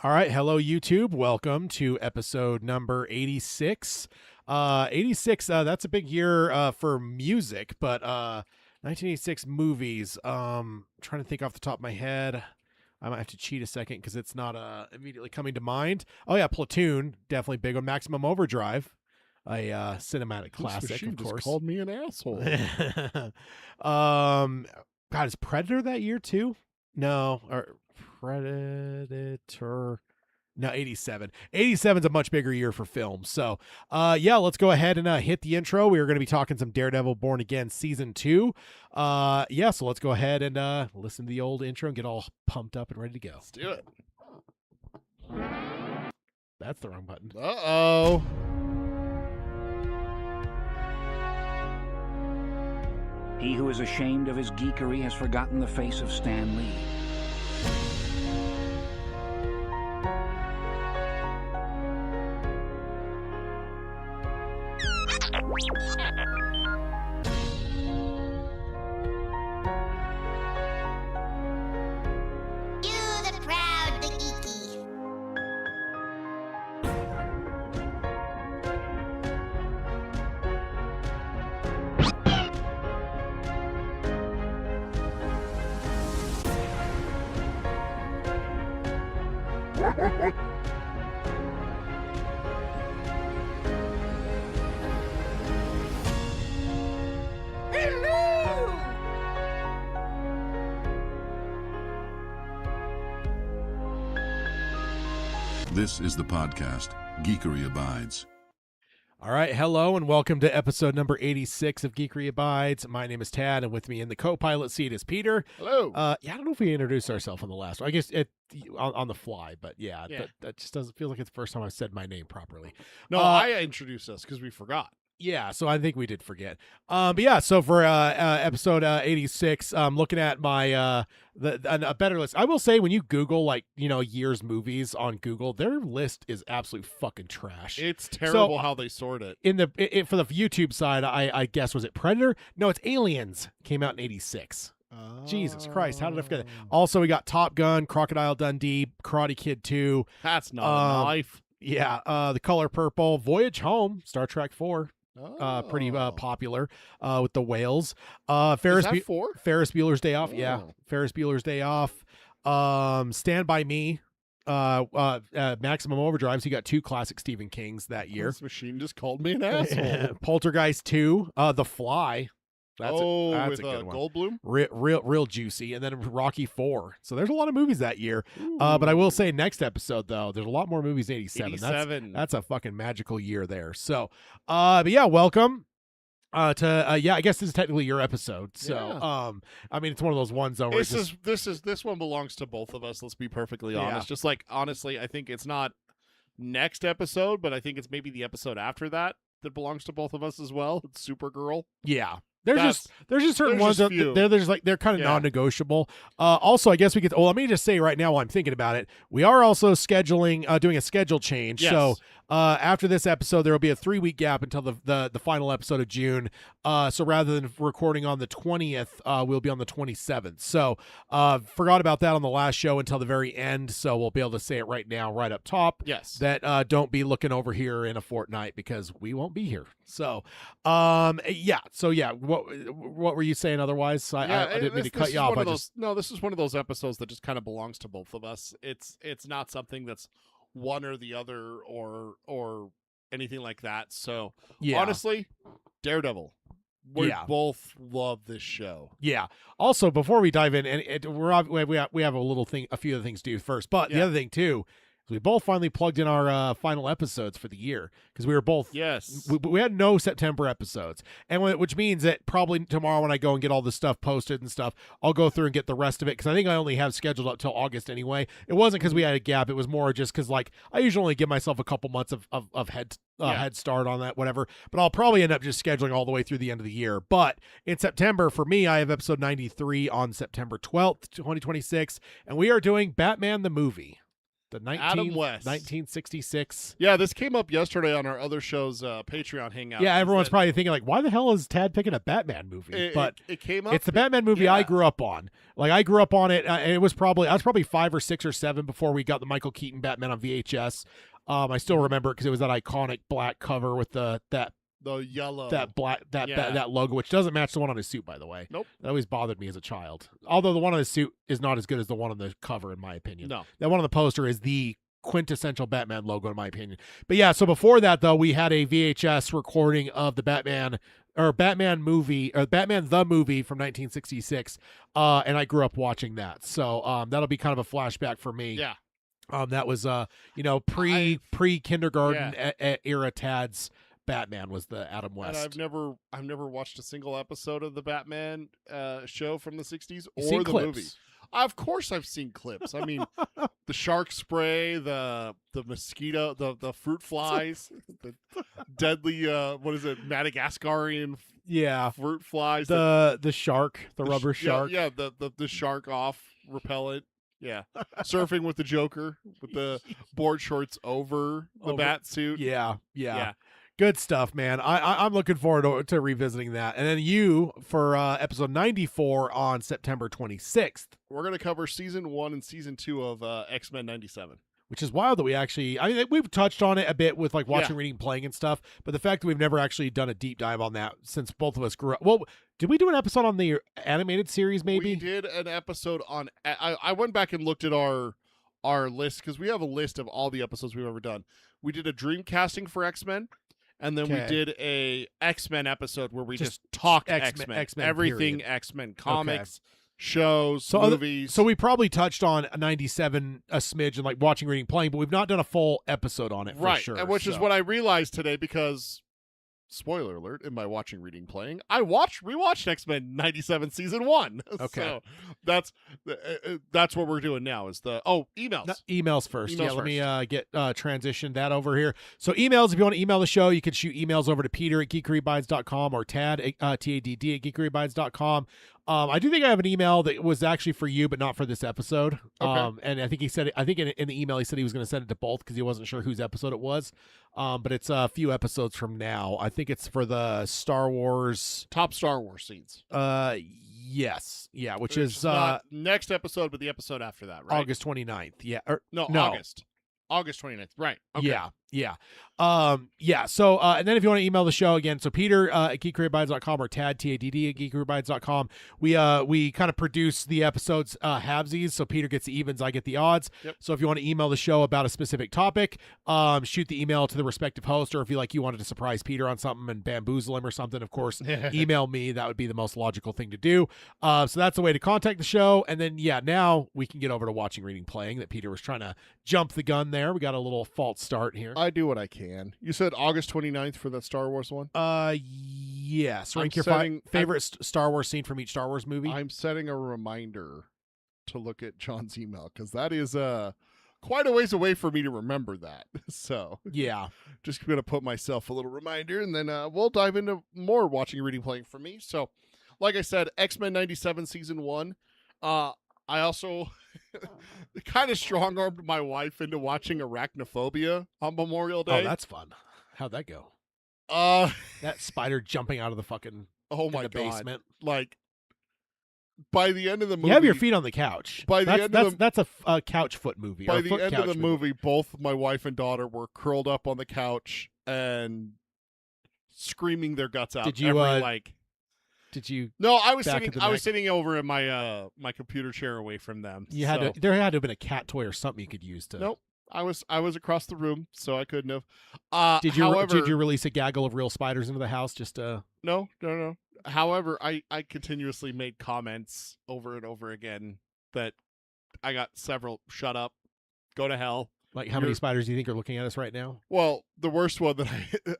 All right. Hello, YouTube. Welcome to episode number 86. 86, that's a big year for music, but 1986 movies. Trying to think off the top of my head. I might have to cheat a second because it's not immediately coming to mind. Oh, yeah. Platoon. Definitely big one. Maximum Overdrive. A cinematic classic, of course. Just called me an asshole. God, is Predator that year too? No, or Predator. No, 87. 87 is a much bigger year for film. So, yeah, let's go ahead and hit the intro. We are going to be talking some Daredevil Born Again Season 2. Yeah, so let's go ahead and listen to the old intro and get all pumped up and ready to go. Let's do it. That's the wrong button. Uh-oh. He who is ashamed of his geekery has forgotten the face of Stan Lee. The proud, the geeky. This is the podcast, Geekery Abides. All right, hello and welcome to episode number 86 of Geekery Abides. My name is Tad, and with me in the co-pilot seat is Peter. Hello. Yeah, I don't know if we introduced ourselves on the last one. I guess on the fly, but yeah. That just doesn't feel like it's the first time I've said my name properly. No, I introduced us because we forgot. Yeah, so I think we did forget. But yeah, so for episode 86, looking at my a better list. I will say when you Google years movies on Google, their list is absolute fucking trash. It's terrible how they sort it. For the YouTube side, I guess was it Predator? No, it's Aliens. Came out in 86. Jesus Christ, how did I forget that? Also, we got Top Gun, Crocodile Dundee, Karate Kid 2. That's not a knife. Yeah, The Color Purple, Voyage Home, Star Trek 4. Pretty popular with the whales. Ferris Bueller's Day Off. Yeah, Ferris Bueller's Day Off. Stand By Me. Maximum Overdrive. So you got two classic Stephen Kings that year. This machine just called me an asshole. Poltergeist 2. The Fly. That's with a good one. Goldblum. Real juicy. And then Rocky 4. So there's a lot of movies that year. But I will say next episode, though, there's a lot more movies in 87. That's a fucking magical year there. So, but yeah, welcome I guess this is technically your episode. So, yeah. I mean, it's one of those ones though. Where this one belongs to both of us. Let's be perfectly honest. Just like, honestly, I think it's not next episode, but I think it's maybe the episode after that belongs to both of us as well. It's Supergirl. Yeah. There's just certain ones that they're kind of Yeah. non-negotiable. Also, I guess we could. Well, let me just say right now, while I'm thinking about it, we are also doing a schedule change. Yes. So after this episode, there will be a 3-week gap until the final episode of June. So rather than recording on the 20th, we'll be on the 27th. So forgot about that on the last show until the very end. So we'll be able to say it right now, right up top. Yes. That don't be looking over here in a fortnight because we won't be here. So yeah. So yeah. What were you saying otherwise? I didn't mean to cut you off. This is one of those episodes that just kind of belongs to both of us. It's not something that's one or the other or anything like that. So yeah. Honestly, Daredevil. We both love this show. Yeah. Also, before we dive in, and we have a few other things to do first. But the other thing too, is we both finally plugged in our final episodes for the year because we were both. Yes. We had no September episodes, and which means that probably tomorrow when I go and get all this stuff posted and stuff, I'll go through and get the rest of it because I think I only have scheduled up till August anyway. It wasn't because we had a gap; it was more just because I usually only give myself a couple months of head start on that, whatever. But I'll probably end up just scheduling all the way through the end of the year. But in September, for me, I have episode 93 on September 12th, 2026, and we are doing Batman the movie. The Adam West. 1966. Yeah, this came up yesterday on our other show's Patreon hangout. Yeah, everyone's probably thinking like, why the hell is Tad picking a Batman movie? But it came up. it's the Batman movie I grew up on. Like I grew up on it. And I was probably 5 or 6 or 7 before we got the Michael Keaton Batman on VHS. I still remember it because it was that iconic black cover with the yellow that logo, which doesn't match the one on his suit, by the way. Nope. That always bothered me as a child. Although the one on his suit is not as good as the one on the cover, in my opinion. No. That one on the poster is the quintessential Batman logo, in my opinion. But yeah, so before that though, we had a VHS recording of the Batman movie, or Batman the movie from 1966, and I grew up watching that. So that'll be kind of a flashback for me. Yeah. That was pre kindergarten era Tad's Batman was the Adam West. And I've never watched a single episode of the Batman show from the 60s You've seen or the clips. movie. Of course I've seen clips. I mean, the shark spray, the mosquito, the fruit flies, the deadly what is it, Madagascarian fruit flies, the shark, the rubber shark. Yeah, the shark off repellent. Yeah. Surfing with the Joker with the board shorts over the bat suit. Yeah. Good stuff, man. I'm looking forward to revisiting that. And then you, for episode 94 on September 26th. We're going to cover season 1 and season 2 of X-Men 97. Which is wild that we've touched on it a bit with like watching, reading, playing and stuff. But the fact that we've never actually done a deep dive on that since both of us grew up. Well, did we do an episode on the animated series maybe? We did an episode on, I went back and looked at our list because we have a list of all the episodes we've ever done. We did a dream casting for X-Men. And then we did a X-Men episode where we just talked X-Men, everything period. X-Men, comics, shows, movies. So we probably touched on 97 a smidge and like watching, reading, playing, but we've not done a full episode on it for right, sure. And which is what I realized today because, spoiler alert, in my watching, reading, playing, I rewatched X-Men 97 season 1. Okay. So that's what we're doing now is emails. Emails first. Emails Let me get transition that over here. So emails, if you want to email the show, you can shoot emails over to Peter at geekerybinds.com or Tad, T-A-D-D at geekerybinds.com. I do think I have an email that was actually for you, but not for this episode. Okay. And I think he said, in the email, he said he was going to send it to both because he wasn't sure whose episode it was. But it's a few episodes from now. I think it's for the Star Wars. Top Star Wars scenes. Yes. Yeah, which It's is not next episode, but the episode after that, right? August 29th. Yeah. No. August 29th. Right. Okay. Yeah. So, and then if you want to email the show again, so Peter at geekerybinds.com or Tad, T-A-D-D at geekerybinds.com. We kind of produce the episodes halvesies. So Peter gets the evens, I get the odds. Yep. So if you want to email the show about a specific topic, shoot the email to the respective host, or if you wanted to surprise Peter on something and bamboozle him or something, of course, email me. That would be the most logical thing to do. So that's the way to contact the show. And then, now we can get over to watching, reading, playing that Peter was trying to jump the gun there. We got a little false start here. I do what I can. You said August 29th for that Star Wars one? Yes. Rank your favorite Star Wars scene from each Star Wars movie. I'm setting a reminder to look at John's email because that is quite a ways away for me to remember that. So yeah, just going to put myself a little reminder, and then we'll dive into more watching, reading, playing for me. So, like I said, X-Men 97 season 1. I also kind of strong-armed my wife into watching Arachnophobia on Memorial Day. Oh, that's fun. How'd that go? That spider jumping out of the fucking basement. Like, by the end of the movie, you have your feet on the couch. That's a couch foot movie. By the end of the movie, both my wife and daughter were curled up on the couch and screaming their guts out. Did you Did you? No, I was sitting over in my my computer chair away from them. There had to have been a cat toy or something you could use to. Nope. I was across the room, so I couldn't have. Did you release a gaggle of real spiders into the house just to? No. However, I continuously made comments over and over again that I got several. Shut up, go to hell. Like, how many spiders do you think are looking at us right now? Well, the worst one that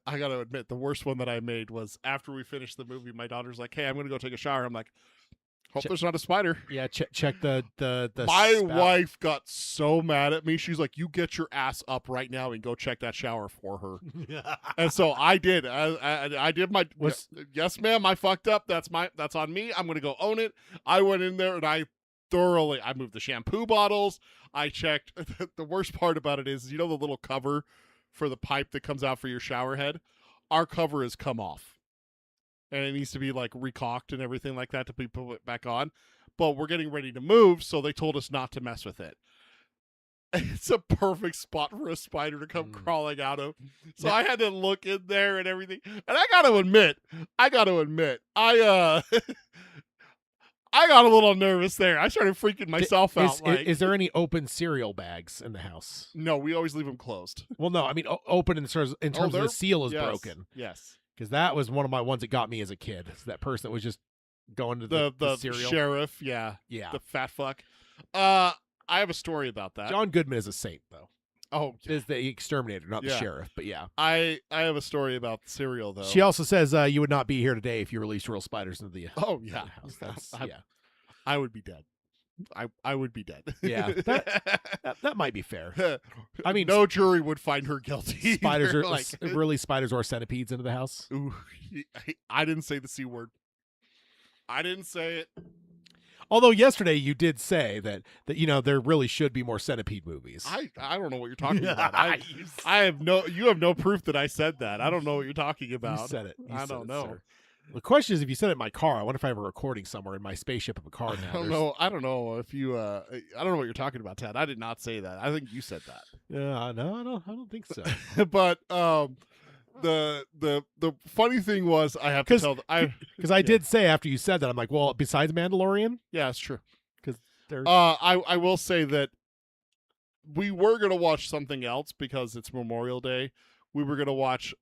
I got to admit, the worst one that I made was after we finished the movie. My daughter's like, "Hey, I'm going to go take a shower." I'm like, "Hope there's not a spider." Yeah, check the. My spout. wife got so mad at me. She's like, "You get your ass up right now and go check that shower for her." And so I did. I did my. Yes, ma'am. I fucked up. That's on me. I'm going to go own it. I went in there and I thoroughly. I moved the shampoo bottles. I checked. The worst part about it is, the little cover for the pipe that comes out for your shower head? Our cover has come off. And it needs to be like recocked and everything like that to be put back on. But we're getting ready to move, so they told us not to mess with it. It's a perfect spot for a spider to come crawling out of. So I had to look in there and everything. And I got to admit, I I got a little nervous there. I started freaking myself out. Is there any open cereal bags in the house? No, we always leave them closed. Well, no, I mean open in terms of the seal is broken. Yes. Because that was one of my ones that got me as a kid. It's that person that was just going to the cereal. Sheriff, yeah. The fat fuck. I have a story about that. John Goodman is a saint, though. Oh, is the exterminator, not the sheriff. But yeah, I have a story about cereal though. She also says you would not be here today if you released real spiders into the house. That's, I would be dead. I would be dead. Yeah, that might be fair. I mean, no jury would find her guilty. Spiders are spiders or centipedes into the house. Ooh, I didn't say the C word. I didn't say it. Although yesterday you did say that there really should be more centipede movies. I don't know what you're talking about. You have no proof that I said that. I don't know what you're talking about. You said it. I don't know. Sir. The question is, if you said it in my car, I wonder if I have a recording somewhere in my spaceship of a car now. I don't know if you. I don't know what you're talking about, Ted. I did not say that. I think you said that. Yeah, no, I don't think so. But the funny thing was, I have to tell because I did say after you said that, I'm like, well, besides Mandalorian, yeah, it's true. Because there's I will say that we were gonna watch something else because it's Memorial Day. We were gonna watch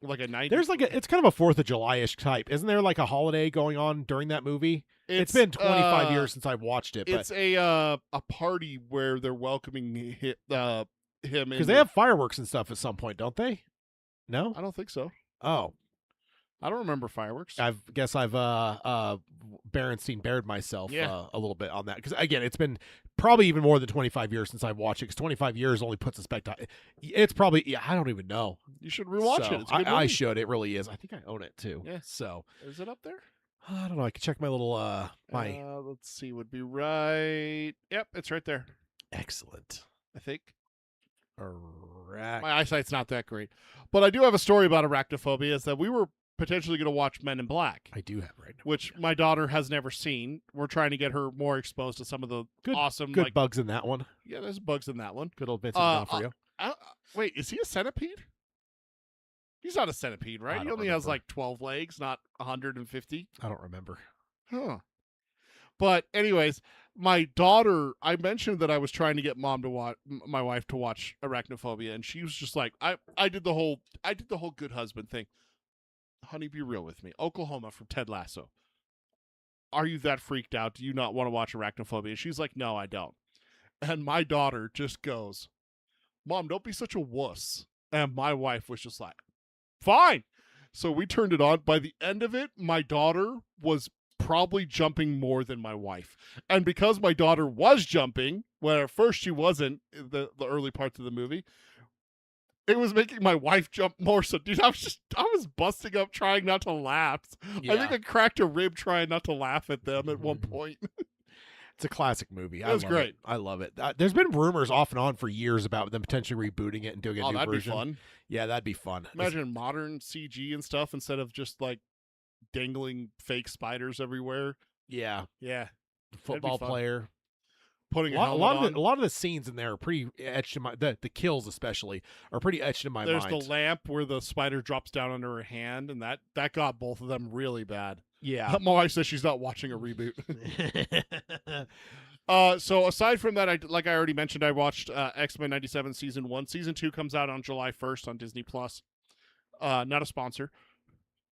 like a night. There's it's kind of a 4th of July-ish type. Isn't there like a holiday going on during that movie? It's been 25 years since I've watched it. It's a party where they're welcoming him because they have fireworks and stuff at some point, don't they? No, I don't think so. Oh, I don't remember fireworks. I guess I've Berenstein bared myself a little bit on that because again, it's been probably even more than 25 years since I've watched it. Because 25 years only puts us back to. It's probably I don't even know. You should rewatch it. It's a good movie. I should. It really is. I think I own it too. Yeah. So is it up there? I don't know. I can check my little let's see. Would be right. Yep, it's right there. Excellent. I think. My My eyesight's not that great, but I do have a story about arachnophobia. Is that we were potentially going to watch Men in Black. I do have right now. Which my daughter has never seen. We're trying to get her more exposed to some of the awesome good bugs in that one. Yeah, there's bugs in that one. Good old Vincent D'Onofrio. Wait, is he a centipede? He's not a centipede, right? He only has like 12 legs, not 150. I don't remember. Huh. But anyways, my daughter, I mentioned that I was trying to get my wife to watch Arachnophobia, and she was just like, I did the whole good husband thing. Honey, be real with me. Oklahoma from Ted Lasso. Are you that freaked out? Do you not want to watch Arachnophobia? She's like, no, I don't. And my daughter just goes, Mom, don't be such a wuss. And my wife was just like, fine. So we turned it on. By the end of it, my daughter was probably jumping more than my wife. And because my daughter was jumping, when at first she wasn't, the early parts of the movie, it was making my wife jump more. So, dude, I was busting up trying not to laugh. Yeah. I think I cracked a rib trying not to laugh at them at one point. It's a classic movie. It was great. I love it. There's been rumors off and on for years about them potentially rebooting it and doing a new that'd version. Be fun. Yeah, that'd be fun. Imagine modern CG and stuff instead of just like dangling fake spiders everywhere. Yeah. Yeah. Football player. Putting a lot of the scenes in there are pretty etched in my the kills especially are pretty etched in my mind. There's the lamp where the spider drops down under her hand, and that got both of them really bad. Yeah. My wife says she's not watching a reboot. So aside from that, like I already mentioned, I watched X-Men 97 Season 1. Season 2 comes out on July 1st on Disney+. Not a sponsor.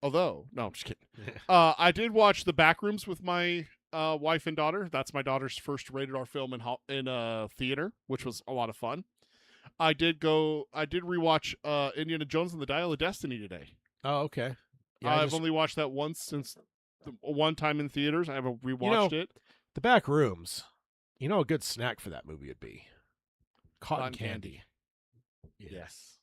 Although, no, I'm just kidding. I did watch The Backrooms with my wife and daughter. That's my daughter's first rated R film in a theater, which was a lot of fun. I did rewatch Indiana Jones and the Dial of Destiny today. Oh, okay. Yeah, I've only watched that once since one time in theaters. I haven't rewatched it. The Back Rooms. You know, a good snack for that movie would be cotton candy. Yes.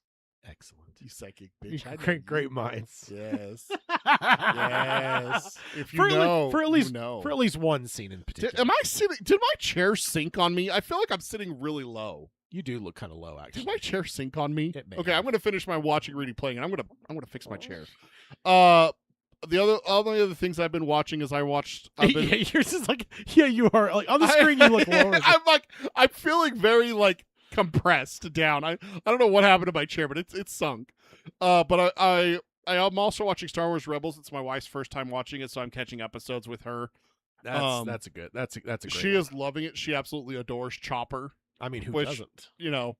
Excellent. You psychic bitch. I know Great you. minds. Yes. Yes. If you know, for at least you know. for at least one scene in particular. Am I sitting? Did my chair sink on me? I feel like I'm sitting really low. You do look kind of low, Did actually. my chair sink on me? It may Okay, have. I'm gonna finish my watching, reading, playing, and I'm gonna fix my chair. All the other things I've been watching is I've been, Yeah, yours is like, yeah, you are like on the screen. You look lower. I'm feeling very like compressed down. I don't know what happened to my chair, but it's sunk. But I'm also watching Star Wars Rebels. It's my wife's first time watching it, so I'm catching episodes with her. That's a great. She one. is loving it. She absolutely adores Chopper. I mean, who which, doesn't? You know,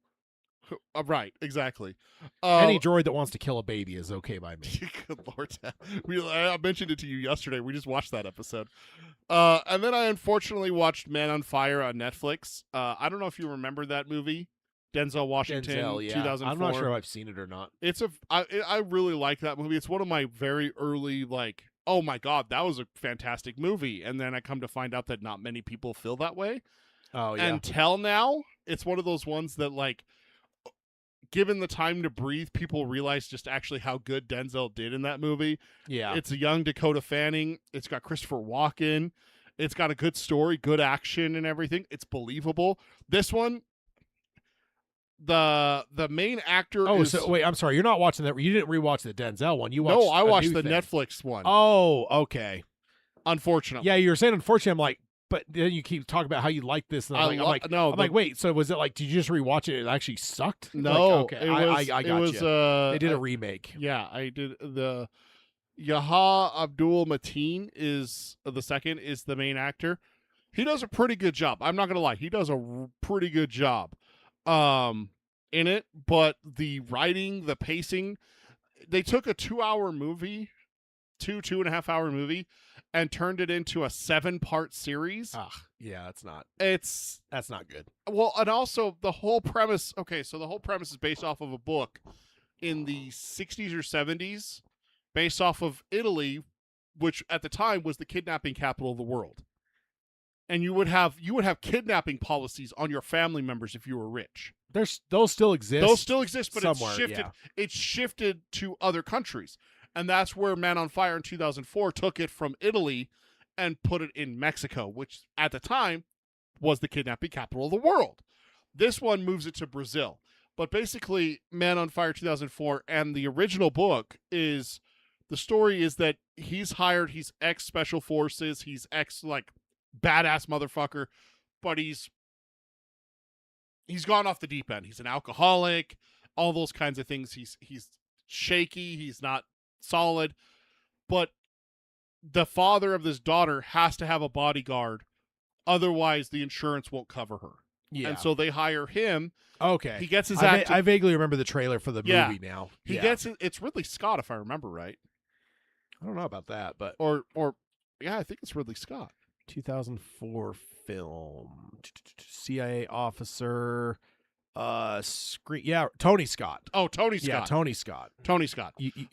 right? Exactly. Any droid that wants to kill a baby is okay by me. Good Lord. I mentioned it to you yesterday. We just watched that episode. And then I unfortunately watched Man on Fire on Netflix. I don't know if you remember that movie. Denzel Washington, Denzel, yeah. 2004. I'm not sure if I've seen it or not. I really like that movie. It's one of my very early, like, oh my God, that was a fantastic movie. And then I come to find out that not many people feel that way. Oh, yeah. Until now, it's one of those ones that, like, given the time to breathe, people realize just actually how good Denzel did in that movie. Yeah. It's a young Dakota Fanning. It's got Christopher Walken. It's got a good story, good action and everything. It's believable. This one, the main actor is... so wait, I'm sorry. You're not watching that. You didn't rewatch the Denzel one. You watched No, I a watched new the thing. Netflix one. Oh, okay. Unfortunately. Yeah, you're saying unfortunately. I'm like, but then you keep talking about how you like this. And I'm like, wait. So was it like? Did you just rewatch it? It actually sucked. No. Like, okay. I got it was, you. They did a remake. Yeah, I did. The Yaha Abdul Mateen is the second, is the main actor. He does a pretty good job. I'm not gonna lie. He does a pretty good job in it, but the writing, the pacing, they took a 2-hour movie, 2.5 hour movie, and turned it into a 7-part series. Yeah, that's not good. Well, and also the whole premise. Okay, so the whole premise is based off of a book in the 60s or 70s, based off of Italy, which at the time was the kidnapping capital of the world. And you would have kidnapping policies on your family members if you were rich. Those still exist. Those still exist, but somewhere, it's shifted. yeah. It's shifted to other countries, and that's where Man on Fire in 2004 took it from Italy and put it in Mexico, which at the time was the kidnapping capital of the world. This one moves it to Brazil, but basically, Man on Fire 2004 and the original book is the story is that he's hired. He's ex special forces. He's ex like badass motherfucker, but he's gone off the deep end. He's an alcoholic, all those kinds of things. He's shaky. He's not solid. But the father of this daughter has to have a bodyguard. Otherwise, the insurance won't cover her. Yeah. And so they hire him. Okay. He gets his I vaguely remember the trailer for the Yeah. movie now. He Yeah. gets it. It's Ridley Scott, if I remember right. I don't know about that, but Or yeah, I think it's Ridley Scott. 2004 film. CIA officer. Tony Scott. Oh, Tony Scott. Yeah, Tony Scott. Tony Scott.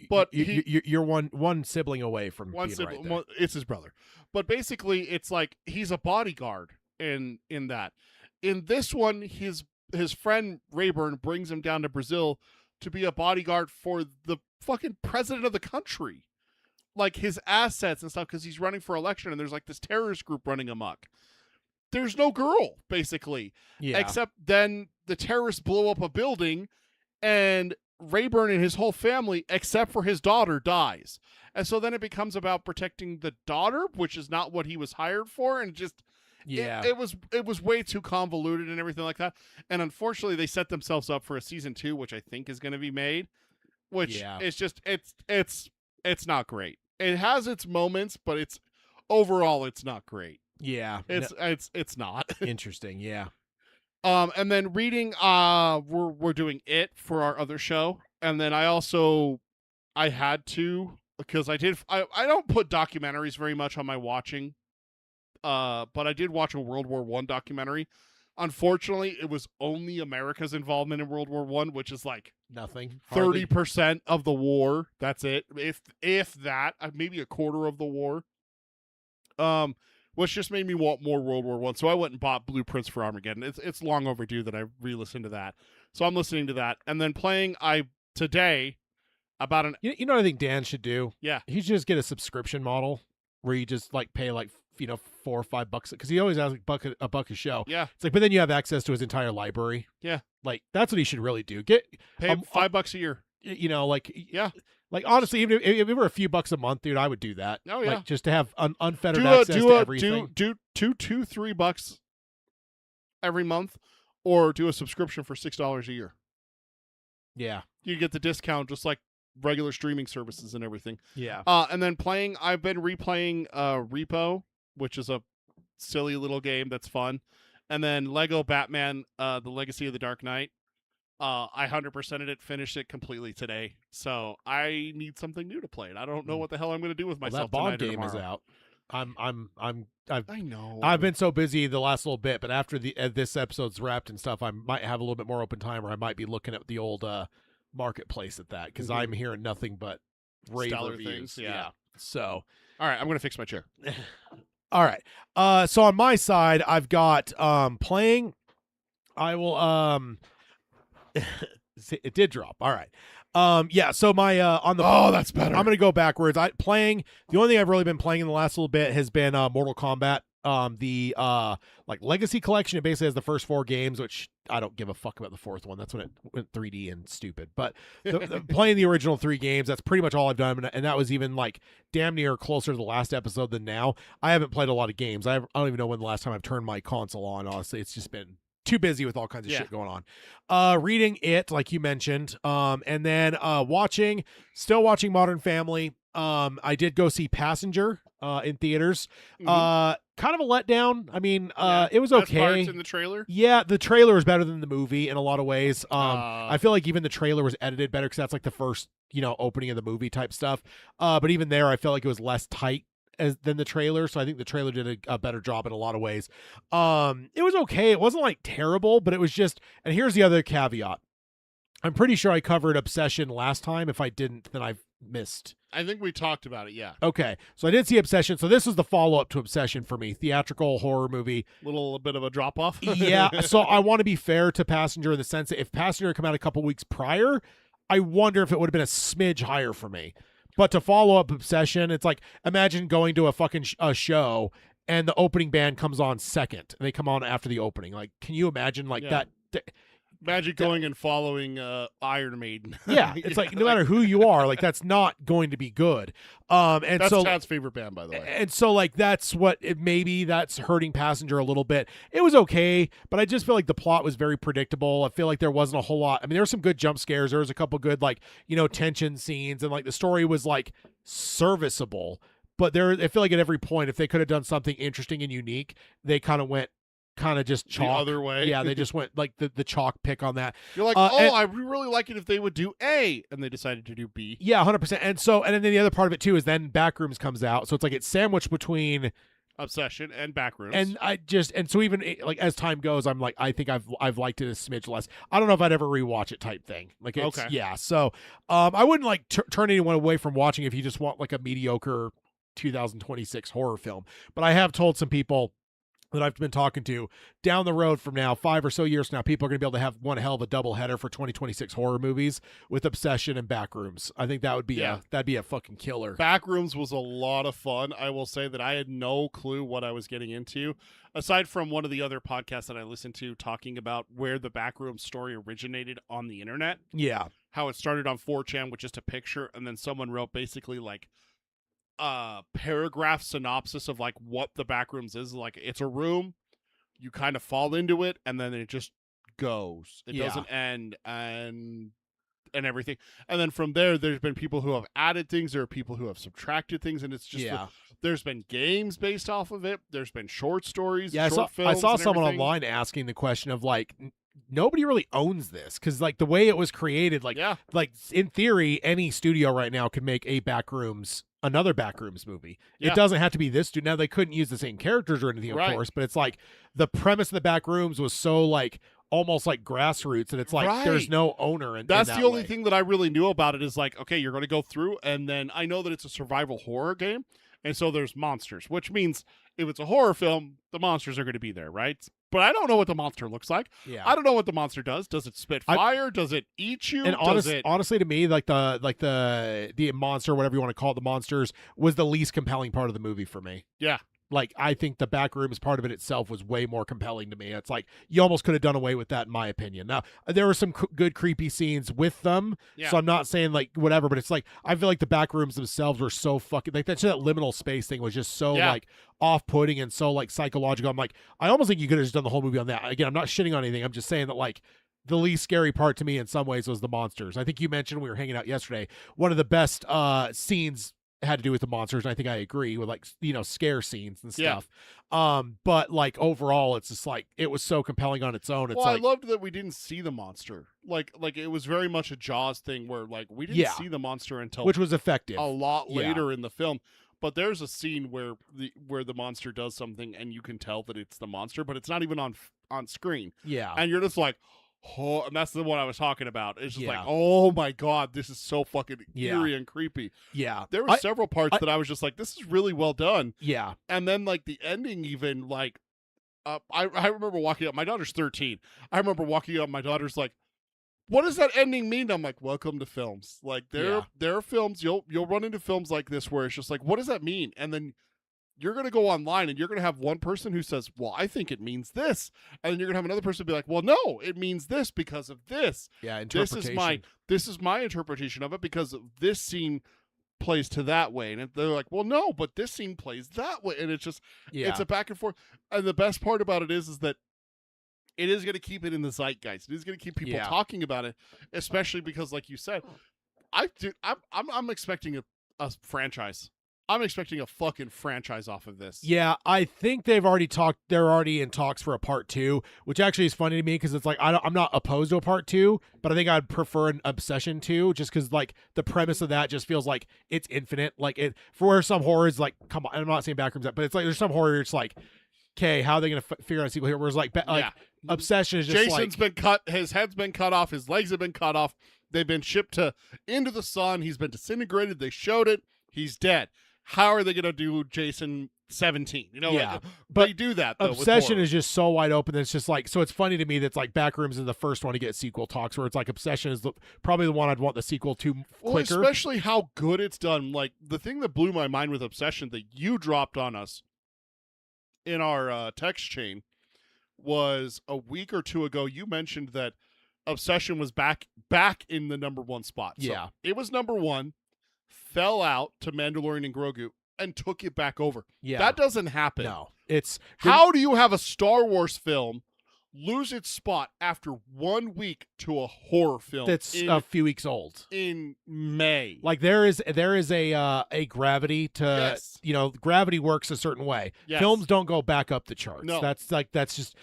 But you're one sibling away from One being sibling, right there. it's his brother. But basically, it's like he's a bodyguard in that. In this one, his friend Rayburn brings him down to Brazil to be a bodyguard for the fucking president of the country. Like his assets and stuff, because he's running for election, and there's like this terrorist group running amok. There's no girl, basically. Yeah. Except then the terrorists blow up a building, and Rayburn and his whole family, except for his daughter, dies. And so then it becomes about protecting the daughter, which is not what he was hired for, and just Yeah. it was way too convoluted and everything like that. And unfortunately, they set themselves up for a season 2, which I think is going to be made, which is just it's not great. It has its moments, but overall it's not great. Yeah. It's not. Interesting. Yeah. And then reading, we're doing It for our other show, and then I had to, because I don't put documentaries very much on my watching, but I did watch a World War I documentary. Unfortunately, it was only America's involvement in World War I, which is like Nothing. 30% of the war. That's it. If that, maybe a quarter of the war. Which just made me want more World War I. So I went and bought Blueprints for Armageddon. It's long overdue that I re-listened to that. So I'm listening to that. And then playing, I today about an You know what I think Dan should do? yeah. He should just get a subscription model where you just like pay like $4 or $5 because he always has like a buck a show. Yeah. It's like, but then you have access to his entire library. Yeah. Like that's what he should really do. Get Pay $5 a year. you know, like Yeah. like honestly, even if it were a few bucks a month, dude, I would do that. Oh, yeah. Like just to have unfettered access to everything. Do $2-3 every month, or do a subscription for $6 a year. Yeah. You get the discount just like regular streaming services and everything. Yeah. And then I've been replaying Repo, which is a silly little game that's fun. And then Lego Batman, The Legacy of the Dark Knight. I 100%ed it, finished it completely today. So I need something new to play. And I don't know what the hell I'm going to do with Well, myself that Bond tonight or game is tomorrow. out. I know. I've been so busy the last little bit, but after this episode's wrapped and stuff, I might have a little bit more open time, or I might be looking at the old marketplace at that because I'm hearing nothing but rave Stellar reviews. things, yeah. So, All right, I'm going to fix my chair. all right. So on my side, I've got playing. I will it did drop. All right. Yeah, so my on the Oh, that's better. I'm going to go backwards. The only thing I've really been playing in the last little bit has been Mortal Kombat. The like Legacy Collection. It basically has the first 4 games, which I don't give a fuck about the 4th one. That's when it went 3D and stupid. But playing the original 3 games, that's pretty much all I've done, and that was even like damn near closer to the last episode than now. I haven't played a lot of games. I don't even know when the last time I've turned my console on. Honestly, it's just been too busy with all kinds of shit going on. Reading it, like you mentioned, and then still watching Modern Family. I did go see Passenger in theaters. Kind of a letdown. I mean, it was Best okay. parts in the trailer. Yeah, the trailer is better than the movie in a lot of ways. I feel like even the trailer was edited better because that's like the first, opening of the movie type stuff. But even there, I felt like it was less tight than the trailer. So I think the trailer did a better job in a lot of ways. It was okay. It wasn't like terrible, but it was just, and here's the other caveat. I'm pretty sure I covered Obsession last time. If I didn't, then I've missed. I think we talked about it, yeah. Okay, so I did see Obsession. So this is the follow-up to Obsession for me. Theatrical horror movie. A bit of a drop-off. Yeah, so I want to be fair to Passenger in the sense that if Passenger had come out a couple weeks prior, I wonder if it would have been a smidge higher for me. But to follow up Obsession, it's like, imagine going to a fucking show and the opening band comes on second, and they come on after the opening. Like, can you imagine that? Imagine going and following Iron Maiden. Yeah, it's like no matter who you are, like that's not going to be good. And that's so Chad's favorite band, by the way. And so like that's maybe that's hurting Passenger a little bit. It was okay, but I just feel like the plot was very predictable. I feel like there wasn't a whole lot. I mean, there were some good jump scares. There was a couple good tension scenes, and like the story was like serviceable. But I feel like at every point, if they could have done something interesting and unique, they kind of just chalk the other way. Yeah, they just went like the chalk pick on that. You're like, I would really like it if they would do A, and they decided to do B. Yeah, 100%. And then the other part of it too is then Backrooms comes out, so it's like it's sandwiched between Obsession and Backrooms. And so even like as time goes, I'm like, I think I've liked it a smidge less. I don't know if I'd ever rewatch it type thing. Like it's, okay, yeah. So I wouldn't like turn anyone away from watching if you just want like a mediocre 2026 horror film. But I have told some people that I've been talking to down the road from now, 5 or so years from now, people are going to be able to have one hell of a double header for 2026 horror movies with Obsession and Backrooms. I think that would be that'd be a fucking killer. Backrooms was a lot of fun. I will say that I had no clue what I was getting into, aside from one of the other podcasts that I listened to talking about where the Backrooms story originated on the internet. Yeah. How it started on 4chan with just a picture, and then someone wrote basically like paragraph synopsis of like what the Backrooms is. Like, it's a room, you kind of fall into it, and then it just goes. It doesn't end, and everything. And then from there's been people who have added things, there are people who have subtracted things, and it's just there's been games based off of it, there's been short stories, short films. I saw someone everything online asking the question of like, nobody really owns this because like the way it was created, like in theory, any studio right now could make another Backrooms movie. It doesn't have to be this studio. Now they couldn't use the same characters or anything, of course, but it's like the premise of the Backrooms was so like almost like grassroots, and it's like there's no owner. And that's the only thing that I really knew about it is like, okay, you're going to go through, and then I know that it's a survival horror game, and so there's monsters, which means if it's a horror film, the monsters are going to be there, right? but I don't know what the monster looks like. Yeah. I don't know what the monster does. Does it spit fire? Does it eat you? And Does it... honestly, to me, like the monster, whatever you want to call it, the monsters, was the least compelling part of the movie for me. Yeah. Like, I think the back rooms part of it itself was way more compelling to me. It's like, you almost could have done away with that, in my opinion. Now, there were some good creepy scenes with them, so I'm not saying, like, whatever, but it's like, I feel like the back rooms themselves were so fucking, like, that liminal space thing was just so, like, off-putting and so, like, psychological. I'm like, I almost think you could have just done the whole movie on that. Again, I'm not shitting on anything. I'm just saying that, like, the least scary part to me in some ways was the monsters. I think you mentioned when we were hanging out yesterday, one of the best scenes had to do with the monsters, and I think I agree with, like, you know, scare scenes and stuff. But like overall, it's just like it was so compelling on its own. It's well, like, I loved that we didn't see the monster. Like it was very much a Jaws thing where like we didn't see the monster until which was effective a lot later in the film. But there's a scene where the monster does something and you can tell that it's the monster, but it's not even on screen. Yeah. And you're just like, oh, and that's the one I was talking about. It's just like, oh my God, this is so fucking eerie and creepy. Yeah. There were several parts that I was just like, this is really well done. Yeah. And then like the ending even like, I remember walking up, my daughter's 13. I remember walking up, my daughter's like, what does that ending mean? I'm like, welcome to films. Like there are films, you'll run into films like this where it's just like, what does that mean? And then you're going to go online and you're going to have one person who says, well, I think it means this. And then you're going to have another person be like, well, no, it means this because of this. Yeah, interpretation. This is my interpretation of it because this scene plays to that way. And they're like, well, no, but this scene plays that way. And it's just, it's a back and forth. And the best part about it is that it is going to keep it in the zeitgeist. It is going to keep people talking about it, especially because, like you said, I'm expecting a franchise. I'm expecting a fucking franchise off of this. Yeah, I think they're already in talks for a part 2, which actually is funny to me because it's like, I'm not opposed to a part 2, but I think I'd prefer an Obsession 2 just because, like, the premise of that just feels like it's infinite. Like, it, for where some horror is like, come on, I'm not saying Backrooms, but it's like, there's some horror, it's like, okay, how are they going to figure out a sequel here? Whereas, like, Obsession is just Jason's been cut, his head's been cut off, his legs have been cut off, they've been shipped into the sun, he's been disintegrated, they showed it, he's dead. How are they going to do Jason 17? You know, but they do that, though. Obsession is just so wide open that it's just like, so it's funny to me that's like Backrooms is the first one to get sequel talks, where it's like Obsession is probably the one I'd want the sequel to quicker. Especially how good it's done. Like, the thing that blew my mind with Obsession that you dropped on us in our text chain was a week or two ago. You mentioned that Obsession was back in the #1 spot. So it was #1. Fell out to Mandalorian and Grogu and took it back over. Yeah. That doesn't happen. No. It's how do you have a Star Wars film lose its spot after 1 week to a horror film that's a few weeks old in May? Like there is a gravity to you know, gravity works a certain way. Films don't go back up the charts. No. That is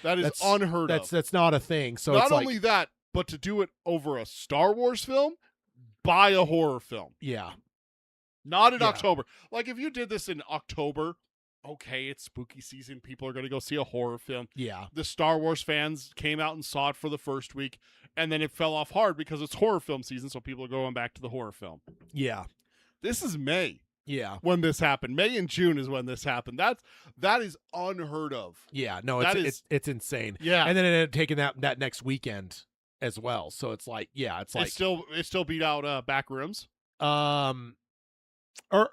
unheard of. That's not a thing. So not it's only that, but to do it over a Star Wars film by a horror film. Yeah. Not in October. Like, if you did this in October, okay, it's spooky season. People are going to go see a horror film. Yeah. The Star Wars fans came out and saw it for the first week, and then it fell off hard because it's horror film season, so people are going back to the horror film. Yeah. This is May. Yeah. When this happened. May and June is when this happened. That is unheard of. Yeah. No, it's insane. Yeah. And then it ended up taking that next weekend as well. So it's like, it's like it still beat out Backrooms. Or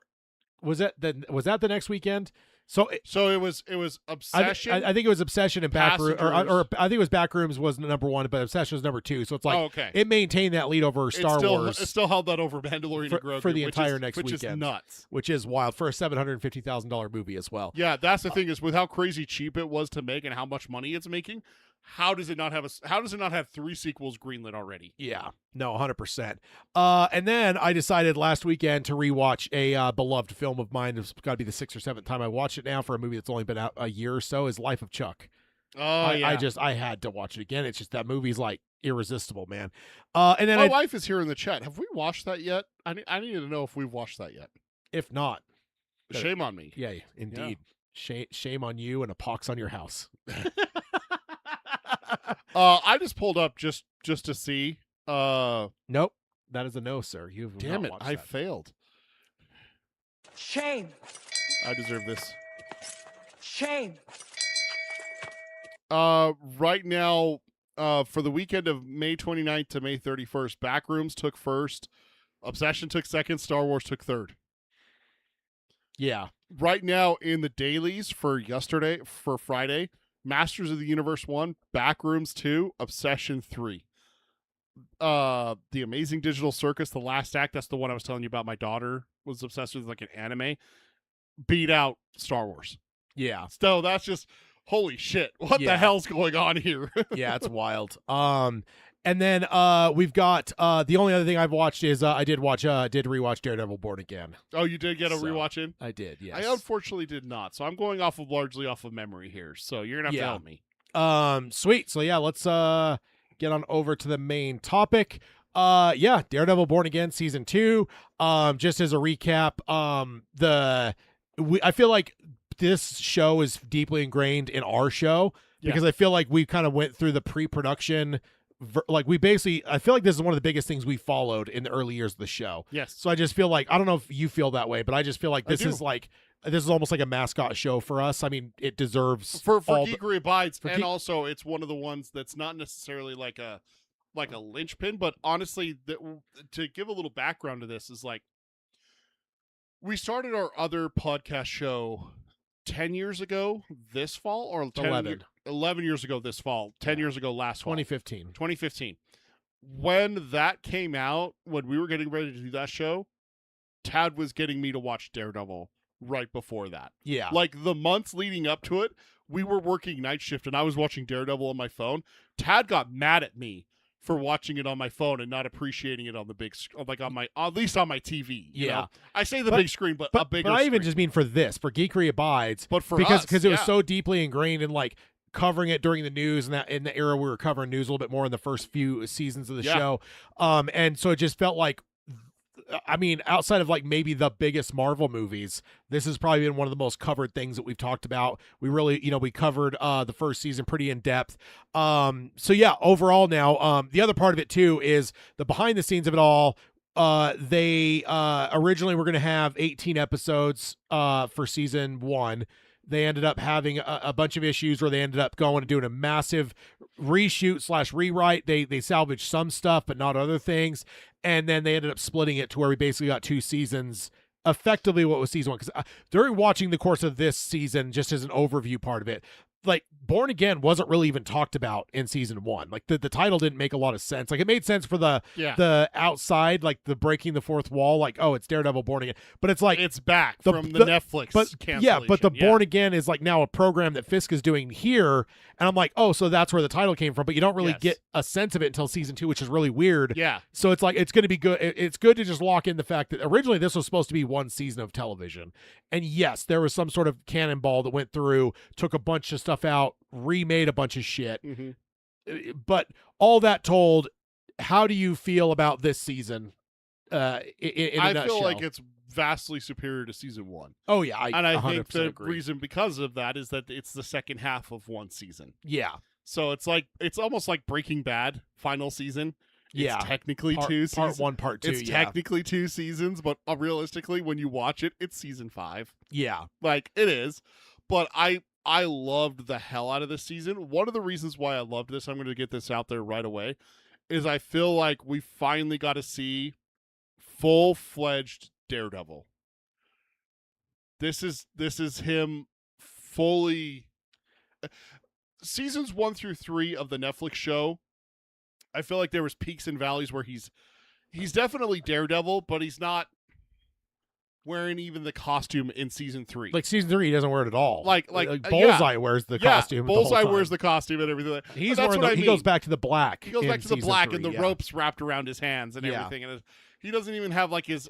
was that the next weekend? So it was Obsession. I think it was Obsession and Backrooms, or I think it was Backrooms was #1, but Obsession was #2. So it's like it maintained that lead over Star Wars. It still held that over Mandalorian and Grogu for the entire next weekend, which is nuts. Which is wild for a $750,000 movie as well. Yeah, that's the thing is with how crazy cheap it was to make and how much money it's making. How does it not have 3 sequels greenlit already? Yeah, no, 100%. And then I decided last weekend to rewatch a beloved film of mine. It's got to be the 6th or 7th time I watched it now for a movie that's only been out a year or so. Is Life of Chuck. Oh, I had to watch it again. It's just that movie's like irresistible, man. And then my wife is here in the chat. Have we watched that yet? I need to know if we've watched that yet. If not, shame on me. Yeah, indeed. Yeah. Shame on you and a pox on your house. I just pulled up just to see. Nope, that is a no, sir. You've damn not it! watched I that. failed. Shame. I deserve this. Shame. Right now, for the weekend of May 29th to May 31st, Backrooms took first, Obsession took second, Star Wars took third. Yeah. Right now in the dailies for Friday, Masters of the Universe 1, Backrooms 2, Obsession 3. The Amazing Digital Circus, The Last Act, that's the one I was telling you about. My daughter was obsessed with, like an anime, beat out Star Wars. Yeah. So that's just, holy shit, what Yeah. the hell's going on here? Yeah, it's wild. And then we've got the only other thing I've watched is I did rewatch Daredevil Born Again. Oh, you did get a So, rewatch in? I did, yes. I unfortunately did not. So I'm going largely off of memory here. So you're going to have to help me. Sweet. So yeah, let's get on over to the main topic. Yeah, Daredevil Born Again season 2. Just as a recap, I feel like this show is deeply ingrained in our show because I feel like we kind of went through the pre-production. Like I feel like this is one of the biggest things we followed in the early years of the show. Yes. So I just feel like, I don't know if you feel that way, but I just feel like this is almost like a mascot show for us. I mean, it deserves for Geekery Abides, and also it's one of the ones that's not necessarily like a linchpin, but honestly, to give a little background to this is like, we started our other podcast show 10 years ago this fall, or 11 years ago this fall, 10 years ago last fall. 2015. When that came out, when we were getting ready to do that show, Tad was getting me to watch Daredevil right before that. Yeah. Like the months leading up to it, we were working night shift and I was watching Daredevil on my phone. Tad got mad at me for watching it on my phone and not appreciating it on the big like at least on my TV. You know? I say the big screen, but a bigger But I even screen. just mean for Geekery Abides. But for because us, it was so deeply ingrained in like covering it during the news, and that in the era we were covering news a little bit more in the first few seasons of the show. And so it just felt like, I mean, outside of like maybe the biggest Marvel movies, this has probably been one of the most covered things that we've talked about. We really, we covered the first season pretty in depth. So yeah, overall now, the other part of it too is the behind the scenes of it all. They originally were going to have 18 episodes for season 1. They ended up having a bunch of issues where they ended up going and doing a massive reshoot / rewrite. They salvaged some stuff, but not other things. And then they ended up splitting it to where we basically got 2 seasons, effectively what was season 1. Because during watching the course of this season, just as an overview part of it, like Born Again wasn't really even talked about in season 1. Like the title didn't make a lot of sense. Like it made sense for the outside, like the breaking the fourth wall, like, oh, it's Daredevil Born Again. But it's like it's back from the Netflix cancellation. Yeah, but the Born Again is like now a program that Fisk is doing here. And I'm like, oh, so that's where the title came from. But you don't really get a sense of it until season 2, which is really weird. Yeah. So it's like, it's going to be good. It's good to just lock in the fact that originally this was supposed to be 1 season of television. And yes, there was some sort of cannonball that went through, took a bunch of stuff out, remade a bunch of shit. Mm-hmm. But all that told, how do you feel about this season? In a nutshell? Feel like it's vastly superior to season 1. Oh yeah, I think the agree. reason because of that is that it's the second half of 1 season. Yeah. So it's almost like Breaking Bad final season. Yeah. It's technically 2 seasons. Part 1, part 2. It's technically 2 seasons, but realistically, when you watch it, it's season 5. Yeah. Like it is. But I loved the hell out of this season. One of the reasons why I loved this, I'm going to get this out there right away, is I feel like we finally got to see full-fledged Daredevil. This is him fully. Seasons 1 through 3 of the Netflix show, I feel like there was peaks and valleys where he's definitely Daredevil, but he's not wearing even the costume in season 3. Like season 3, he doesn't wear it at all. Like Bullseye wears the costume. Bullseye wears the costume and everything. He's wearing he goes back to the black. He goes back to the black 3, and the ropes wrapped around his hands and everything. And he doesn't even have like his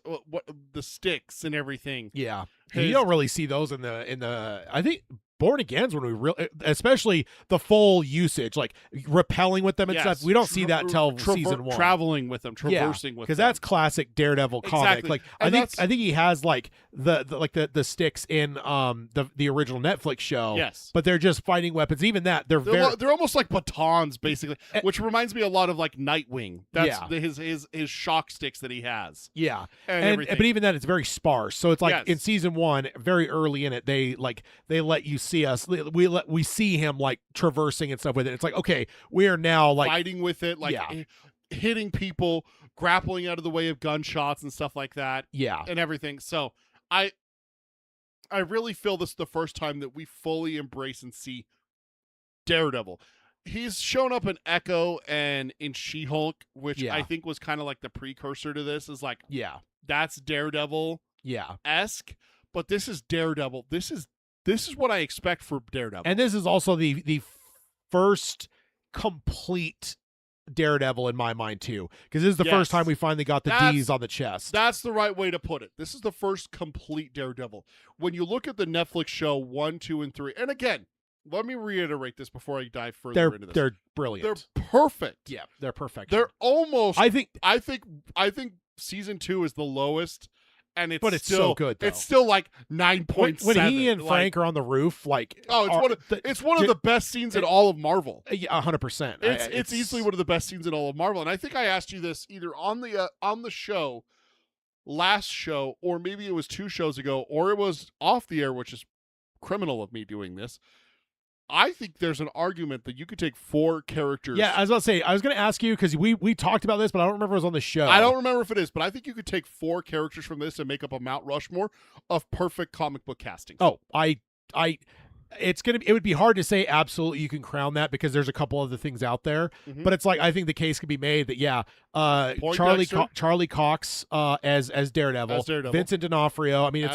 the sticks and everything. Yeah, you don't really see those in the. I think Born Again's when we really, especially the full usage, like rappelling with them and stuff. We don't see that till season 1. Traveling with them, traversing with them, because that's classic Daredevil comic. Exactly. Like And I think he has like the sticks in the original Netflix show. Yes, but they're just fighting weapons. Even that they're almost like batons, basically, which reminds me a lot of like Nightwing. That's his shock sticks that he has. Yeah, and but even that it's very sparse. So it's like in season 1, very early in it, they let you see us. We see him like traversing and stuff with it. It's like, okay, we are now like fighting with it, like hitting people, grappling out of the way of gunshots and stuff like that. Yeah. And everything. So I really feel this is the first time that we fully embrace and see Daredevil. He's shown up in Echo and in She-Hulk, which I think was kind of like the precursor to this. Is like, that's Daredevil, esque, but this is Daredevil. This is what I expect for Daredevil, and this is also the first complete Daredevil in my mind too, because this is the first time we finally got the D's on the chest. That's the right way to put it. This is the first complete Daredevil. When you look at the Netflix show 1, 2, and 3, and again, let me reiterate this before I dive further into this. They're brilliant. They're perfect. Yeah, they're perfect. They're almost. I think season 2 is the lowest, and it's still so good. Though. It's still like 9.7. When he and Frank are on the roof, like it's one of the best scenes in all of Marvel. 100%. It's easily one of the best scenes in all of Marvel, and I think I asked you this either on the show, last show, or maybe it was 2 shows ago, or it was off the air, which is criminal of me doing this. I think there's an argument that you could take 4 characters. Yeah, I was about to say, I was going to ask you because we talked about this, but I don't remember if it was on the show. I don't remember if it is, but I think you could take 4 characters from this and make up a Mount Rushmore of perfect comic book casting. Oh, it would be hard to say absolutely you can crown that because there's a couple other things out there, but it's like I think the case could be made that Charlie Cox as Daredevil, Vincent D'Onofrio. I mean,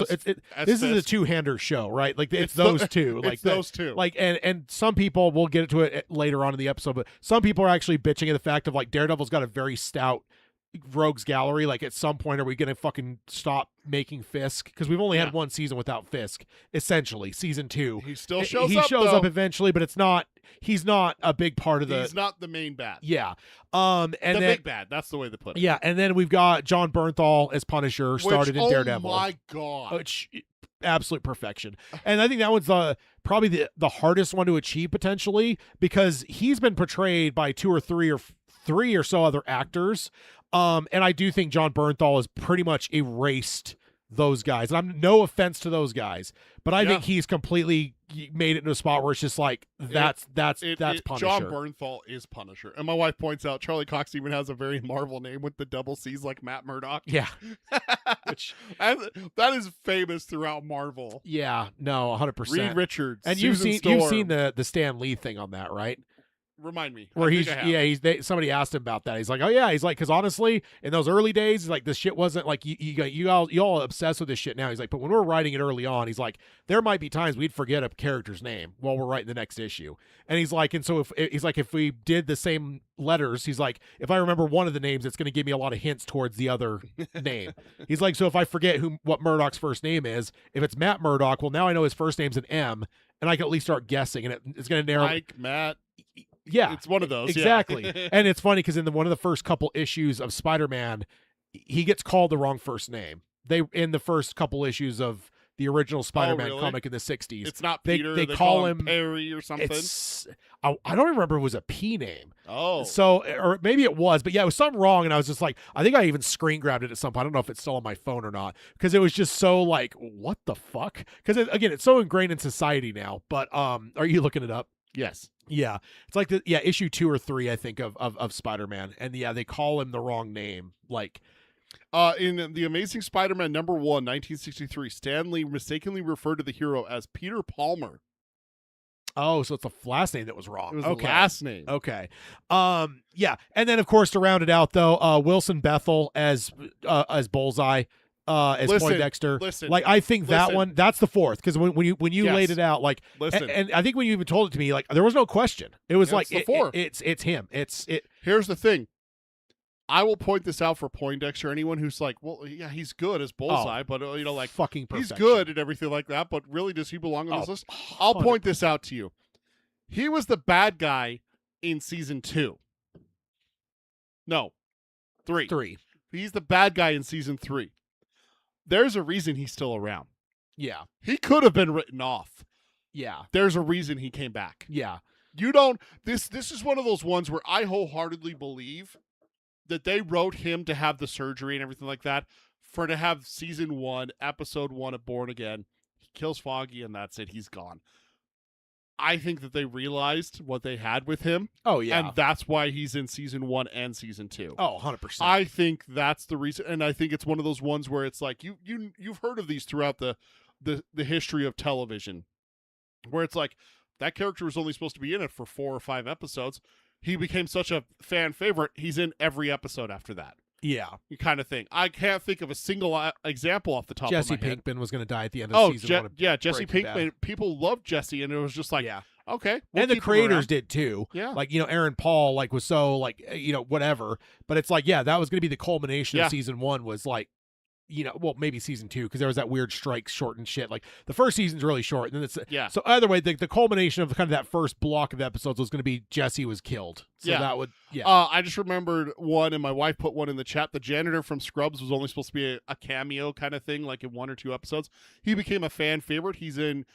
this is a two-hander show, right? Like it's those two, like those two. Like and some people, we'll get to it later on in the episode, but some people are actually bitching at the fact of like Daredevil's got a very stout rogues gallery. Like at some point, are we gonna fucking stop making Fisk? Because we've only had one season without Fisk, essentially. Season 2, he still shows up. He shows though. up eventually, but he's not a big part of the. He's not the main bad. Yeah, and the then, big bad. That's the way to put it. Yeah, and then we've got John Bernthal as Punisher, started in Daredevil. Oh my god, which absolute perfection. And I think that one's probably the hardest one to achieve potentially because he's been portrayed by 2 or 3 or so other actors. And I do think John Bernthal has pretty much erased those guys. And I'm no offense to those guys, but I think he's completely made it into a spot where it's just like that's Punisher. John Bernthal is Punisher. And my wife points out Charlie Cox even has a very Marvel name with the double C's like Matt Murdock. Yeah. Which that is famous throughout Marvel. Yeah, no, 100%. Reed Richards. And you've seen the Stan Lee thing on that, right? Remind me. Where somebody asked him about that. He's like, oh yeah. He's like, because honestly, in those early days, he's like, this shit wasn't like you all obsessed with this shit now. He's like, but when we're writing it early on, he's like, there might be times we'd forget a character's name while we're writing the next issue. And he's like, and so if we did the same letters, he's like, if I remember one of the names, it's going to give me a lot of hints towards the other name. He's like, so if I forget what Murdoch's first name is, if it's Matt Murdoch, well now I know his first name's an M, and I can at least start guessing, and it's going to narrow. Mike, Matt. Yeah, it's one of those. Exactly. Yeah. And it's funny because in one of the first couple issues of Spider-Man, he gets called the wrong first name. In the first couple issues of the original Spider-Man comic in the 60s. It's not Peter. They call him Perry or something. I don't remember if it was a P name. Oh. So, or maybe it was, but yeah, it was something wrong. And I was just like, I think I even screen grabbed it at some point. I don't know if it's still on my phone or not because it was just so like, what the fuck? Because again, it's so ingrained in society now. But are you looking it up? Yes. Yeah. It's like issue 2 or 3, I think, of Spider-Man. And yeah, they call him the wrong name. Like in The Amazing Spider-Man #1, 1963, Stan Lee mistakenly referred to the hero as Peter Palmer. Oh, so it's a last name that was wrong. It was the last name. Okay. Yeah. And then of course to round it out though, Wilson Bethel as Bullseye. As Poindexter. Like I think that one, that's the 4th because when you laid it out, like, and I think when you even told it to me, like there was no question. It was like the 4th. It's him. Here's the thing. I will point this out for Poindexter. Anyone who's like, well, yeah, he's good as Bullseye, but like fucking perfection. He's good and everything like that. But really, does he belong on this list? I'll point this out to you. He was the bad guy in season 2. No, 3. 3. He's the bad guy in season 3. There's a reason he's still around. Yeah. He could have been written off. Yeah. There's a reason he came back. Yeah. You don't this is one of those ones where I wholeheartedly believe that they wrote him to have the surgery and everything like that to have season 1, episode 1 of Born Again. He kills Foggy and that's it. He's gone. I think that they realized what they had with him. Oh yeah. And that's why he's in season 1 and season 2. Oh, 100%. I think that's the reason, and I think it's one of those ones where it's like you've heard of these throughout the history of television, where it's like that character was only supposed to be in it for 4 or 5 episodes. He became such a fan favorite, he's in every episode after that. Yeah. Kind of thing. I can't think of a single example off the top Jesse of my head. Pinkman was going to die at the end of season 1. Yeah, Jesse Breaking Pinkman. Bad. People loved Jesse, and it was just like, Yeah. okay. And the creators did too. Yeah. Like, Aaron Paul, like, was so, like, whatever. But it's like, yeah, that was going to be the culmination of season 1 was like, well, maybe season 2, because there was that weird strike shortened shit. Like, the first season's really short. And then it's, so either way, the culmination of kind of that first block of episodes was going to be Jesse was killed. So that would, I just remembered one, and my wife put one in the chat. The janitor from Scrubs was only supposed to be a cameo kind of thing, like in 1 or 2 episodes. He became a fan favorite. He's in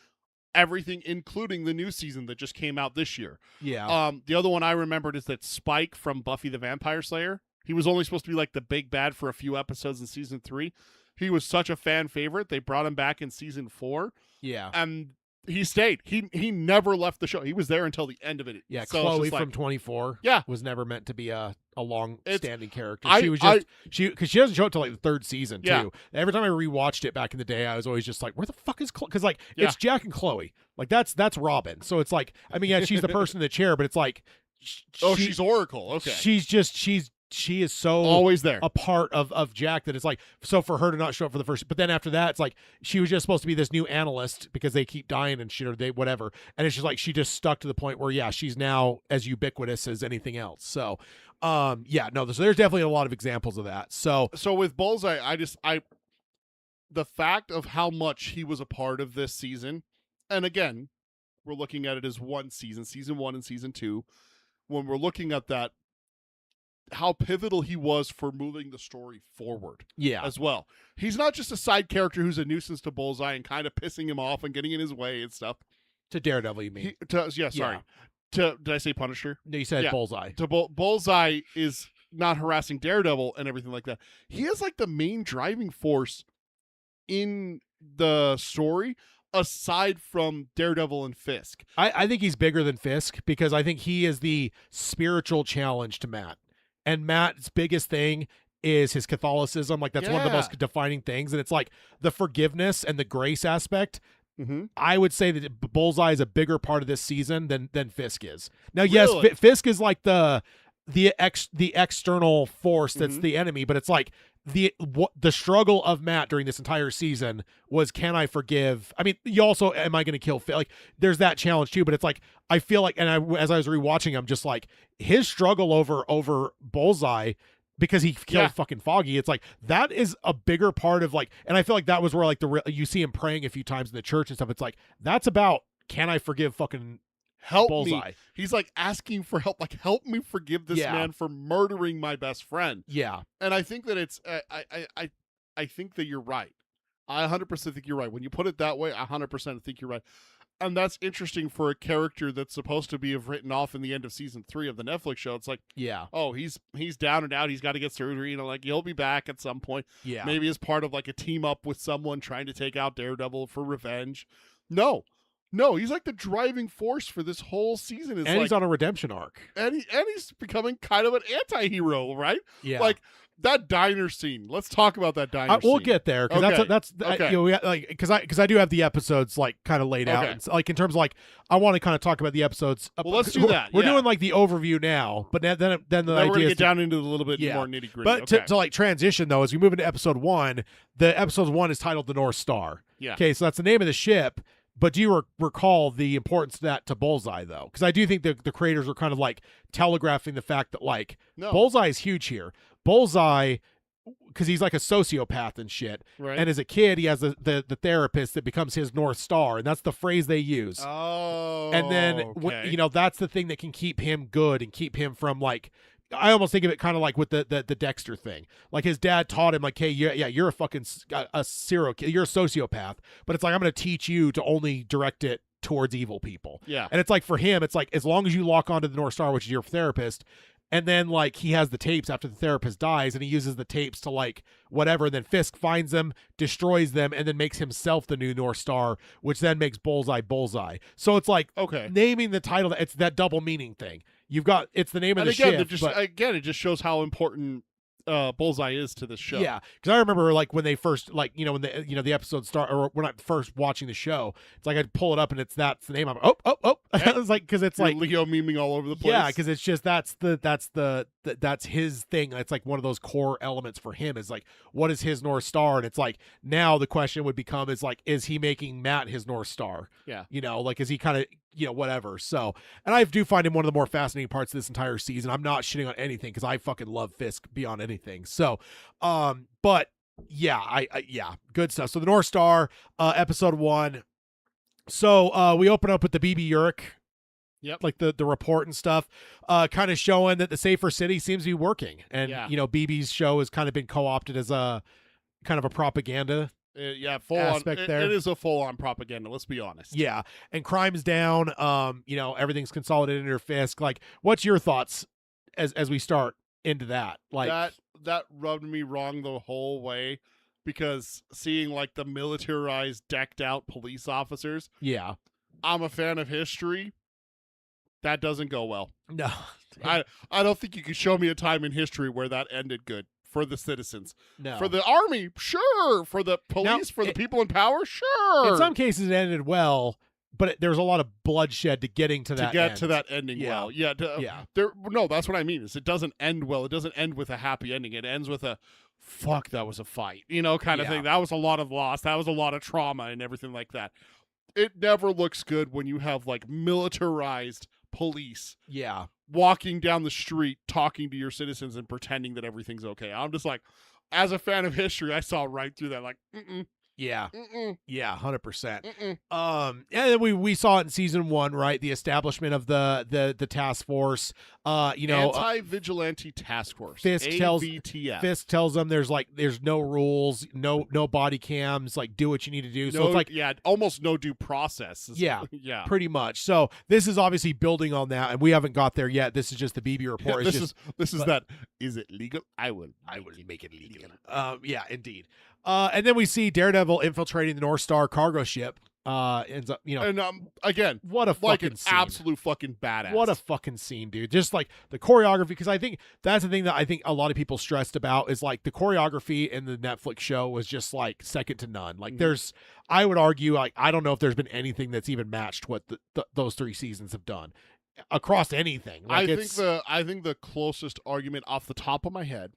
everything, including the new season that just came out this year. Yeah. The other one I remembered is that Spike from Buffy the Vampire Slayer. He was only supposed to be like the big bad for a few episodes in season 3. He was such a fan favorite. They brought him back in season 4. Yeah. And he stayed. He never left the show. He was there until the end of it. Yeah, so Chloe from 24 was never meant to be a long-standing character. She was just because she doesn't show up till like the 3rd season too. Every time I rewatched it back in the day, I was always just like, where the fuck is Chloe? Because like it's Jack and Chloe. Like that's Robin. So it's like, I mean, yeah, she's the person in the chair, but it's like she's Oracle. Okay. She is so always there, a part of Jack, that it's like, so for her to not show up for the first, but then after that, it's like she was just supposed to be this new analyst because they keep dying and shit, or they whatever, and it's just like she just stuck to the point where she's now as ubiquitous as anything else. So, so there's definitely a lot of examples of that. So with Bullseye, the fact of how much he was a part of this season, and again, we're looking at it as one season 1 and season 2. When we're looking at that, how pivotal he was for moving the story forward as well. He's not just a side character who's a nuisance to Bullseye and kind of pissing him off and getting in his way and stuff. To Daredevil, you mean? Sorry. Did I say Punisher? No, you said Bullseye. Bullseye is not harassing Daredevil and everything like that. He is like the main driving force in the story, aside from Daredevil and Fisk. I think he's bigger than Fisk, because I think he is the spiritual challenge to Matt. And Matt's biggest thing is his Catholicism. Like, that's one of the most defining things. And it's like the forgiveness and the grace aspect. Mm-hmm. I would say that Bullseye is a bigger part of this season than Fisk is. Now, really? Yes, Fisk is like the external force that's the enemy, but it's like the struggle of Matt during this entire season was, can I forgive? I mean, you also, am I going to kill Phil? Like, there's that challenge too, but it's like, I feel like, and as I was rewatching, I'm just like, his struggle over Bullseye, because he killed fucking Foggy. It's like, that is a bigger part of like, and I feel like that was where like you see him praying a few times in the church and stuff. It's like, that's about, can I forgive fucking help Bullseye? Me. He's like asking for help. Like, help me forgive this man for murdering my best friend. Yeah. And I think that it's, I think that you're right. I 100% think you're right. When you put it that way, I 100% think you're right. And that's interesting for a character that's supposed to be written off in the end of season 3 of the Netflix show. It's like, oh, he's down and out. He's got to get surgery. Like, he'll be back at some point. Yeah. Maybe as part of like a team up with someone trying to take out Daredevil for revenge. No, he's like the driving force for this whole season. And he's on a redemption arc. And he's becoming kind of an anti-hero, right? Yeah. Like, that diner scene. Let's talk about that diner scene. We'll get there, because that's okay. Because I do have the episodes like kind of laid out, and, like, in terms of like, I want to kind of talk about the episodes. Well, let's do that. We're doing like the overview now, but then the then idea we're gonna is get down into a little bit more nitty gritty. But to like transition though, as we move into episode 1, the episode 1 is titled the North Star. Yeah. Okay, so that's the name of the ship. But do you recall the importance of that to Bullseye, though? Because I do think the creators were kind of like telegraphing the fact that like Bullseye is huge here. Bullseye, because he's like a sociopath and shit. Right. And as a kid, he has the therapist that becomes his North Star, and that's the phrase they use. Oh. And then that's the thing that can keep him good and keep him from like. I almost think of it kind of like with the Dexter thing. Like, his dad taught him, like, hey, you're a fucking a serial killer, you're a sociopath, but it's like, I'm going to teach you to only direct it towards evil people. Yeah. And it's like, for him, it's like, as long as you lock onto the North Star, which is your therapist, And then like he has the tapes after the therapist dies, and he uses the tapes to like whatever. And then Fisk finds them, destroys them, and then makes himself the new North Star, which then makes Bullseye Bullseye. So it's like Okay. naming the title. It's that double meaning thing. You've got it's the name of And the again, shift. But it just shows how important Bullseye is to this show. yeah, because I remember like when they first like when the episode start or when I'm first watching the show, it's like I'd pull it up and that's the name. I'm oh. Yeah. It's like because it's You're like Leo memeing all over the place. yeah, because it's just that's his thing. It's like one of those core elements for him is like what is his North Star, and it's like now the question would become is he making Matt his North Star? Yeah. Like is he kind of whatever. So and I do find him one of the more fascinating parts of this entire season. I'm not shitting on anything because I fucking love Fisk beyond anything. So but yeah, I good stuff. So the North Star, episode 1. So we open up with the BB Urich. Yep. Like the report and stuff, kind of showing that the safer city seems to be working. And, Yeah. BB's show has kind of been co-opted as a kind of a propaganda. Full aspect on. there. It is a full on propaganda. Let's be honest. Yeah. And crime's down. Everything's consolidated under Fisk. Like, what's your thoughts as we start into that? Like that rubbed me wrong the whole way because seeing like the militarized, decked out police officers, yeah. I'm a fan of history. That doesn't go well. No. I don't think you can show me a time in history where that ended good for the citizens. No. For the army, sure. For the police, for the people in power, sure. In some cases it ended well, but there was a lot of bloodshed to getting to that end. to that ending Yeah. well. Yeah. No, that's what I mean. Is it doesn't end well. It doesn't end with a happy ending. It ends with a fuck, that was a fight, kind of Yeah. thing. That was a lot of loss. That was a lot of trauma and everything like that. It never looks good when you have like militarized police Yeah. walking down the street talking to your citizens and pretending that everything's okay. I'm just like, as a fan of history, I saw right through that. Like, Yeah. mm-mm, 100%. mm-mm. And then we saw it in season 1, right? The establishment of the task force. Anti-vigilante task force. Fisk tells AVTF. Fisk tells them there's no rules, no body cams, like do what you need to do. So No, it's like almost no due process. Yeah. yeah. pretty much. So this is obviously building on that, and we haven't got there yet. This is just the BB report. Is it legal? I will make it legal. Yeah, indeed. And then we see Daredevil infiltrating the North Star cargo ship. Ends up, And again, what a like fucking an scene. absolute fucking badass. What a fucking scene, dude. Just like the choreography, because I think that's the thing that I think a lot of people stressed about is like the choreography in the Netflix show was just like second to none. Like I would argue, like, I don't know if there's been anything that's even matched what those 3 seasons have done across anything. Like I think the closest argument off the top of my head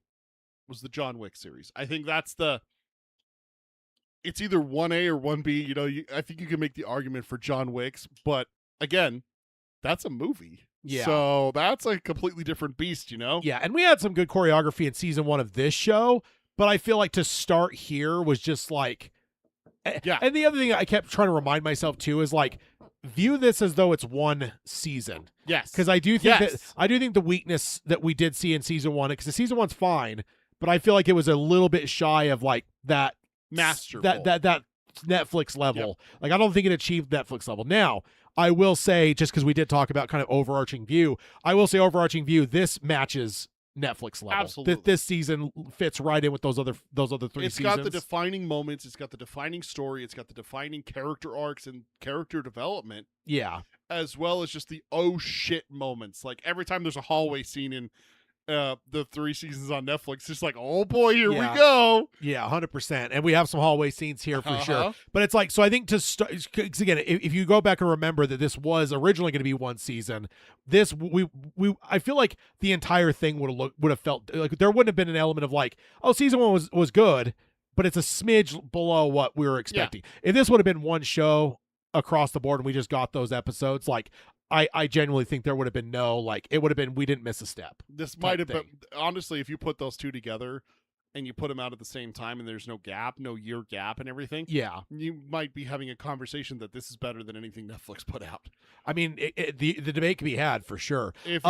was the John Wick series. I think that's it's either 1A or 1B. I think you can make the argument for John Wick's, but again, that's a movie. Yeah. So that's a completely different beast, Yeah, and we had some good choreography in season 1 of this show, but I feel like to start here was just like Yeah. And the other thing I kept trying to remind myself too is like view this as though it's one season. Yes. Because I do think Yes. the weakness that we did see in season 1, because the season 1's fine, but I feel like it was a little bit shy of like that Masterful. that Netflix level. Like I don't think it achieved Netflix level. Now, I will say, just because we did talk about kind of overarching view, I will say overarching view, this matches Netflix level. Absolutely. This season fits right in with those other 3 It's seasons. got the defining moments. It's got the defining story. It's got the defining character arcs and character development, Yeah. as well as just the oh shit moments. Like every time there's a hallway scene in the 3 seasons on Netflix, it's just like, oh boy, here we go. Yeah, 100%. And we have some hallway scenes here for sure. Uh-huh. But it's like, so I think to start, because again, if you go back and remember that this was originally going to be 1 season, this I feel like the entire thing would have felt like there wouldn't have been an element of like, oh, season 1 was good, but it's a smidge below what we were expecting. If this would have been 1 show across the board and we just got those episodes, like I genuinely think there would have been it would have been, we didn't miss a step. This might have been, honestly, if you put those 2 together and you put them out at the same time and there's no gap, no year gap and everything, Yeah. you might be having a conversation that this is better than anything Netflix put out. I mean, the debate can be had for sure. If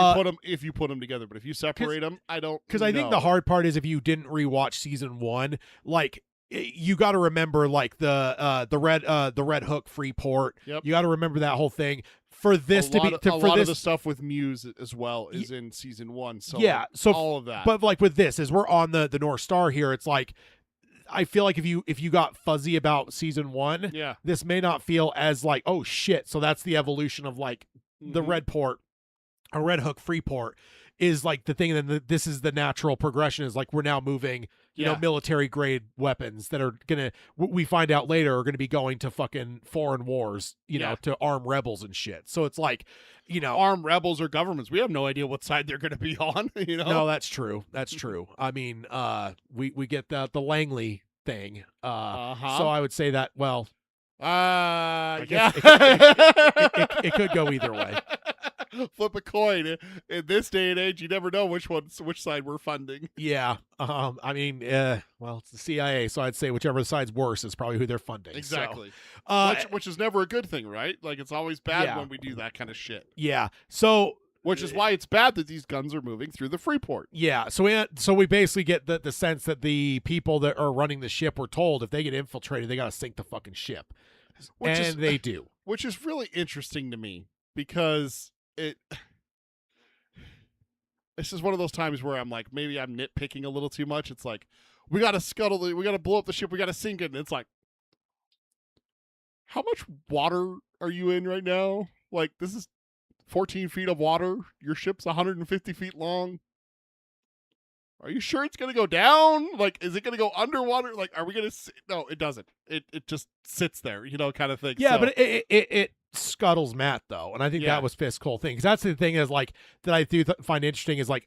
you put them together, but if you separate them, I don't. Because I think the hard part is if you didn't rewatch season 1, like you got to remember like the Red Hook Freeport. Yep. You got to remember that whole thing for this to be a lot this of the stuff with Muse as well is in season 1. So yeah, like, so all of that. But like with this, as we're on the North Star here, it's like I feel like if you got fuzzy about season 1, yeah, this may not feel as like, oh shit, so that's the evolution of like the Mhm. Red Hook Freeport is like the thing, and then this is the natural progression is like we're now moving, you know, Yeah. military grade weapons that are gonna we find out later are gonna be going to fucking foreign wars, you know, Yeah. to arm rebels and shit. So it's like, you know, armed rebels or governments. We have no idea what side they're going to be on. You know. no, that's true. That's true. I mean, we get the Langley thing. Uh-huh. So I would say that, well, Yeah. guess it could go either way. Flip a coin. In this day and age, you never know which side we're funding. Yeah. I mean, well, it's the CIA, so I'd say whichever side's worse is probably who they're funding. So, Exactly. uh, which is never a good thing, right? Like it's always bad Yeah. when we do that kind of shit. yeah. So Which is why it's bad that these guns are moving through the Freeport. yeah, so we basically get the sense that the people that are running the ship were told if they get infiltrated, they got to sink the fucking ship, Which and is they do. which is really interesting to me because this is one of those times where I'm like, maybe I'm nitpicking a little too much. It's like, we got to blow up the ship, we got to sink it. And it's like, how much water are you in right now? Like, this is 14 feet of water. Your ship's 150 feet long. Are you sure it's going to go down? Like, is it going to go underwater? Like, are we going to... No, it doesn't. It just sits there, you know, kind of thing. Yeah, So- but it scuttles Matt though, and I think Yeah. that was Fisk's whole thing. Because that's the thing is like that I do find interesting is like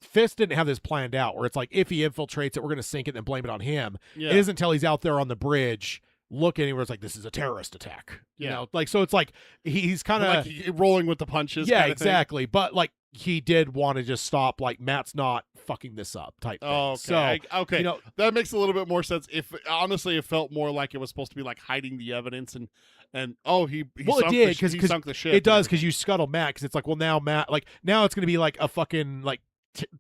Fisk didn't have this planned out where it's like if he infiltrates it, we're gonna sink it and then blame it on him. yeah. It isn't until he's out there on the bridge looking where it's like this is a terrorist attack. You Yeah. know, like so it's like he's kind of like rolling with the punches. yeah, kinda thing. exactly. But like he did want to just stop. Like Matt's not fucking this up type thing. Oh, okay. So Okay. you know, That makes a little bit more sense. If honestly, it felt more like it was supposed to be like hiding the evidence and oh, he well, it sunk did he because sunk the ship. it does and because you scuttle Matt because it's like well now Matt like now it's gonna be like a fucking like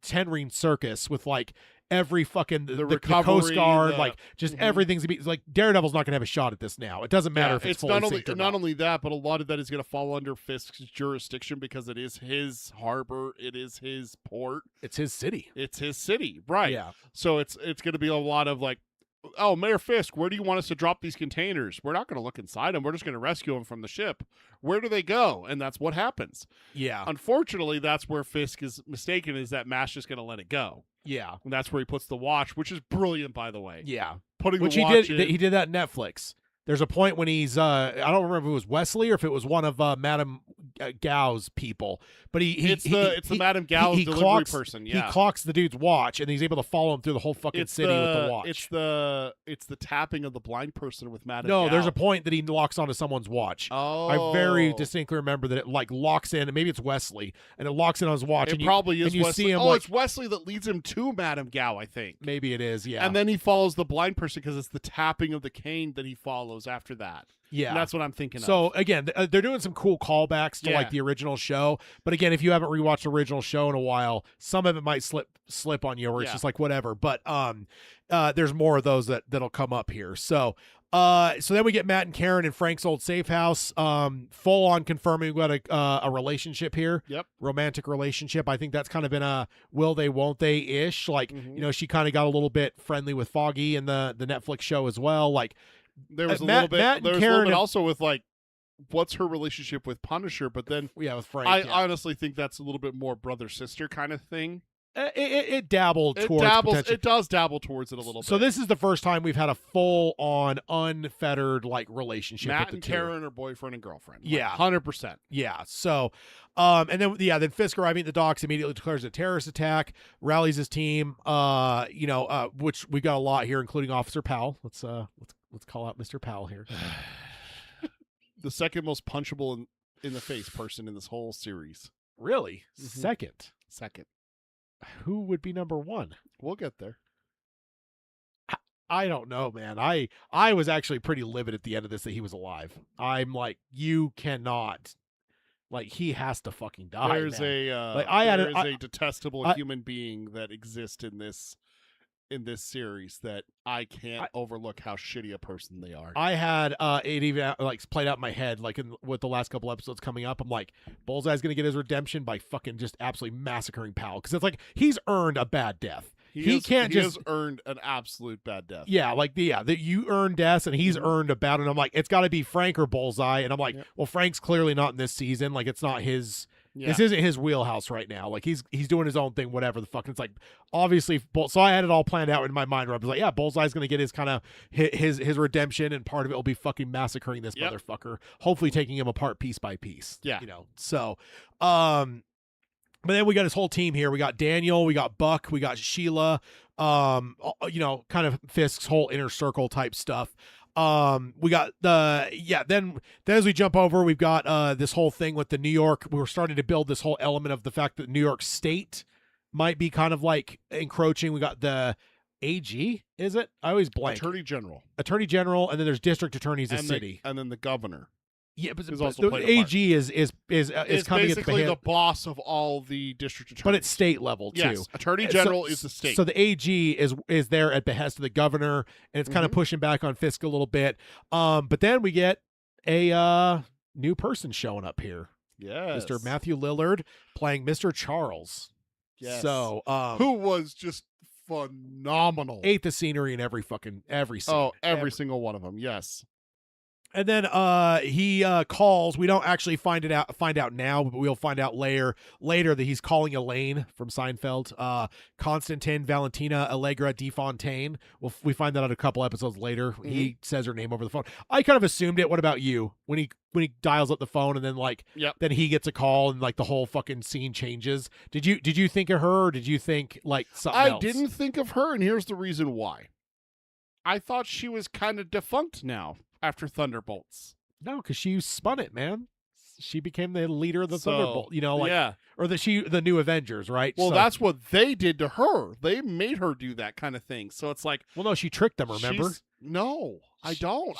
ten ring circus with like every fucking the recovery, Coast Guard the- like just Mhm. everything's gonna be like Daredevil's not gonna have a shot at this now. It doesn't matter Yeah, if it's fully not only synced or not only that, but a lot of that is going to fall under Fisk's jurisdiction because it is his harbor, it is his port, It's his city. it's his city, right? Yeah. So it's going to be a lot of like, oh, Mayor Fisk, where do you want us to drop these containers? We're not going to look inside them. We're just going to rescue them from the ship. Where do they go? And that's what happens. Yeah. Unfortunately, that's where Fisk is mistaken, is that Matt's just going to let it go. Yeah. And that's where he puts the watch, which is brilliant, by the way. Yeah. Putting Which the he watch did. in. He did that in Netflix. There's a point when he's I don't remember if it was Wesley or if it was one of Madame Gao's people, but It's the Madame Gal's delivery clocks, person. Yeah, he clocks the dude's watch and he's able to follow him through the whole fucking city with the watch. It's the tapping of the blind person with Madame. No, Gao. there's a point that he locks onto someone's watch. Oh, I very distinctly remember that it like locks in, and maybe it's Wesley, and it locks in on his watch. It and probably is and you Wesley. see him oh, like it's Wesley that leads him to Madame Gao, I think. maybe it is, yeah, And then he follows the blind person because it's the tapping of the cane that he follows after that. yeah. And that's what I'm thinking of. So again, they're doing some cool callbacks to Yeah. like the original show. But again, if you haven't rewatched the original show in a while, some of it might slip on you, where it's Yeah. just like whatever. But there's more of those that'll come up here. So then we get Matt and Karen in Frank's old safe house. Full on confirming we got a relationship here. Yep. Romantic relationship. I think that's kind of been a will they won't they ish. Like Mhm. you know, she kind of got a little bit friendly with Foggy in the Netflix show as well. Like there was a Matt- little bit. Matt and There was a Karen little bit have- also with like, what's her relationship with Punisher? But then yeah, with Frank. I yeah. honestly think that's a little bit more brother sister kind of thing. It dabbled It towards dabbles. potential- It does dabble towards it a little So bit. this is the first time we've had a full on unfettered like relationship Matt with the and two. Karen are boyfriend and girlfriend. Yeah. 100%. Yeah. So and then Fisk arriving at the docks immediately declares a terrorist attack, rallies his team, which we got a lot here, including Officer Powell. Let's call out Mr. Powell here. The second most punchable in the face person in this whole series. Really? Mhm. Second. Second. Who would be number one? We'll get there. I don't know, man. I was actually pretty livid at the end of this that he was alive. I'm like, you cannot. Like, he has to fucking die. There's man. a Like, I had there a- is a detestable I- human being that exists in this in this series that I can't overlook how shitty a person they are. I had it even like played out in my head, like with the last couple episodes coming up. I'm like, Bullseye's gonna get his redemption by fucking just absolutely massacring Powell, because it's like he's earned a bad death. He has earned an absolute bad death. Yeah, like you earn deaths, and he's earned a bad. And I'm like, it's got to be Frank or Bullseye, and I'm like, well, Frank's clearly not in this season. Like, it's not his. Yeah. This isn't his wheelhouse right now. Like, he's doing his own thing, whatever the fuck. And it's like, obviously, so I had it all planned out in my mind where I was like, yeah, Bullseye's gonna get his kind of his redemption, and part of it will be fucking massacring this motherfucker. Hopefully, taking him apart piece by piece. Yeah, So, but then we got his whole team here. We got Daniel, we got Buck, we got Sheila, kind of Fisk's whole inner circle type stuff. We got then as we jump over, we've got this whole thing with the New York. We were starting to build this whole element of the fact that New York State might be kind of like encroaching. We got the AG, is it? I always blank. Attorney General, and then there's district attorneys of city. And then the governor. Yeah, but the AG is coming basically the boss of all the district attorneys. But it's state level too. Yes, Attorney General is the state. So the AG is there at behest of the governor, and it's kind of pushing back on Fisk a little bit. But then we get a new person showing up here. Yes, Mr. Matthew Lillard playing Mr. Charles. Yes. So who was just phenomenal. Ate the scenery in every scene. Every single one of them. Yes. And then he calls. We don't actually find out now, but we'll find out later that he's calling Elaine from Seinfeld. Constantine Valentina Allegra de Fontaine. We find that out a couple episodes later. Mm-hmm. He says her name over the phone. I kind of assumed it. What about you? When he dials up the phone and then then he gets a call and like the whole fucking scene changes. Did you think of her, or did you think like something else? I didn't think of her, and here's the reason why. I thought she was kind of defunct now after Thunderbolts. No, because she spun it, man. She became the leader of the Thunderbolt. Or the new Avengers, right? Well, that's what they did to her. They made her do that kind of thing. So it's like, well, no, she tricked them. Remember? No, I don't.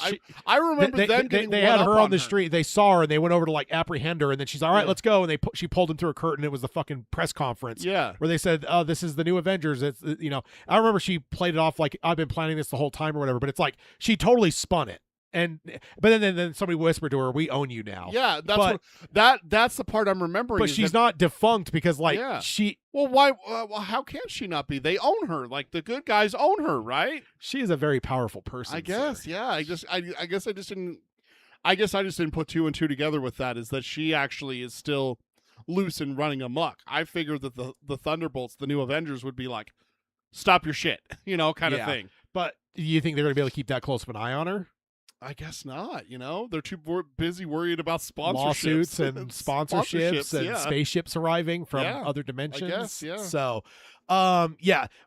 I remember them getting they had her on the street. They saw her and they went over to like apprehend her, and then she's all right, let's go. And she pulled him through a curtain. It was the fucking press conference. Yeah, where they said, "Oh, this is the new Avengers." It's I remember she played it off like I've been planning this the whole time or whatever. But it's like she totally spun it. But then somebody whispered to her, "We own you now." Yeah, that's the part I'm remembering. But she's not defunct because she. Well, why? How can she not be? They own her. Like the good guys own her, right? She is a very powerful person. I guess. Sir. Yeah. I guess I just didn't put two and two together with that. Is that she actually is still loose and running amok? I figured that the Thunderbolts, the new Avengers, would be like, stop your shit, kind of thing. But do you think they're going to be able to keep that close of an eye on her? I guess not. They're too busy worried about sponsorships. Lawsuits and sponsorships and spaceships arriving from other dimensions. I guess, yeah. So,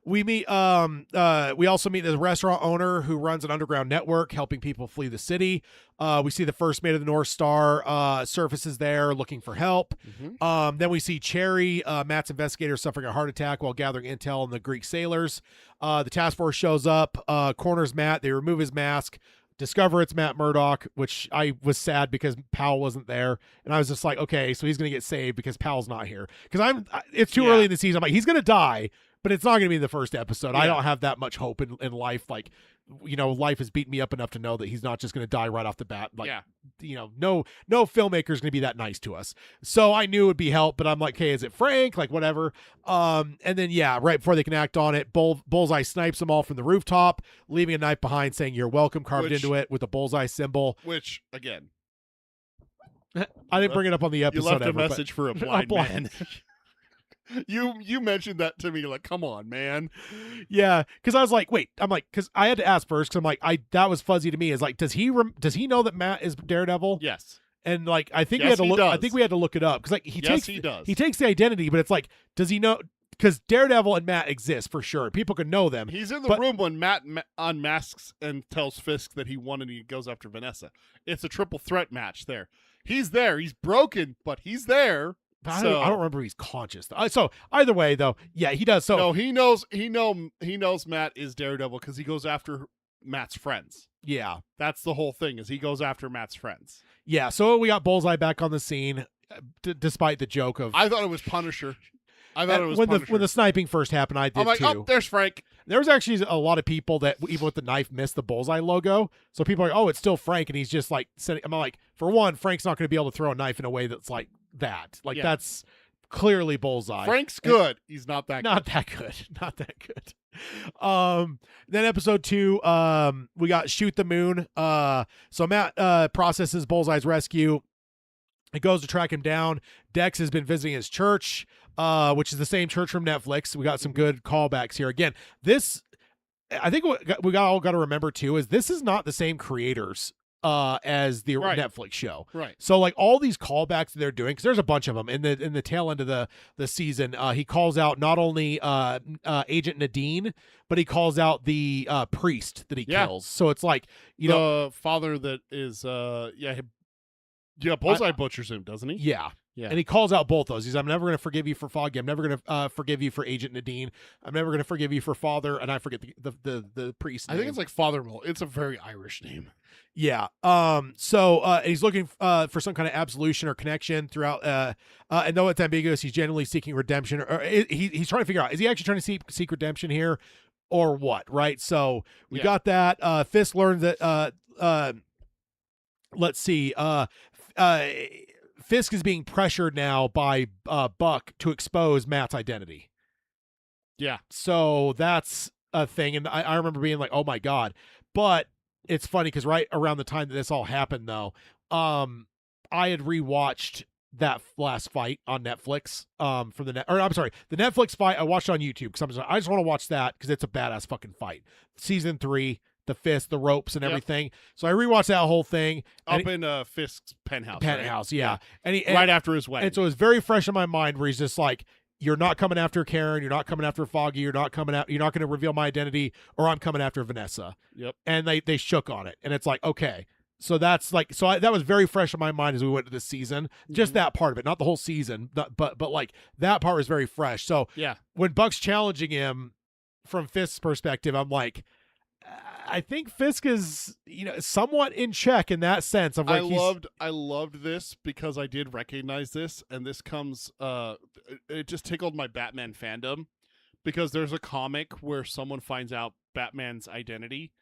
we meet. We also meet the restaurant owner who runs an underground network helping people flee the city. We see the first mate of the North Star surfaces there looking for help. Mm-hmm. Then we see Cherry, Matt's investigator, suffering a heart attack while gathering intel on the Greek sailors. The task force shows up, corners Matt. They remove his mask. Discover it's Matt Murdock, which I was sad because Powell wasn't there, and I was just like, okay, so he's gonna get saved because Powell's not here. Because it's too early in the season. I'm like, he's gonna die, but it's not gonna be the first episode. I don't have that much hope in life. Like, life has beaten me up enough to know that he's not just gonna die right off the bat. Like, no filmmaker's gonna be that nice to us. So I knew it would be help, but I'm like, hey, is it Frank? Like, whatever. And then right before they can act on it, Bullseye snipes them all from the rooftop, leaving a knife behind saying "You're welcome" carved into it with a bullseye symbol. Which again, I didn't bring it up on the episode. You left a message for a blind man. You mentioned that to me, like, come on, man. Yeah, because I was like, wait, because I had to ask first, because I'm like, that was fuzzy to me. Is like, does he know that Matt is Daredevil? Yes. And like, I think we had to look. I think we had to look it up because like he takes the identity, but it's like, does he know? Because Daredevil and Matt exist for sure. People can know them. He's in the room when Matt unmasks and tells Fisk that he won and he goes after Vanessa. It's a triple threat match there. He's there. He's broken, but he's there. I don't remember if he's conscious. So either way, though, yeah, he does. So no, he knows Matt is Daredevil because he goes after Matt's friends. Yeah, that's the whole thing. Is he goes after Matt's friends. Yeah. So we got Bullseye back on the scene, despite the joke of. I thought it was Punisher. I thought it was when Punisher. the sniping first happened. I did I'm like, too. oh, there's Frank. There was actually a lot of people that even with the knife missed the bullseye logo. So people are like, oh, it's still Frank, and he's just like sitting. I'm like, for one, Frank's not going to be able to throw a knife in a way that's like that. Like that's clearly bullseye. Frank's good. He's not that not good. that good. Not that good. Then episode 2, we got Shoot the Moon. So Matt processes Bullseye's rescue. He goes to track him down. Dex has been visiting his church, which is the same church from Netflix. We got some good callbacks here. Again, this, I think what we all got to remember too is this is not the same creators as the Netflix show. Right. So like all these callbacks that they're doing, because there's a bunch of them in the tail end of the season. He calls out not only Agent Nadine, but he calls out the priest that he kills. So it's like, you know, the father that is Bullseye butchers him, doesn't he? Yeah. Yeah. And he calls out both those. He's, I'm never going to forgive you for Foggy. I'm never going to forgive you for Agent Nadine. I'm never going to forgive you for Father. And I forget the priest name. I think it's like Father Mill. It's a very Irish name. Yeah. So he's looking for some kind of absolution or connection throughout. And though it's ambiguous, he's genuinely seeking redemption. Or he's trying to figure out, is he actually trying to seek redemption here or what? Right. So we got that. Fisk learned that, let's see. Fisk is being pressured now by Buck to expose Matt's identity. Yeah. So that's a thing. And I remember being like, oh my God. But it's funny because right around the time that this all happened, though, I had rewatched that last fight on Netflix from the Netflix fight. I watched it on YouTube because I just want to watch that because it's a badass fucking fight. Season 3. The fist, the ropes, and everything. So I rewatched that whole thing. Up in Fisk's penthouse. Penthouse, yeah. And right after his wedding. And so it was very fresh in my mind where he's just like, you're not coming after Karen, you're not coming after Foggy, you're not going to reveal my identity, or I'm coming after Vanessa. Yep. And they shook on it. And it's like, okay. So that's like, that was very fresh in my mind as we went to this season. Just that part of it, not the whole season, but like that part was very fresh. So when Buck's challenging him from Fisk's perspective, I'm like, I think Fisk is, somewhat in check in that sense of like I loved this because I did recognize this, and this comes it just tickled my Batman fandom because there's a comic where someone finds out Batman's identity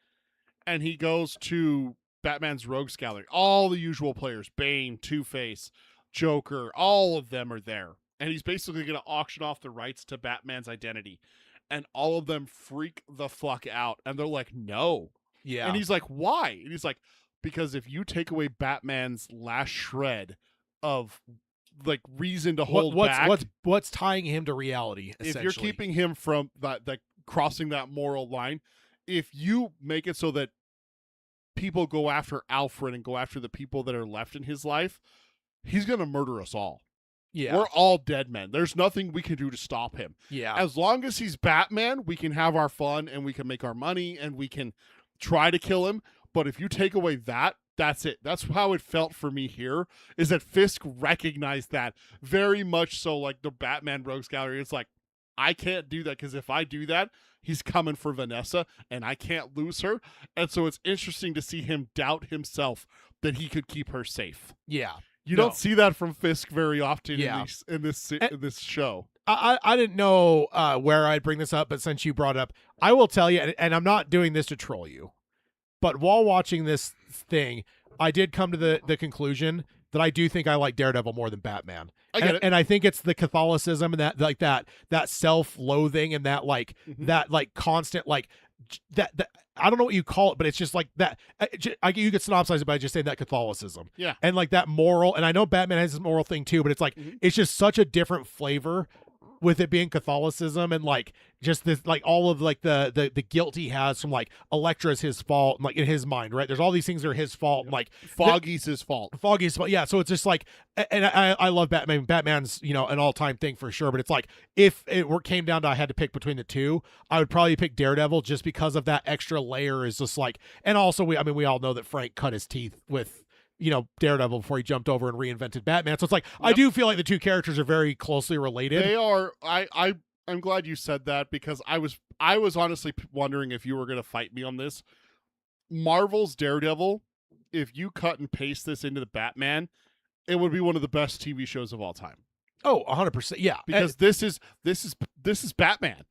and he goes to Batman's rogues gallery. All the usual players, Bane, Two-Face, Joker, all of them are there. And he's basically going to auction off the rights to Batman's identity. And all of them freak the fuck out. And they're like, no. Yeah. And he's like, why? And he's like, because if you take away Batman's last shred of like reason to hold back. What's tying him to reality, if you're keeping him from that crossing that moral line, if you make it so that people go after Alfred and go after the people that are left in his life, he's going to murder us all. Yeah. We're all dead men. There's nothing we can do to stop him. Yeah. As long as he's Batman, we can have our fun and we can make our money and we can try to kill him. But if you take away that, that's it. That's how it felt for me here, is that Fisk recognized that very much so, like the Batman Rogues Gallery. It's like, I can't do that because if I do that, he's coming for Vanessa and I can't lose her. And so it's interesting to see him doubt himself that he could keep her safe. Yeah. You don't see that from Fisk very often in this show. I didn't know where I'd bring this up, but since you brought it up, I will tell you, and I'm not doing this to troll you, but while watching this thing, I did come to the conclusion that I do think I like Daredevil more than Batman. I get it. And I think it's the Catholicism and that self-loathing and that that constant that I don't know what you call it, but it's just like that. You could synopsize it by just saying that Catholicism. Yeah. And like that moral, and I know Batman has his moral thing too, but it's like, it's just such a different flavor with it being Catholicism and like just this, like all of like the guilt he has from like Elektra's his fault, and like in his mind, right? There's all these things that are his fault. And like Foggy's his fault. Foggy's fault. Yeah. So it's just like, and I love Batman. Batman's, an all-time thing for sure. But it's like, if it came down to I had to pick between the two, I would probably pick Daredevil just because of that extra layer is just like, and also we all know that Frank cut his teeth with, Daredevil before he jumped over and reinvented Batman. So it's like, I do feel like the two characters are very closely related. They are. I'm glad you said that because I was honestly wondering if you were going to fight me on this. Marvel's Daredevil, if you cut and paste this into the Batman, it would be one of the best TV shows of all time. Oh, 100%. Yeah. because this is Batman.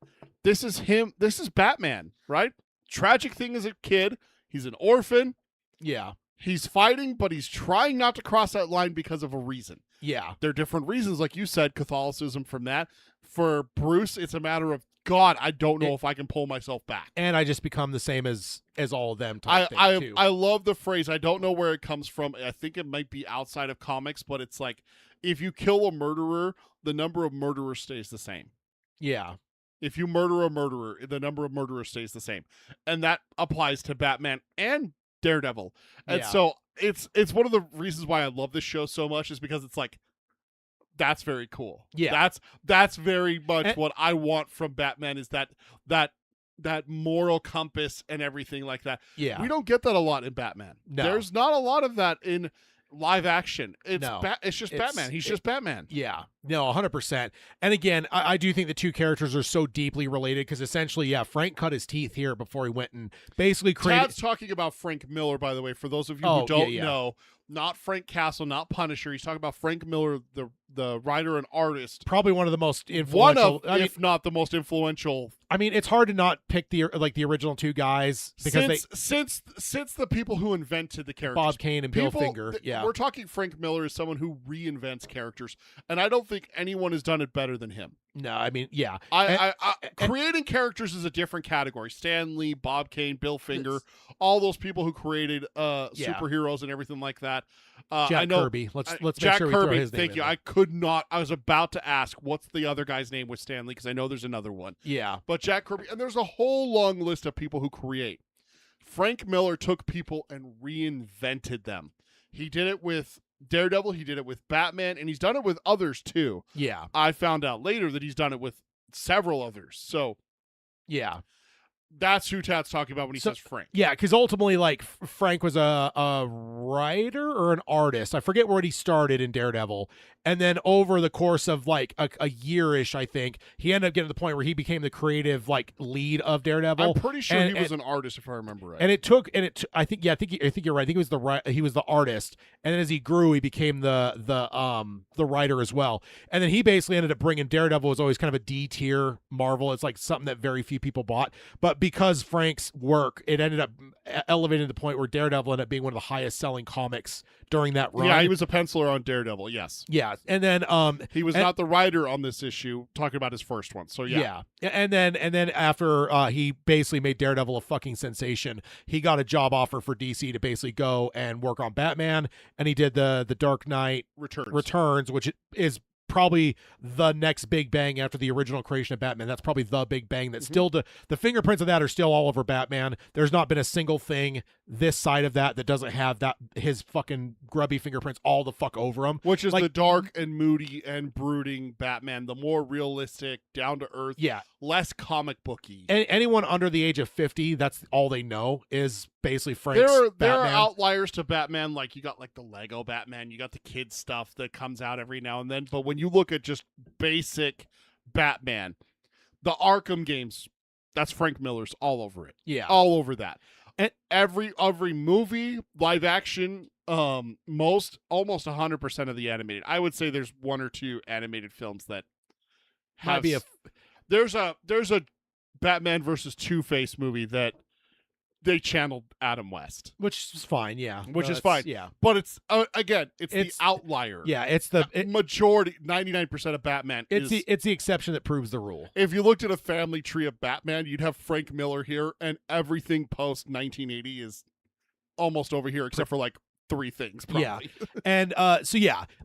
This is him. This is Batman, right? Tragic thing as a kid, he's an orphan. Yeah. He's fighting, but he's trying not to cross that line because of a reason. Yeah. There are different reasons, like you said, Catholicism from that. For Bruce, it's a matter of, God, I don't know if I can pull myself back. And I just become the same as all of them type thing, too. I love the phrase. I don't know where it comes from. I think it might be outside of comics, but it's like, if you kill a murderer, the number of murderers stays the same. Yeah. If you murder a murderer, the number of murderers stays the same. And that applies to Batman and Daredevil. And Yeah. so it's one of the reasons why I love this show so much, is because it's like, that's very cool. Yeah. That's very much And- what I want from Batman, is that moral compass and everything like that. Yeah. We don't get that a lot in Batman. No. There's not a lot of that in live action. It's No. it's just It's- Batman. He's just Batman. Yeah, no, 100%. And again, I do think the two characters are so deeply related because essentially, yeah, Frank cut his teeth here before he went and basically created. Tad's talking about Frank Miller, by the way, for those of you Oh, who don't yeah. know. Not Frank Castle, not Punisher. He's talking about Frank Miller, the writer and artist. Probably one of the most One influential. of, if not the most influential. I mean, it's hard to not pick the original two guys because Since the people who invented the characters, Bob Kane and Bill People- Finger. Yeah, we're talking Frank Miller as someone who reinvents characters, and I don't think anyone has done it better than him. no, I mean, yeah, I and- creating characters is a different category. Stan Lee, Bob Kane, Bill Finger, all those people who created superheroes and everything like that. Jack I know Kirby. Let's make Jack sure we Kirby. throw his name Thank in you. there. I could not. I was about to ask what's the other guy's name with Stan Lee, because I know there's another one. Yeah, But Jack Kirby, and there's a whole long list of people who create. Frank Miller took people and reinvented them. He did it with Daredevil, he did it with Batman, and he's done it with others too. yeah, I found out later that he's done it with several others. So yeah. that's who Tad's talking about when he So- says Frank. Yeah, because ultimately, like Frank was a writer or an artist. I forget where he started in Daredevil, and then over the course of like a year-ish, I think he ended up getting to the point where he became the creative like lead of Daredevil. I'm pretty sure and- he was an artist, if I remember right. And it took, I think you're right. I think he was the artist, and then as he grew, he became the writer as well. And then he basically ended up bringing Daredevil was always kind of a D tier Marvel. It's like something that very few people bought, but because Frank's work, it ended up elevating to the point where Daredevil ended up being one of the highest selling comics during that run. Yeah, he was a penciler on Daredevil. Yes, Yeah, and then he was not the writer on this issue. Talking about his first one. So yeah. And then after he basically made Daredevil a fucking sensation, he got a job offer for DC to basically go and work on Batman, and he did the Dark Knight Returns, which is probably the next big bang after the original creation of Batman. That's probably the big bang that still the fingerprints of that are still all over Batman. There's not been a single thing this side of that doesn't have that his fucking grubby fingerprints all the fuck over him. Which is Like- the dark and moody and brooding Batman, the more realistic, down to earth, Yeah. less comic booky. Anyone under the age of 50, that's all they know is basically Frank's There are Batman. outliers to Batman, like you got like the Lego Batman, you got the kid stuff that comes out every now and then. But when you look at just basic Batman, the Arkham games, that's Frank Miller's all over it. Yeah. All over that. And- every movie, live action, almost 100% of the animated. I would say there's one or two animated films that Might have be a there's a Batman versus Two-Face movie that they channeled Adam West, which is fine, yeah. which No, is it's- fine. Yeah. But it's again, it's It's- the outlier. Yeah, it's the Majority, 99% of Batman it's is. the exception that proves the rule. If you looked at a family tree of Batman, you'd have Frank Miller here, and everything post 1980 is almost over here, except for like three things. Probably. Yeah. And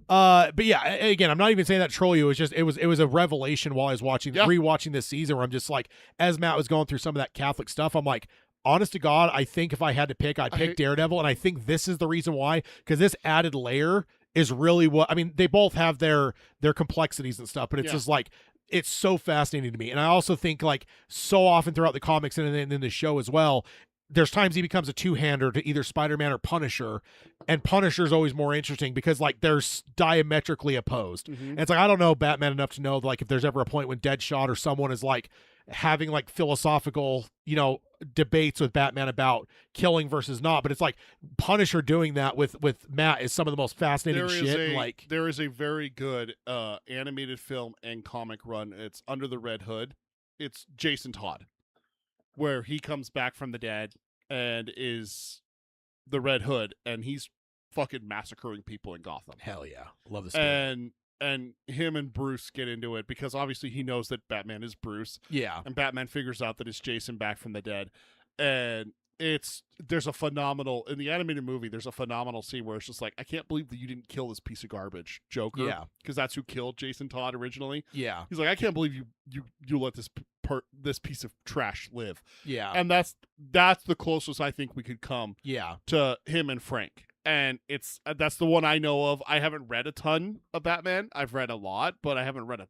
but yeah, again, I'm not even saying that to troll you. It was a revelation while I was rewatching this season where I'm just like, as Matt was going through some of that Catholic stuff, I'm like, honest to God, I think if I had to pick, I'd pick Daredevil, and I think this is the reason why, because this added layer is really what I mean. They both have their complexities and stuff, but it's just like it's so fascinating to me. And I also think like so often throughout the comics and in the show as well, there's times he becomes a two-hander to either Spider-Man or Punisher, and Punisher's always more interesting because like they're diametrically opposed. And it's like I don't know Batman enough to know like if there's ever a point when Deadshot or someone is like having like philosophical, debates with Batman about killing versus not. But it's like Punisher doing that with Matt is some of the most fascinating shit. There is a very good animated film and comic run. It's Under the Red Hood. It's Jason Todd, where he comes back from the dead and is the Red Hood, and he's fucking massacring people in Gotham. Hell yeah, love the spirit. And him and Bruce get into it because obviously he knows that Batman is Bruce. Yeah. And Batman figures out that it's Jason back from the dead. And there's a phenomenal, in the animated movie, there's a phenomenal scene where it's just like, I can't believe that you didn't kill this piece of garbage, Joker. Yeah. Because that's who killed Jason Todd originally. Yeah. He's like, I can't believe you let this piece of trash live. Yeah. And that's the closest I think we could come to him and Frank. And that's the one I know of. I haven't read a ton of Batman. I've read a lot, but I haven't read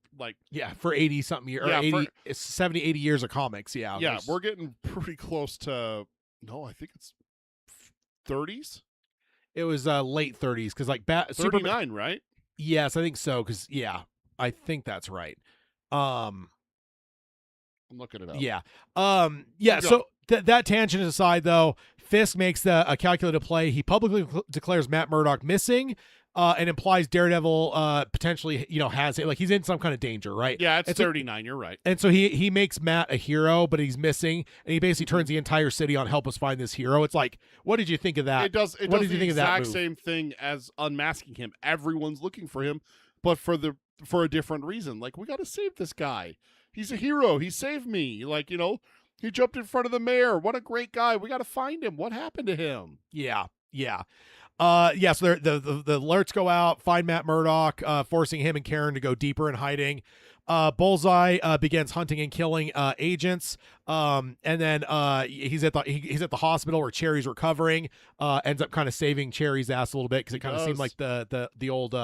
for 80 something years, or 70, 80 years of comics. Yeah. We're getting pretty close to, no, I think it's 30s. It was late 30s because like 39, Superman, right? Yes, I think so. Because I think that's right. I'm looking it up. Yeah. So that tangent aside, though, Fisk makes a calculated play. He publicly declares Matt Murdock missing, and implies Daredevil potentially, has it. Like he's in some kind of danger, right? Yeah, it's 39. You're right. And so he makes Matt a hero, but he's missing, and he basically turns the entire city on help us find this hero. It's like, what did you think of that? It does. What did you think of that exact move? same thing as unmasking him. Everyone's looking for him, but for a different reason. Like, we got to save this guy. He's a hero. He saved me. Like, he jumped in front of the mayor. What a great guy. We got to find him. What happened to him? Yeah. So the alerts go out, find Matt Murdock, forcing him and Karen to go deeper in hiding. Bullseye begins hunting and killing agents, and then he's at the hospital where Cherry's recovering. Ends up kind of saving Cherry's ass a little bit because it kind of seemed like the old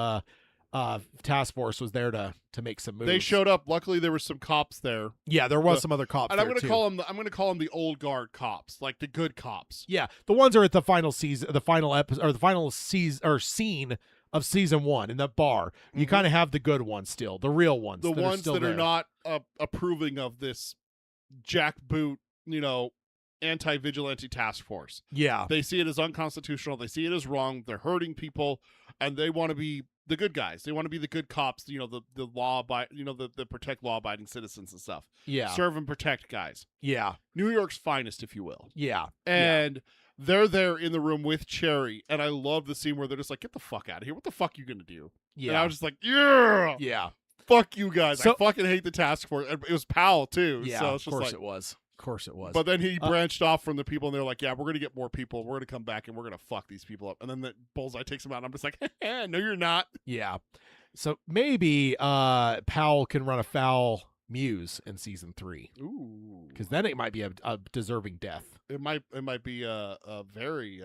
task force was there to make some moves. They showed up. Luckily, there were some cops there. Yeah, there was some other cops. And there I'm going too. to call them the old guard cops, like the good cops. Yeah, the ones are at the final season, the final episode, or the final season or scene of season 1 in the bar. You kind of have the good ones still, the real ones, the ones that are are not approving of this jackboot, anti-vigilante task force. Yeah, they see it as unconstitutional. They see it as wrong. They're hurting people, and they want to be the good guys. They want to be the good cops, the law the protect law-abiding citizens and stuff. Yeah. Serve and protect guys. Yeah. New York's finest, if you will. Yeah. And they're there in the room with Cherry, and I love the scene where they're just like, get the fuck out of here. What the fuck are you going to do? Yeah. And I was just like, yeah. Yeah. Fuck you guys. I fucking hate the task force. And it was Powell, too. Yeah, so it's of course it was. Of course it was. But then he branched off from the people, and they're like, yeah, we're going to get more people. We're going to come back, and we're going to fuck these people up. And then the Bullseye takes him out, and I'm just like, no, you're not. Yeah. So maybe Powell can run afoul Muse in season 3. Ooh. Because then it might be a deserving death. It might be a very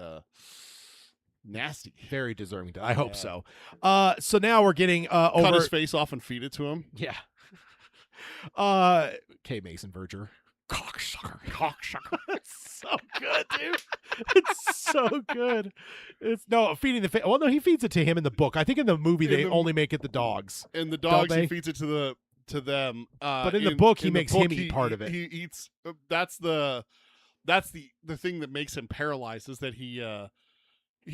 nasty. Very deserving death. I hope so. So now we're getting over... Cut his face off and feed it to him. Yeah. K. Mason Verger. Cocksucker. It's so good, dude. It's so good. Feeding the face. Well, no, he feeds it to him in the book. I think in the movie they only make it the dogs. In the dogs, he feeds it to them. But in the book, he makes him eat part of it. He eats. That's the thing that makes him paralyzed is that he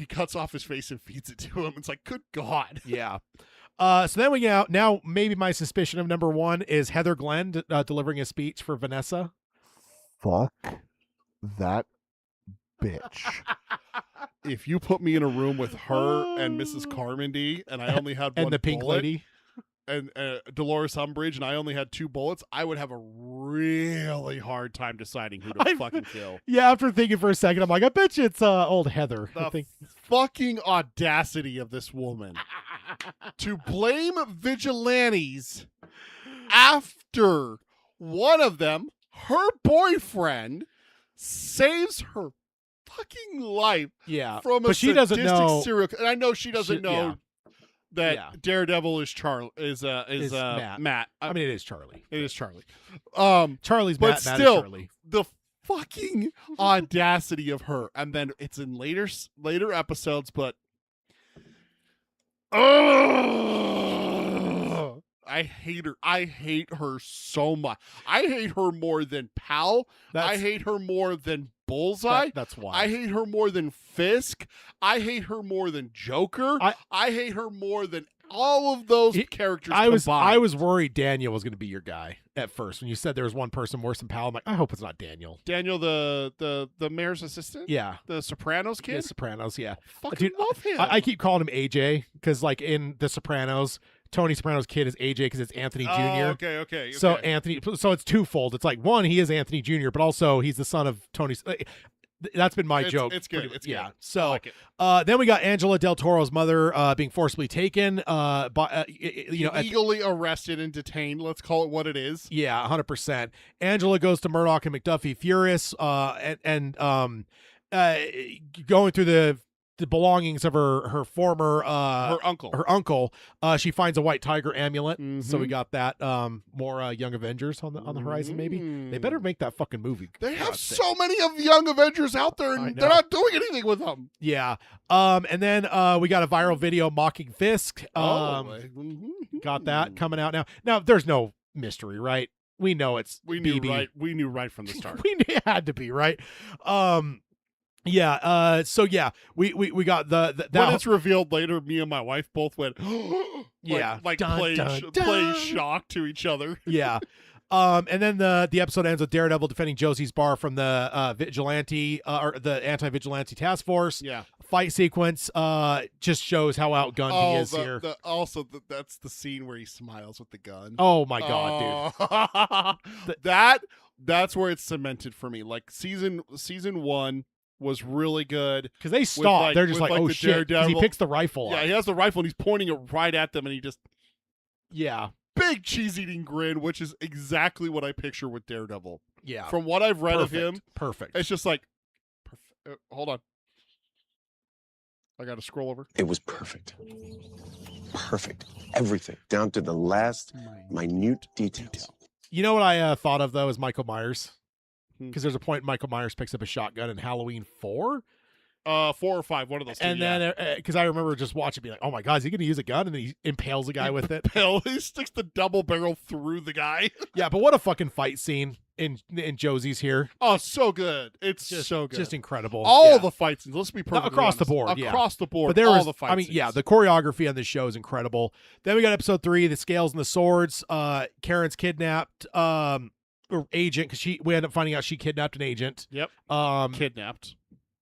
cuts off his face and feeds it to him. It's like, good God. Yeah. So then now maybe my suspicion of number 1 is Heather Glenn delivering a speech for Vanessa. Fuck that bitch. If you put me in a room with her and Mrs. Carmody and I only had one and the pink bullet, lady and Dolores Umbridge and I only had 2 bullets, I would have a really hard time deciding who to fucking kill. Yeah, after thinking for a second, I'm like, I bet you it's old Heather. The fucking audacity of this woman to blame vigilantes after one of them, her boyfriend, saves her fucking life. Yeah, from a but she doesn't know. Serial, and I know she doesn't know that Daredevil is Matt. I mean, it is Charlie. It is Charlie. Charlie's but Matt. Still, Matt is Charlie. The fucking audacity of her, and then it's in later episodes, but I hate her. I hate her so much. I hate her more than Pal. I hate her more than Bullseye. That's why. I hate her more than Fisk. I hate her more than Joker. I hate her more than all of those characters combined. I was worried Daniel was going to be your guy at first when you said there was one person worse than Pal. I'm like, I hope it's not Daniel. Daniel, the mayor's assistant. Yeah, the Sopranos kid. The Sopranos. Yeah, fucking love him. I keep calling him AJ because, like, in the Sopranos, Tony Soprano's kid is AJ because it's Anthony Jr. Okay. So Anthony. So it's twofold. It's like, one, he is Anthony Jr., but also he's the son of Tony. That's been my joke. It's good. It's yeah. good. So I like it. then we got Angela Del Toro's mother being forcibly taken, illegally arrested and detained. Let's call it what it is. Yeah, 100%. Angela goes to Murdoch and McDuffie furious, and going through the belongings of her former her uncle. She finds a white tiger amulet. Mm-hmm. So we got that. More Young Avengers on the horizon. Maybe they better make that fucking movie. They have so many of Young Avengers out there, and they're not doing anything with them. Yeah. And then we got a viral video mocking Fisk. Got that coming out now. Now there's no mystery, right? We know it's BB. Right. We knew right from the start. It had to be, right? Yeah. So yeah, we got the when it's revealed later, me and my wife both went, yeah, like dun, playing shock to each other. Yeah. And then the episode ends with Daredevil defending Josie's bar from the vigilante or the anti-vigilante task force. Yeah. Fight sequence just shows how outgunned he is here. That's the scene where he smiles with the gun. Oh my god, dude. That's where it's cemented for me. Like season 1 was really good because they stop. They're just like, oh shit, because he picks the rifle. Yeah, he has the rifle and he's pointing it right at them, and he just big cheese eating grin, which is exactly what I picture with Daredevil. Yeah, from what I've read of him, perfect. It's just like, hold on, I got to scroll over. It was perfect, everything down to the last minute details. You know what I thought of though is Michael Myers. Because there's a point Michael Myers picks up a shotgun in Halloween 4. 4 or 5, one of those two. And then, because I remember just watching, being like, "Oh my god, is he going to use a gun?" And then he impales a guy with it. He sticks the double barrel through the guy. Yeah, but what a fucking fight scene in Josie's here. Oh, so good! It's just so good, just incredible. All the fight scenes. Let's be perfectly across honest. the board, across the board. But there all was, the fight scenes. the choreography on this show is incredible. Then we got episode 3, the scales and the swords. Karen's kidnapped. Or agent, because we end up finding out she kidnapped an agent. Yep. Kidnapped.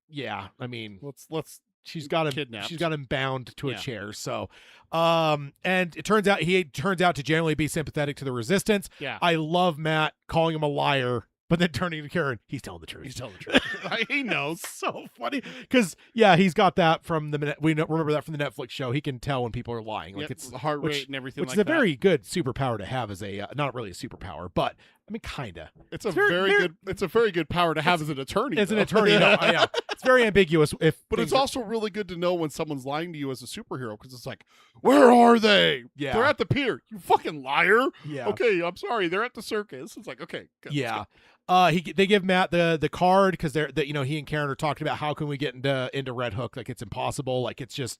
Yeah, I mean, let's. She's got him kidnapped. She's got him bound to a chair. So, and it turns out he turns out to generally be sympathetic to the resistance. Yeah. I love Matt calling him a liar, but then turning to Karen, he's telling the truth. He's telling the truth. He knows. So funny because he's got that from remember that from the Netflix show. He can tell when people are lying. Like it's the heart rate and everything. Which is a very good superpower to have as a not really a superpower, but I mean, kinda. It's a very good. It's a very good power to have as an attorney. As an attorney, yeah. It's very ambiguous. But it's also really good to know when someone's lying to you as a superhero because it's like, where are they? Yeah, they're at the pier. You fucking liar. Yeah. Okay, I'm sorry. They're at the circus. It's like, okay. Good, yeah. They give Matt the card because he and Karen are talking about how can we get into Red Hook, like it's impossible, like it's just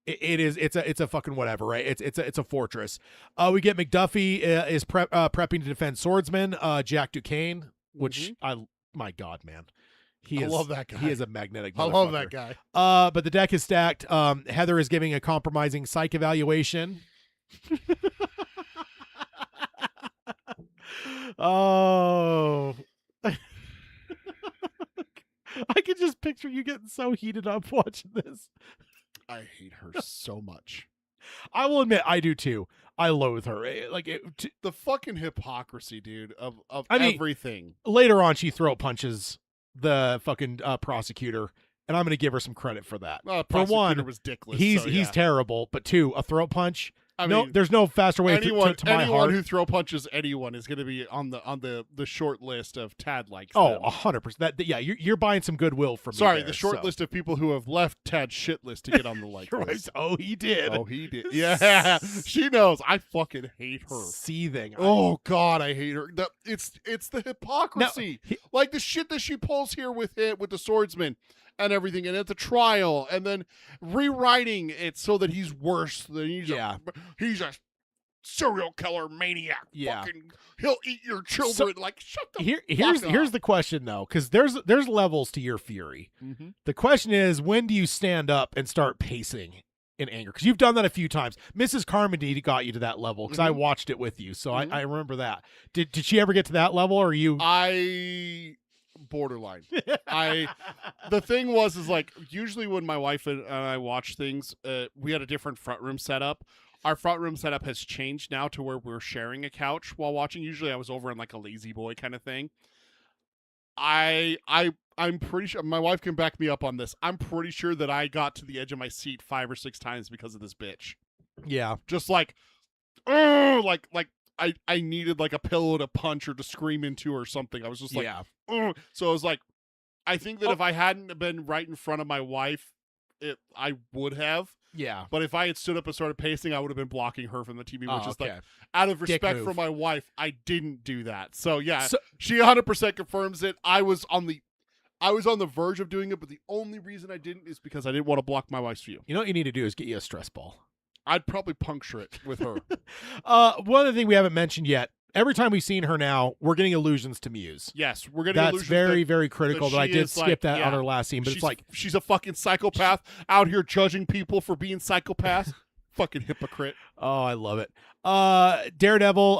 it's a fucking whatever, right? It's a fortress. We get McDuffie is prepping to defend Swordsman, Jack Duquesne, which my god, man, I love that guy. He is a magnetic. I love that guy. But the deck is stacked. Heather is giving a compromising psych evaluation. Oh, I can just picture you getting so heated up watching this. I hate her so much. I will admit, I do too. I loathe her. The fucking hypocrisy, dude, of everything. Later on, she throat punches the fucking prosecutor, and I'm going to give her some credit for that. For one, was dickless, he's terrible, but 2, a throat punch. I mean, there's no faster way to my heart. Anyone who throw punches anyone is going to be on the short list of Tad likes. Oh, 100%. You're buying some goodwill from me. Sorry, the short list of people who have left Tad's shit list to get on the like list. Oh, he did. Yeah, she knows. I fucking hate her. Seething. Oh God, I hate her. It's the hypocrisy, like the shit that she pulls here with the swordsman. And everything, and at the trial, and then rewriting it so that he's worse than he's a serial killer maniac. Yeah. Fucking, he'll eat your children. Like, shut the Here's fuck here's up. the question though, because there's levels to your fury. Mm-hmm. The question is, when do you stand up and start pacing in anger? Because you've done that a few times. Mrs. Carmody got you to that level because I watched it with you, so I remember that. Did she ever get to that level, or are you? Borderline. The thing is like, usually when my wife and I watch things, we had a different front room setup. Our front room setup has changed now to where we're sharing a couch while watching. Usually I was over in like a lazy boy kind of thing. I'm pretty sure my wife can back me up on this. I'm pretty sure that I got to the edge of my seat 5 or 6 times because of this bitch. Yeah. Just like, I needed like a pillow to punch or to scream into or something. I was just like, yeah. So I was like, I think that if I hadn't been right in front of my wife, I would have. Yeah. But if I had stood up and started pacing, I would have been blocking her from the TV, which is okay. like, out of Dick respect move. for my wife, I didn't do that. So yeah, So- she 100% confirms it. I was on the verge of doing it, but the only reason I didn't is because I didn't want to block my wife's view. You know what you need to do is get you a stress ball. I'd probably puncture it with her. One other thing we haven't mentioned yet. Every time we've seen her now, we're getting allusions to Muse. Yes, we're getting That's illusions very, that- very critical. that But I she did is, skip like, that yeah, on her last scene. But it's like she's a fucking psychopath out here judging people for being psychopaths. Fucking hypocrite. Oh, I love it. Daredevil.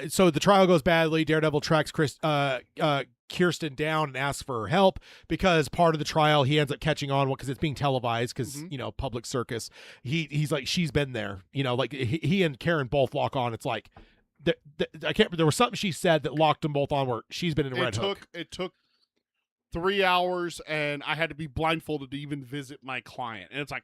So the trial goes badly. Daredevil tracks Kirsten down and asks for her help because part of the trial he ends up catching on because it's being televised because public circus. He's like, she's been there. Like he and Karen both lock on. It's like I can't. There was something she said that locked them both on where she's been in Red Hook. It took 3 hours, and I had to be blindfolded to even visit my client. And it's like,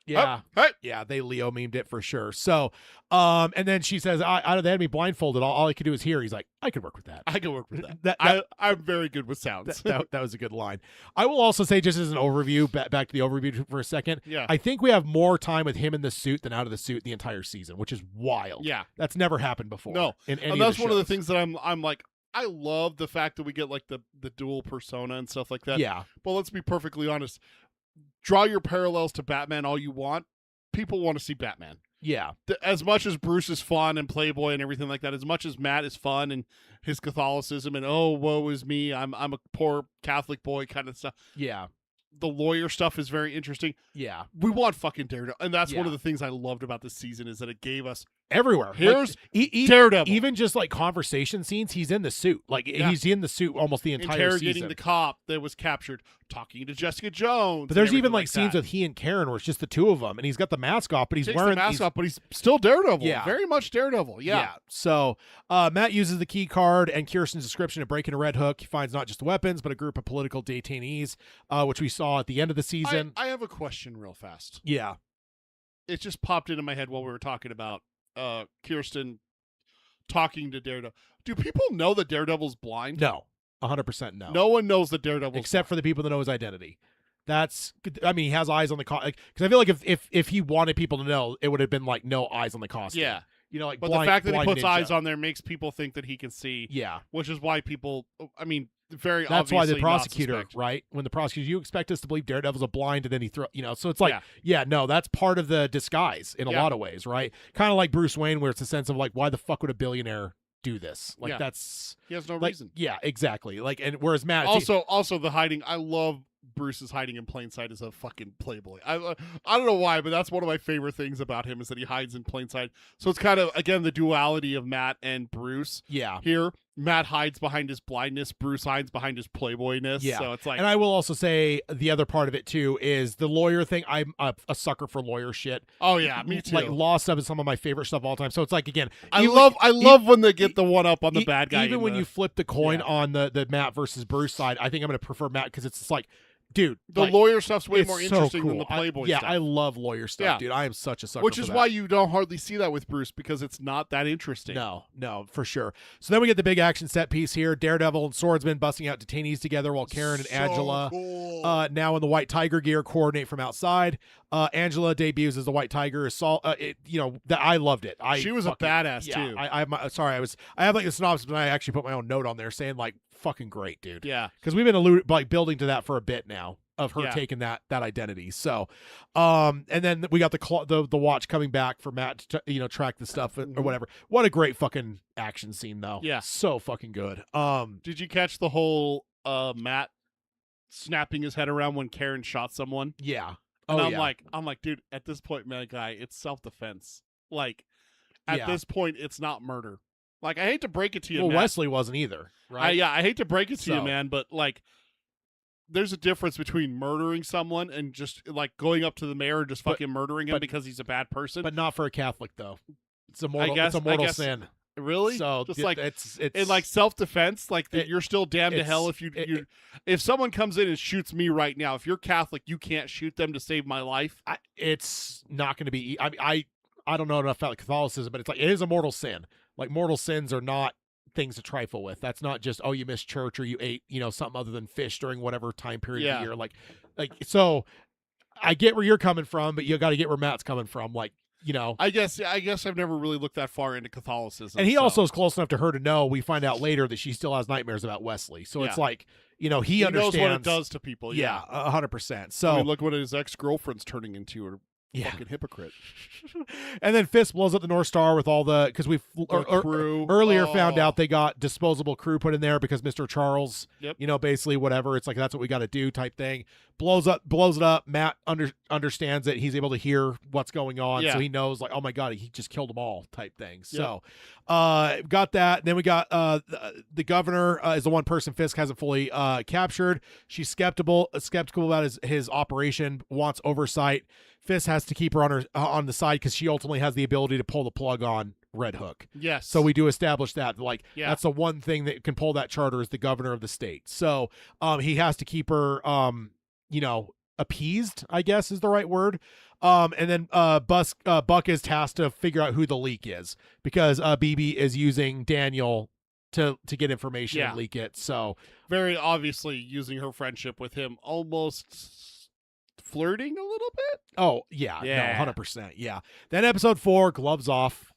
Yeah. hey. Yeah, they Leo memed it for sure. So, and then she says, they had me blindfolded. All I could do is hear. He's like, I could work with that. I can work with that. I'm very good with sounds. That was a good line. I will also say, just as an overview, back to the overview for a second. Yeah. I think we have more time with him in the suit than out of the suit the entire season, which is wild. Yeah. That's never happened before. No. In any And that's of one of the shows. things that I'm like, I love the fact that we get like the dual persona and stuff like that. Yeah. But let's be perfectly honest. Draw your parallels to Batman all you want. People want to see Batman. Yeah. As much as Bruce is fun and playboy and everything like that, as much as Matt is fun and his Catholicism and woe is me, I'm a poor Catholic boy kind of stuff. Yeah. The lawyer stuff is very interesting. Yeah. We want fucking Daredevil, and that's one Yeah. of the things I loved about this season is that it gave us Everywhere. Here's like, Daredevil. Even just like conversation scenes, he's in the suit. Like he's in the suit almost the entire interrogating season. the cop that was captured, talking to Jessica Jones. But there's and even everything like scenes that. with he and Karen where it's just the two of them, and he's got the mask off, but he's Takes wearing the mask he's- off, but he's still Daredevil. Yeah. Very much Daredevil. Yeah. So Matt uses the key card and Kirsten's description to break into Red Hook. He finds not just weapons, but a group of political detainees, which we saw at the end of the season. I have a question real fast. Yeah. It just popped into my head while we were talking about Kirsten talking to Daredevil. Do people know that Daredevil's blind? No. 100% no. No one knows that Daredevil's Except for the people that know his identity. He has eyes on the because I feel like if he wanted people to know, it would have been like no eyes on the costume. Yeah. Like But blind, the fact that he blind puts ninja. eyes on there makes people think that he can see. Yeah. Which is why people, very That's why the obviously not prosecutor, suspect. right? When the prosecutor, you expect us to believe Daredevil's a blind, and then he so it's like, no, that's part of the disguise in a lot of ways, right? Kind of like Bruce Wayne, where it's a sense of like, why the fuck would a billionaire do this? Like that's he has no like, reason. Yeah, exactly. Like, and whereas Matt, Also the hiding. I love Bruce's hiding in plain sight as a fucking playboy. I don't know why, but that's one of my favorite things about him is that he hides in plain sight. So it's kind of again the duality of Matt and Bruce. Yeah. Here, Matt hides behind his blindness. Bruce hides behind his playboyness. Yeah. So it's like, and I will also say the other part of it too is the lawyer thing. I'm a sucker for lawyer shit. oh yeah, me too. Like law stuff is some of my favorite stuff of all time. So it's like again, I love when they get the one up on the bad guy. Even when you flip the coin on the Matt versus Bruce side, I think I'm going to prefer Matt because it's just like, dude, the like, lawyer stuff's way it's more so interesting than cool. the playboy stuff. stuff. I love lawyer stuff, Yeah. dude. I am such a sucker Which for is that. why you don't hardly see that with Bruce because it's not that interesting. No, for sure. So then we get the big action set piece here. Daredevil and Swordsman busting out detainees together while Karen and So Angela, cool. now in the White Tiger gear, coordinate from outside. Angela debuts as the White Tiger. I loved it. She was a badass, too. I have like a synopsis, but I actually put my own note on there saying like fucking great, dude. Yeah. Because we've been building to that for a bit now. of her Yeah. taking that identity. So, and then we got the watch coming back for Matt to track the stuff or whatever. What a great fucking action scene though. Yeah. So fucking good. Did you catch the whole Matt snapping his head around when Karen shot someone? Yeah. And Oh, I'm yeah. like, dude, at this point, man, guy, it's self-defense. Like, at Yeah. this point, it's not murder. Like, I hate to break it to you, Well, Matt. Wesley wasn't either, right? I hate to break it to you, So- man, but like, there's a difference between murdering someone and just like going up to the mayor and just But- fucking murdering him but- because he's a bad person. But not for a Catholic though. It's a mortal. guess- it's a mortal guess- sin. really, So just it- like it's in like self-defense, like it- you're still damned to it's- hell if if someone comes in and shoots me right now. If you're Catholic, you can't shoot them to save my life. it's not going to be. I mean, I don't know enough about Catholicism, but it's like it is a mortal sin. Like mortal sins are not things to trifle with. That's not just you missed church or you ate something other than fish during whatever time period of Yeah. the year. Like so, I get where you're coming from, but you got to get where Matt's coming from. Like I guess I've never really looked that far into Catholicism. and he so- also is close enough to her to know. We find out later that she still has nightmares about Wesley. So it's Yeah. like he he understands knows what it does to people. Yeah, 100%. So I mean, look what his ex-girlfriend's turning into. A Yeah. fucking hypocrite. and then Fisk blows up the North Star with all the because we Crew. earlier found Oh. out they got disposable crew put in there because Mr. Charles, Yep. basically whatever. It's like that's what we got to do type thing. Blows it up. Matt understands it. He's able to hear what's going on, Yeah. so he knows like, oh my god, he just killed them all type thing. So, got that. Then we got the governor is the one person Fisk hasn't fully captured. She's skeptical about his operation. Wants oversight. Fisk has to keep her on the side because she ultimately has the ability to pull the plug on Red Hook. Yes. So we do establish that, like, Yeah. that's the one thing that can pull that charter is the governor of the state. So he has to keep her, appeased, I guess is the right word. And then Buck is tasked to figure out who the leak is because BB is using Daniel to get information Yeah. and leak it. So very obviously using her friendship with him, almost flirting a little bit. oh yeah, Yeah. no, 100%, yeah. Then episode 4, gloves off.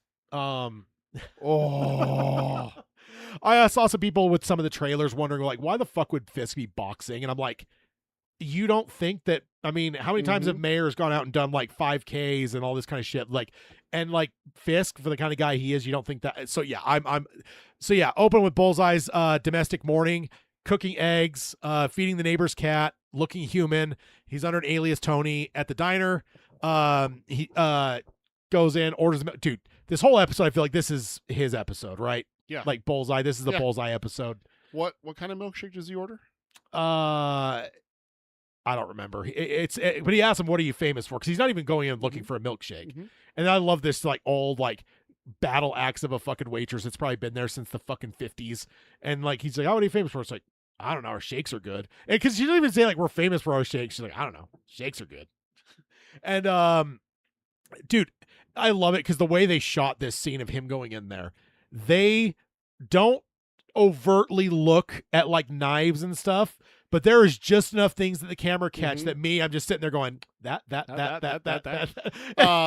Oh, I saw some people with some of the trailers wondering like, why the fuck would Fisk be boxing? And I'm like, you don't think that? I mean, how many times have mayors gone out and done like 5Ks and all this kind of shit? Like, and like Fisk, for the kind of guy he is, you don't think that? So yeah, open with Bullseye's domestic morning, cooking eggs, feeding the neighbor's cat, looking human. He's under an alias Tony at the diner. He goes in, orders him. Dude, this whole episode, I feel like this is his episode, right? Yeah. Like Bullseye. This is the Yeah. Bullseye episode. what kind of milkshake does he order? I don't remember. But he asked him, "What are you famous for?" Because he's not even going in looking for a milkshake. Mhm. And I love this like old like battle axe of a fucking waitress. It's probably been there since the fucking 50s. And like he's like, "Oh, what are you famous for?" It's like, I don't know. Our shakes are good. And because she didn't even say like we're famous for our shakes. She's like, I don't know. Shakes are good. And dude, I love it because the way they shot this scene of him going in there, they don't overtly look at like knives and stuff, but there is just enough things that the camera catch that I'm just sitting there going, that.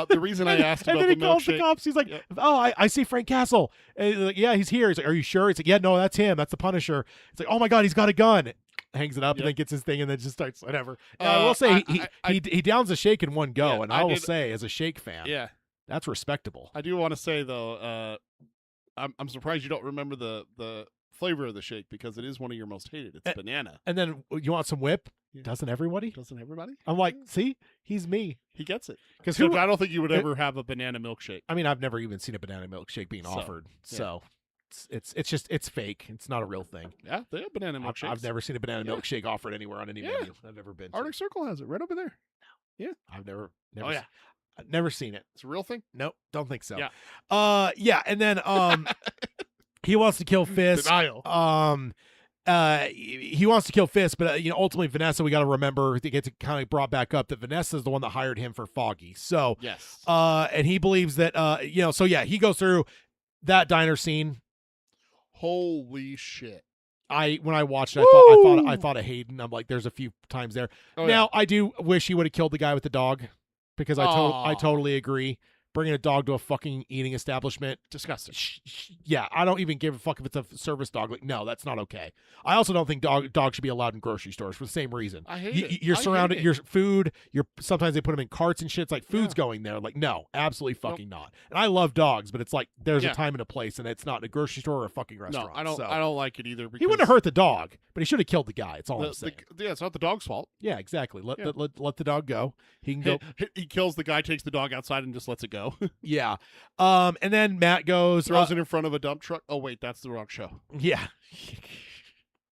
The reason I asked And about then the he calls the milkshake- cops. He's like, Yep. "Oh, I see Frank Castle." And he's like, "Yeah, he's here." He's like, "Are you sure?" He's like, "Yeah, no, that's him. That's the Punisher." It's like, "Oh my god, he's got a gun." Hangs it up and Yep. then gets his thing and then just starts whatever. And I will say he downs a shake in one go, Yeah, and I I will did- say as a shake fan, Yeah, that's respectable. I do want to say though, I'm surprised you don't remember the flavor of the shake because it is one of your most hated. It's banana. And then you want some whip? Yeah. Doesn't everybody? Doesn't everybody? I'm like, see, he's me. He gets it. Because Except I don't think you would ever have a banana milkshake. I mean, I've never even seen a banana milkshake being So, offered. yeah. So it's fake. It's not a real thing. Yeah, they have banana milkshakes. I've never seen a banana Yeah. milkshake offered anywhere on any Yeah. menu. I've never been to. Arctic Circle has it right over there. I've never Oh yeah, I've never seen it. it's a real thing. Nope, don't think so. Yeah. Yeah, and then he wants to kill Fisk. Denial. He wants to kill Fisk, but ultimately Vanessa, we got to remember to get kind of brought back up that Vanessa is the one that hired him for Foggy. So, Yes. and he believes that so yeah, he goes through that diner scene. Holy shit. When I watched it, I thought of Hayden. I'm like, there's a few times there. Oh, Now I do wish he would have killed the guy with the dog because I Aw. totally agree. bringing a dog to a fucking eating establishment. Disgusting. Yeah, I don't even give a fuck if it's a service dog. Like, no, that's not okay. I also don't think dogs should be allowed in grocery stores for the same reason. I hate it. You're I surrounded. hate it. Your food. Sometimes they put them in carts and shit. It's like food's going there. Like, no, absolutely fucking not. And I love dogs, but it's like there's a time and a place, and it's not in a grocery store or a fucking restaurant. No, I don't. So. I don't like it either. Because He wouldn't have hurt the dog, but he should have killed the guy. It's all I'm saying. it's not the dog's fault. Yeah, exactly. Let the dog go. He can go. He kills the guy, takes the dog outside, and just lets it go. Yeah. And then Matt goes Throws it in front of a dump truck. Oh wait, that's the wrong show. Yeah.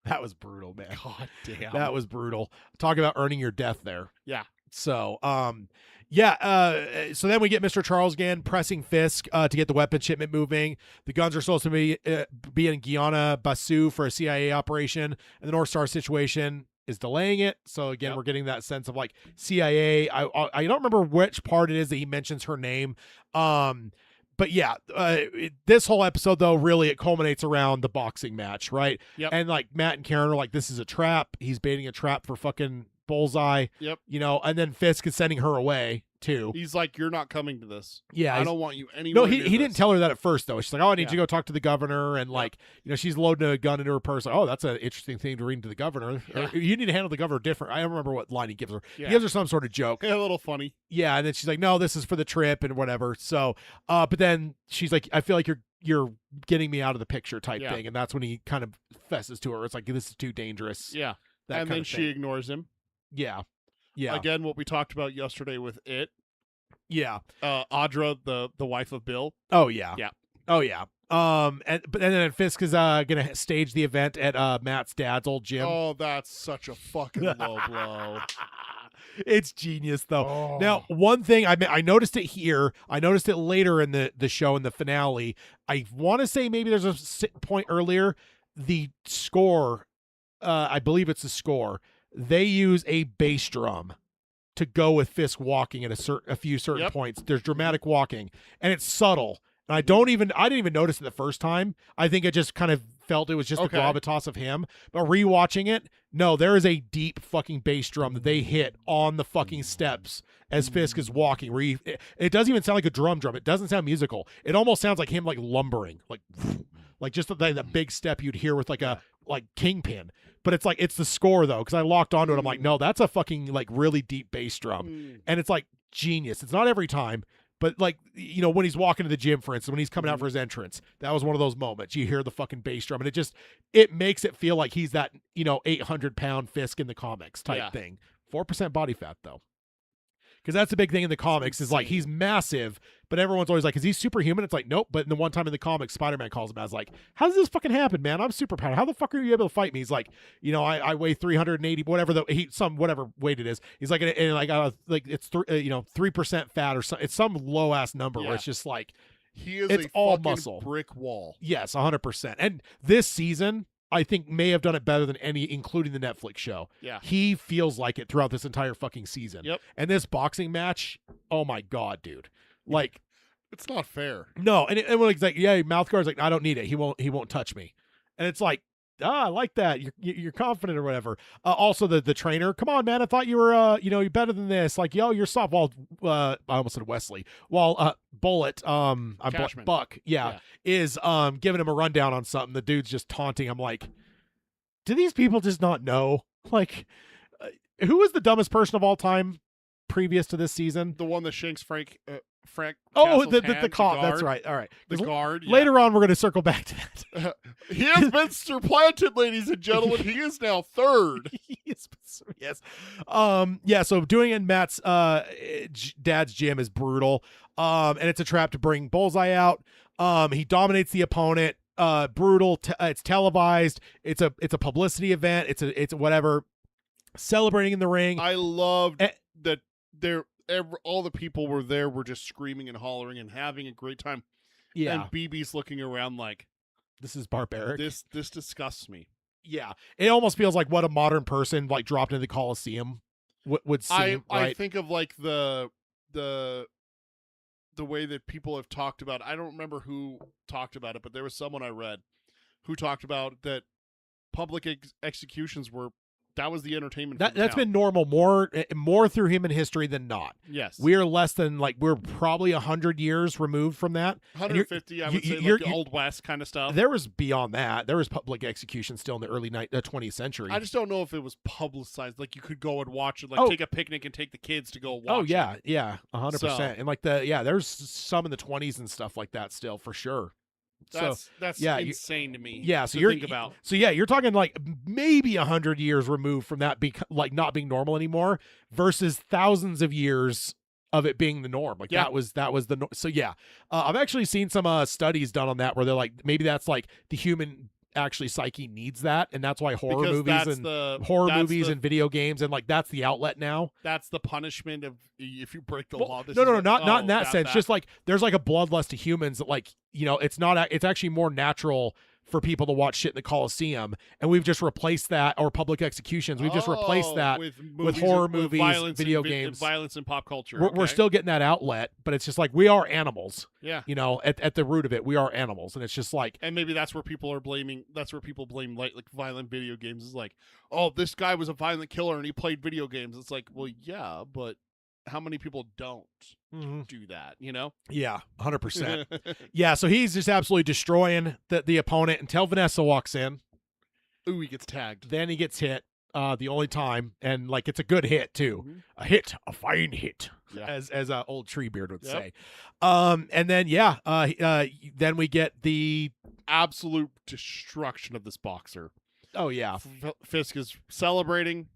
That was brutal, man. God damn. That was brutal. Talk about earning your death there. Yeah. So, so then we get Mr. Charles again pressing Fisk to get the weapon shipment moving. The guns are supposed to be in Guyana-Bissau for a CIA operation, and the North Star situation is delaying it. So again, we're getting that sense of like CIA. I don't remember which part it is that he mentions her name. But yeah, this whole episode though, really it culminates around the boxing match, right? Yep. And like Matt and Karen are like, this is a trap. He's baiting a trap for fucking Bullseye. Yep. And then Fisk is sending her away too. He's like, you're not coming to this. Yeah. I don't want you anywhere. No, he didn't tell her that at first though. She's like, oh, I need Yeah. you to go talk to the governor, and like, she's loading a gun into her purse. Like, oh, that's an interesting thing to read to the governor. Yeah. Or, you need to handle the governor different. I don't remember what line he gives her. Yeah. He gives her some sort of joke. Yeah, a little funny. Yeah, and then she's like, no, this is for the trip and whatever. So, but then she's like, I feel like you're getting me out of the picture type thing, and that's when he kind of fesses to her. It's like, this is too dangerous. Yeah. That And kind then of she thing. ignores him. Yeah. Yeah. Again, what we talked about yesterday with it. Yeah. Audra, the wife of Bill. Oh yeah. Yeah. Oh yeah. And then Fisk is gonna stage the event at Matt's dad's old gym. Oh, that's such a fucking low blow. It's genius though. Oh. Now, one thing I noticed it here. I noticed it later in the show in the finale. I want to say maybe there's a point earlier. The score, I believe it's the score. They use a bass drum to go with Fisk walking at a few certain points. There's dramatic walking, and it's subtle. And I didn't even notice it the first time. I think I just kind of felt it was just the gravitas of him. But rewatching it, no, there is a deep fucking bass drum that they hit on the fucking steps as Fisk is walking. Where it doesn't even sound like a drum. It doesn't sound musical. It almost sounds like him like lumbering, like just the big step you'd hear with like a Kingpin. But it's like, it's the score though, because I locked onto it. I'm like, no, that's a fucking like really deep bass drum. And it's like genius. It's not every time, but like, when he's walking to the gym, for instance, when he's coming out for his entrance, that was one of those moments. You hear the fucking bass drum, and it makes it feel like he's that, 800-pound Fisk in the comics type thing. 4% body fat though. Because that's the big thing in the comics is like, he's massive, but everyone's always like, is he superhuman? It's like, nope. But the one time in the comics, Spider-Man calls him out. I was like, how does this fucking happen, man? I'm superpowered. How the fuck are you able to fight me? He's like, I weigh 380, whatever whatever weight it is. He's like, and like it's 3% fat or something. It's some low ass number where it's just like, it's all fucking muscle. brick wall. Yes, 100%. And this season, I think may have done it better than any, including the Netflix show. Yeah. He feels like it throughout this entire fucking season. Yep. And this boxing match, oh my God, dude. Like, it's not fair. no. And when it's like, yeah, mouth guard's like, I don't need it. He won't touch me. And it's like, I like that. You're confident or whatever. Also the trainer, come on, man. I thought you were, you're better than this. Like, yo, you're soft. While, I almost said Wesley. While, Bullet, Cashman. Buck, is, giving him a rundown on something. The dude's just taunting. I'm like, do these people just not know? Like, who was the dumbest person of all time previous to this season? The one that shanks Frank. Oh, Castle's the hand, cop. guard. That's right. All right. The guard. Yeah. Later on, we're going to circle back to that. He has been supplanted, ladies and gentlemen. He is now third. Yes. So doing it in Matt's dad's gym is brutal. And it's a trap to bring Bullseye out. He dominates the opponent. Brutal. It's televised. It's a publicity event. It's whatever. Celebrating in the ring. I loved that all the people were there were just screaming and hollering and having a great time. Yeah. And BB's looking around like, this is barbaric. This disgusts me. Yeah. It almost feels like what a modern person like dropped into the Coliseum would seem. I think of like the way that people have talked about. I don't remember who talked about it, but there was someone I read who talked about that public executions were that was the entertainment. That's from town. been normal more through human history than not. Yes. We're less than we're probably 100 years removed from that. 150, I would say, you're- like the Old West kind of stuff. There was beyond that. There was public execution still in the early 20th century. I just don't know if it was publicized. Like you could go and watch it, like Oh. take a picnic and take the kids to go watch. Oh yeah, it. yeah, 100%. So- And there's some in the 20s and stuff like that still for sure. That's yeah, insane to me. Yeah, so to you're think about. So yeah, you're talking like maybe 100 years removed from that not being normal anymore versus thousands of years of it being the norm. Like Yeah. that was the so yeah. I've actually seen some studies done on that where they're like maybe that's like the human actually psyche needs that, and that's why horror Because movies that's and the- horror that's movies the- and video games and like that's the outlet now. That's the punishment of if you break the Well, law. This no, is what- not in that got sense. Just like there's like a bloodlust to humans that like it's actually more natural for people to watch shit in the Coliseum, and we've just replaced that, or public executions. We've just replaced that with, horror with movies, violence video and games. violence and pop culture. We're okay? still getting that outlet, but it's just like we are animals. Yeah. At the root of it, we are animals, and it's just like And maybe that's where people are blaming. That's where people blame like violent video games. Is like, oh, this guy was a violent killer and he played video games. It's like, well, yeah, but how many people don't do that? yeah, 100%. Yeah, so he's just absolutely destroying the opponent until Vanessa walks in. Ooh, he gets tagged. Then he gets hit. The only time, and like it's a good hit too, a fine hit, Yeah. as old Treebeard would Yep. say. And then then we get the Absolute destruction of this boxer. yeah, Fisk is celebrating.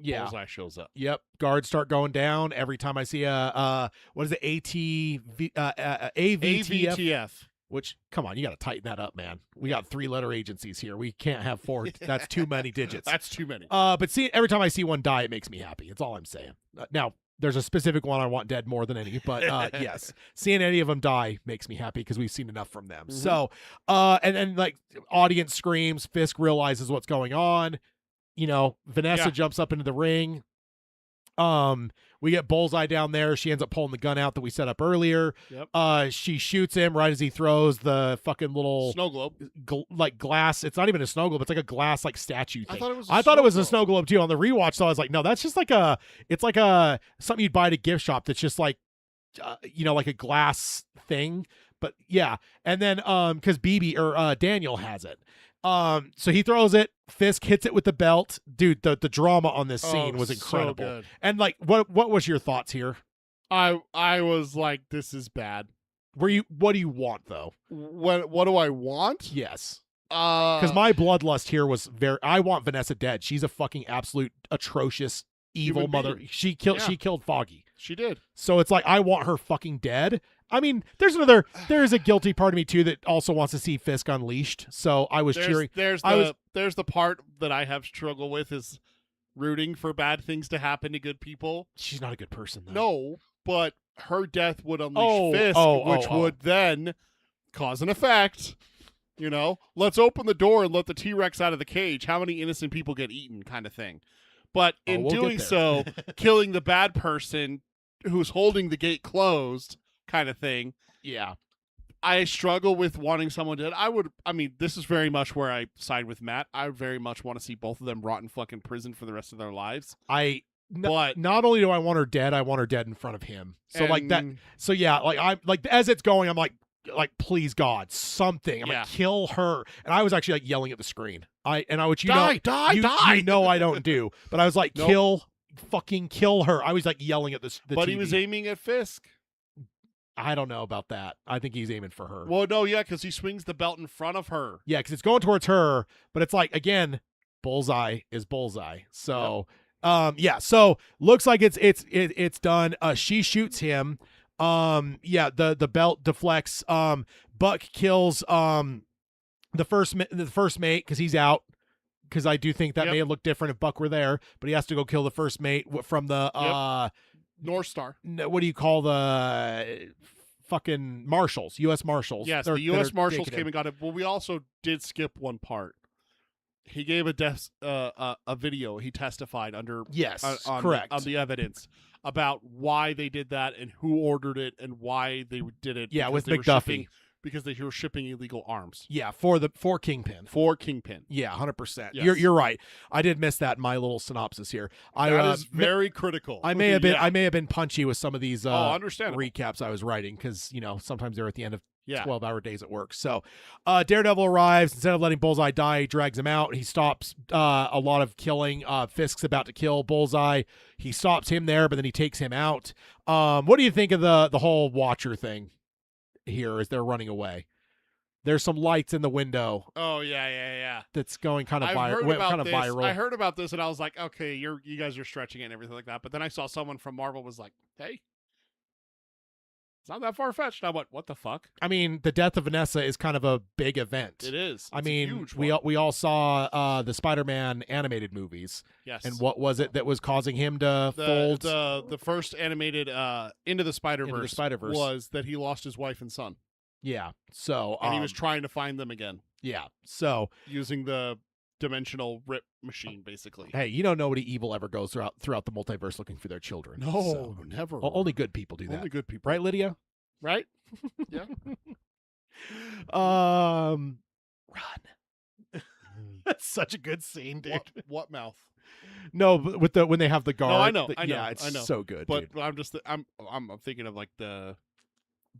yeah, Bullseye shows up. yep. Guards start going down every time I see what is it, AVTF? AVTF. Which, come on, you got to tighten that up, man. We got 3-letter agencies here. We can't have 4. That's too many digits. That's too many. But every time I see one die, it makes me happy. That's all I'm saying. Now, there's a specific one I want dead more than any, but yes, seeing any of them die makes me happy because we've seen enough from them. So, and then like audience screams, Fisk realizes what's going on. Vanessa jumps up into the ring. We get Bullseye down there. She ends up pulling the gun out that we set up earlier. Yep. She shoots him right as he throws the fucking little Snow globe. glass. It's not even a snow globe. It's like a glass statue thing. I thought it was. I thought it was a snow globe too on the rewatch. So I was like, no, that's just like it's like something you'd buy at a gift shop. That's just like, like a glass thing. But yeah, and then because BB or Daniel has it. So he throws it. Fisk hits it with the belt. Dude, the drama on this scene was incredible. So good. And like, what was your thoughts here? I was like, this is bad. What do you want though? What do I want? Yes. Because Because my bloodlust here was I want Vanessa dead. She's a fucking absolute atrocious evil Human mother. being. She killed Foggy. she did. So it's like I want her fucking dead. I mean, there is a guilty part of me too that also wants to see Fisk unleashed. So I was cheering. There's the part that I have struggle with is rooting for bad things to happen to good people. She's not a good person though. No, but her death would unleash Fisk, which would then cause an effect. Let's open the door and let the T-Rex out of the cage. How many innocent people get eaten, kind of thing. But in we'll get doing there. so, killing the bad person who's holding the gate closed, kind of thing. Yeah. I struggle with wanting someone dead. This is very much where I side with Matt. I very much want to see both of them rot in fucking prison for the rest of their lives. But not only do I want her dead, I want her dead in front of him. So like that. So yeah, like I'm like as it's going, I'm like please God, something. I'm like kill her. And I was actually like yelling at the screen. Die. You know I don't do. But I was like fucking kill her. I was like yelling at the but TV. he was aiming at Fisk. I don't know about that. I think he's aiming for her. Well, no, yeah, because he swings the belt in front of her. Yeah, because it's going towards her, but it's like again, Bullseye is Bullseye. So, so looks like it's done. She shoots him. The belt deflects. Buck kills the first mate because he's out. Because I do think that may have looked different if Buck were there, but he has to go kill the first mate from the North Star. What do you call the fucking marshals? U.S. Marshals. Yes, the U.S. Marshals came and got it. Well, we also did skip one part. He gave a video. He testified under correct on the evidence about why they did that and who ordered it and why they did it. Yeah, with because they were McDuffie. shipping because they were shipping illegal arms Yeah, for Kingpin. for Kingpin. Yeah, 100%. Yes. You're right. I did miss that in my little synopsis here. That is very critical. I may have been Yeah. I may have been punchy with some of these understandable. recaps I was writing because sometimes they're at the end of Yeah. 12-hour days at work. So Daredevil arrives. Instead of letting Bullseye die, he drags him out. He stops a lot of killing. Fisk's about to kill Bullseye. He stops him there, but then he takes him out. What do you think of the whole Watcher thing here as they're running away? There's some lights in the window Oh yeah. that's going kind of, I've heard about this. viral. I heard about this and I was like, okay, you guys are stretching it and everything like that. But then I saw someone from Marvel was like, hey, it's not that far fetched. I went, what the fuck? I mean, the death of Vanessa is kind of a big event. It is. I It's a mean, huge we one. all saw the Spider-Man animated movies, Yes. and what was it that was causing him to fold? the first animated Into the Spider-Verse Spider-Verse. was that he lost his wife and son. Yeah. So And he was trying to find them again yeah. So using the dimensional rip machine, basically. hey, nobody evil ever goes throughout the multiverse looking for their children. No, So, never. only good people do that. Only good people. Right, Lydia? Right? Yeah. Run. That's such a good scene, dude. What mouth? No, but when they have the guard. No, I know, the- I know, yeah, it's I know. so good, But dude. I'm just I'm thinking of like the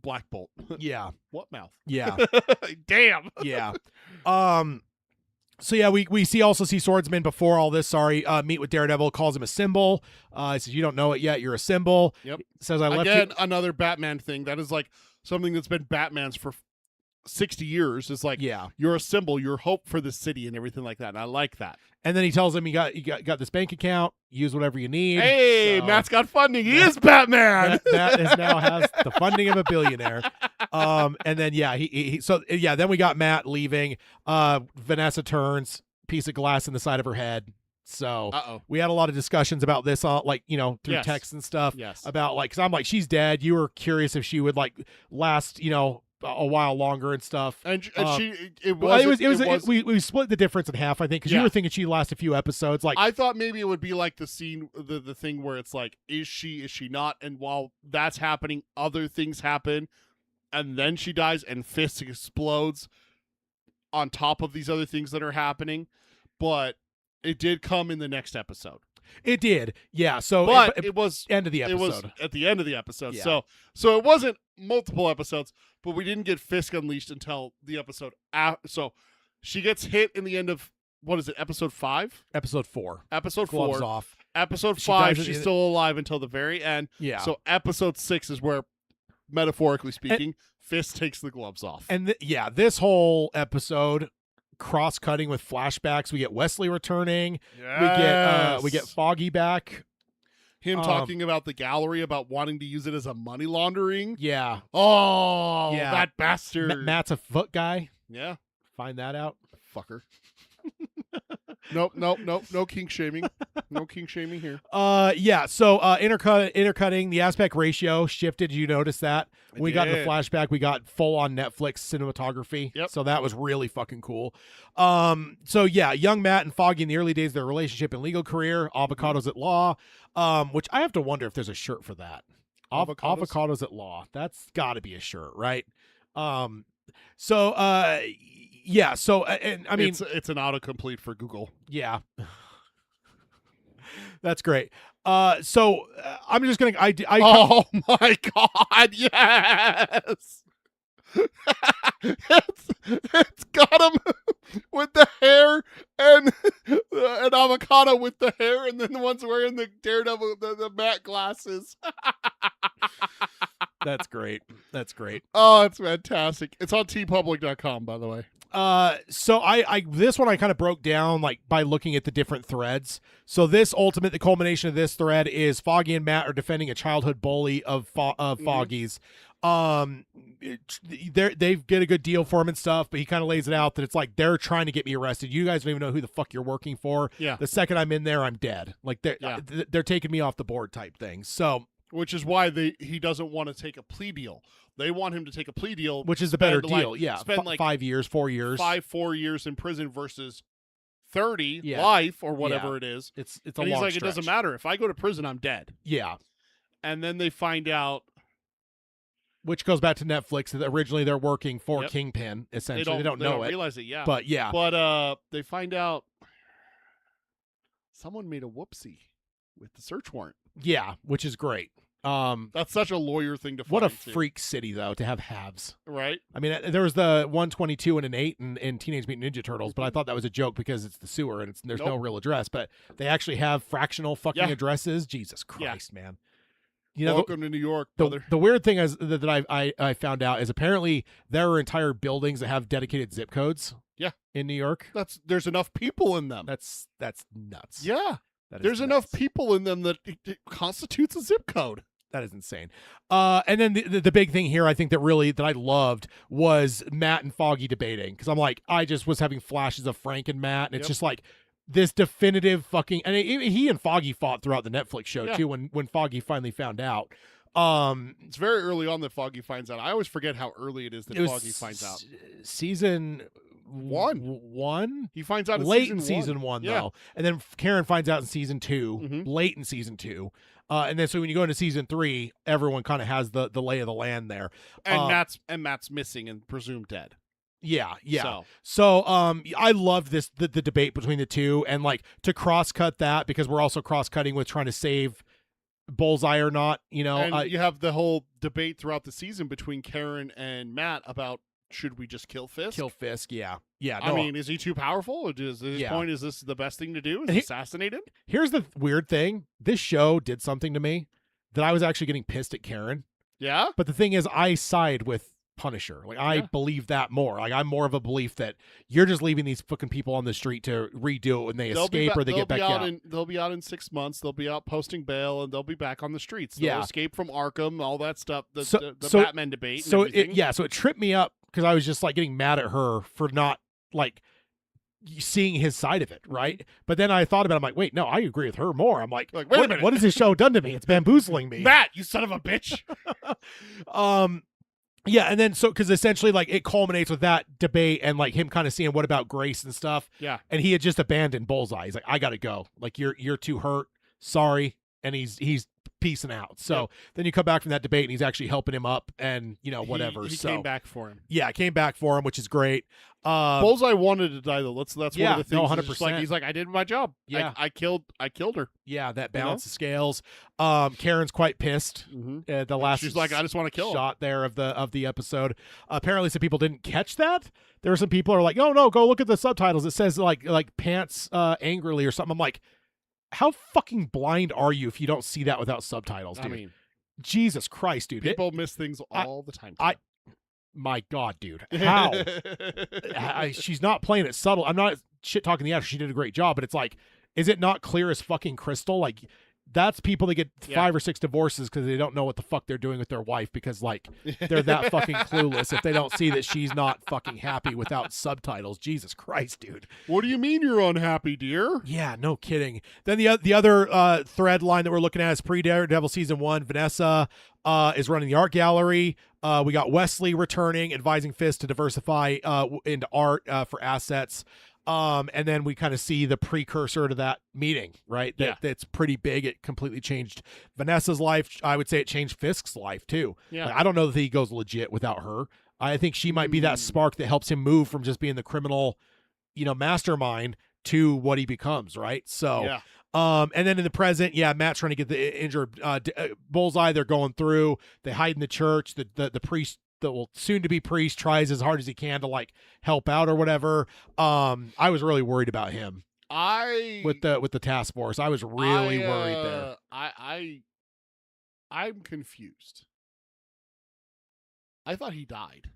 Black Bolt. Yeah. What mouth? Yeah. Damn. Yeah. So yeah, we see Swordsman before all this. Meet with Daredevil, calls him a symbol. He says, "You don't know it yet. You're a symbol." Yep. Says, "I left Again, you." another Batman thing. That is like something that's been Batman's for 60 years. Is like, Yeah. you're a symbol, you're hope for the city and everything like that. And I like that. And then he tells him, "You got this bank account. Use whatever you need." Hey, So, Matt's got funding. He is Batman. Matt now has the funding of a billionaire. And then then we got Matt leaving. Vanessa turns, piece of glass in the side of her head. So Uh-oh. we had a lot of discussions about this, through Yes. text and stuff. Yes. About because I'm like, she's dead. You were curious if she would last, a while longer and stuff. And We split the difference in half, I think, because you Yeah. were thinking she'd last a few episodes. Like, I thought maybe it would be like the scene, the thing where it's like, is she not? And while that's happening, other things happen, and then she dies, and Fisk explodes on top of these other things that are happening. But it did come in the next episode. it did, yeah. So, But it was end of the it episode. was at the end of the episode. Yeah. So it wasn't multiple episodes, but we didn't get Fisk unleashed until the episode. So she gets hit in the end of, what is it, episode 5? Episode 4. Episode Gloves 4. off. Episode She 5, dies at she's the- still alive until the very end. Yeah. So episode 6 is where, metaphorically speaking, Fisk takes the gloves off. And this whole episode cross-cutting with flashbacks. We get Wesley returning. We get Foggy back. him talking about the gallery, about wanting to use it as a money laundering. Yeah. Oh, Yeah. that bastard. Matt's a foot guy. Yeah. Find that out. Fucker. Nope. No kink shaming. No kink shaming here. Yeah. So intercutting, the aspect ratio shifted. Did you notice that? I We got in the did. flashback. We got full on Netflix cinematography. Yep. So that was really fucking cool. So yeah, young Matt and Foggy in the early days of their relationship and legal career. Avocados at law. Which I have to wonder if there's a shirt for that. Avocados? Avocados at law. That's got to be a shirt, right? Yeah. So and I mean, it's an autocomplete for Google. yeah. That's great. I'm just gonna. Oh my God! Yes, it's got him with the hair and an avocado with the hair, and then the one's wearing the Daredevil the matte glasses. That's great. That's great. Oh, it's fantastic. It's on tpublic.com, by the way. So I this one I kind of broke down like by looking at the different threads. So the culmination of this thread is Foggy and Matt are defending a childhood bully of Foggy's. They get a good deal for him and stuff, but he kind of lays it out that it's like they're trying to get me arrested. You guys don't even know who the fuck you're working for. Yeah. The second I'm in there, I'm dead. Like Yeah. they're taking me off the board type thing. So Which is why he doesn't want to take a plea deal. They want him to take a plea deal, which is the better spend, like- deal. Yeah. spend, like, 5 years, 4 years. 4 years in prison versus 30 Yeah. life or whatever Yeah. it is. It's a And long he's like, stretch. it doesn't matter. If I go to prison, I'm dead. Yeah. And then they find out Which goes back to Netflix. That originally they're working for Yep. Kingpin. Essentially, They don't know it. realize it. Yeah, But yeah, but they find out someone made a whoopsie with the search warrant. yeah, which is great. That's such a lawyer thing to find. What a too. freak city though to have halves. Right? I mean, there was the 122 and an 8 in Teenage Mutant Ninja Turtles, but I thought that was a joke because it's the sewer and there's no Nope. real address. But they actually have fractional fucking Yeah. addresses. Jesus Yeah. Christ, man. You know, Welcome to New York, brother. the weird thing is that I found out is apparently there are entire buildings that have dedicated zip codes. Yeah. In New York. There's enough people in them. That's nuts. Yeah. That is There's enough nuts. people in them that it constitutes a zip code. That is insane. And then the big thing here, I think that I loved was Matt and Foggy debating because I'm like, I just was having flashes of Frank and Matt, and it's Yep. just like this definitive fucking. And he and Foggy fought throughout the Netflix show Yeah. too. When Foggy finally found out, It's very early on that Foggy finds out. I always forget how early it is that it was Foggy finds out. Season One. He finds out in late in season season one, Yeah. though, and then Karen finds out in season 2, Mhm. late in season 2. And then so when you go into season 3, everyone kind of has the lay of the land there. And Matt's missing and presumed dead. Yeah. So, I love the debate between the two, and like to cross cut that because we're also cross cutting with trying to save Bullseye or not. You know, and you have the whole debate throughout the season between Karen and Matt about should we just kill Fisk? kill Fisk. Yeah. No, I mean, is he too powerful? Or is his Yeah. point? Is this the best thing to do? Is And he- assassinate him? here's the weird thing: this show did something to me that I was actually getting pissed at Karen. Yeah. But the thing is, I side with Punisher. Like I Yeah. believe that more. Like I'm more of a belief that you're just leaving these fucking people on the street to redo it when they escape or they get back out. They'll be out in 6 months. They'll be out posting bail, and they'll be back on the streets. They'll Yeah. escape from Arkham, all that stuff. The So- Batman debate. So and everything. so it tripped me up because I was just like getting mad at her for not like seeing his side of it, right? But then I thought about it, I'm like, wait, no, I agree with her more. I'm like, Wait a minute. what has this show done to me? It's bamboozling me. Matt, you son of a bitch. Yeah, and then so because essentially like it culminates with that debate and like him kind of seeing what about Grace and stuff. Yeah. And he had just abandoned Bullseye. He's like, I gotta go. Like you're too hurt. Sorry. And he's peacing out. So then you come back from that debate and he's actually helping him up and whatever. He so came back for him. yeah, came back for him, which is great. Bullseye wanted to die though. That's one yeah, of the things. no, It's just 100%. he's like, I did my job. Yeah. I killed her. Yeah, that You know? balance of scales. Karen's quite pissed. Mm-hmm. The last She's like, I just want to kill him. shot there of the episode. Apparently, some people didn't catch that. There were some people who are like, "Oh no, go look at the subtitles. It says like pants angrily or something." I'm like, how fucking blind are you if you don't see that without subtitles, dude? I mean, Jesus Christ, dude. people miss things all the time. My God, dude. How? She's not playing it subtle. I'm not shit talking the actress. She did a great job, but it's like, is it not clear as fucking crystal? Like, that's people that get 5 or 6 divorces because they don't know what the fuck they're doing with their wife because like they're that fucking clueless if they don't see that she's not fucking happy without subtitles. Jesus Christ, dude. What do you mean you're unhappy, dear? Yeah, no kidding. Then the other thread line that we're looking at is pre-Daredevil season 1. Vanessa is running the art gallery. We got Wesley returning, advising Fisk to diversify into art for assets. And then we kind of see the precursor to that meeting, right? That's pretty big. It completely changed Vanessa's life. I would say it changed Fisk's life too. Yeah. Like, I don't know that he goes legit without her. I think she might be that spark that helps him move from just being the criminal, mastermind to what he becomes, right? So, Yeah. And then in the present, Matt's trying to get the injured Bullseye. They're going through. They hide in the church. The priest that will soon to be priest tries as hard as he can to like help out or whatever. I was really worried about him with the task force. I was really worried there. I'm confused. I thought he died.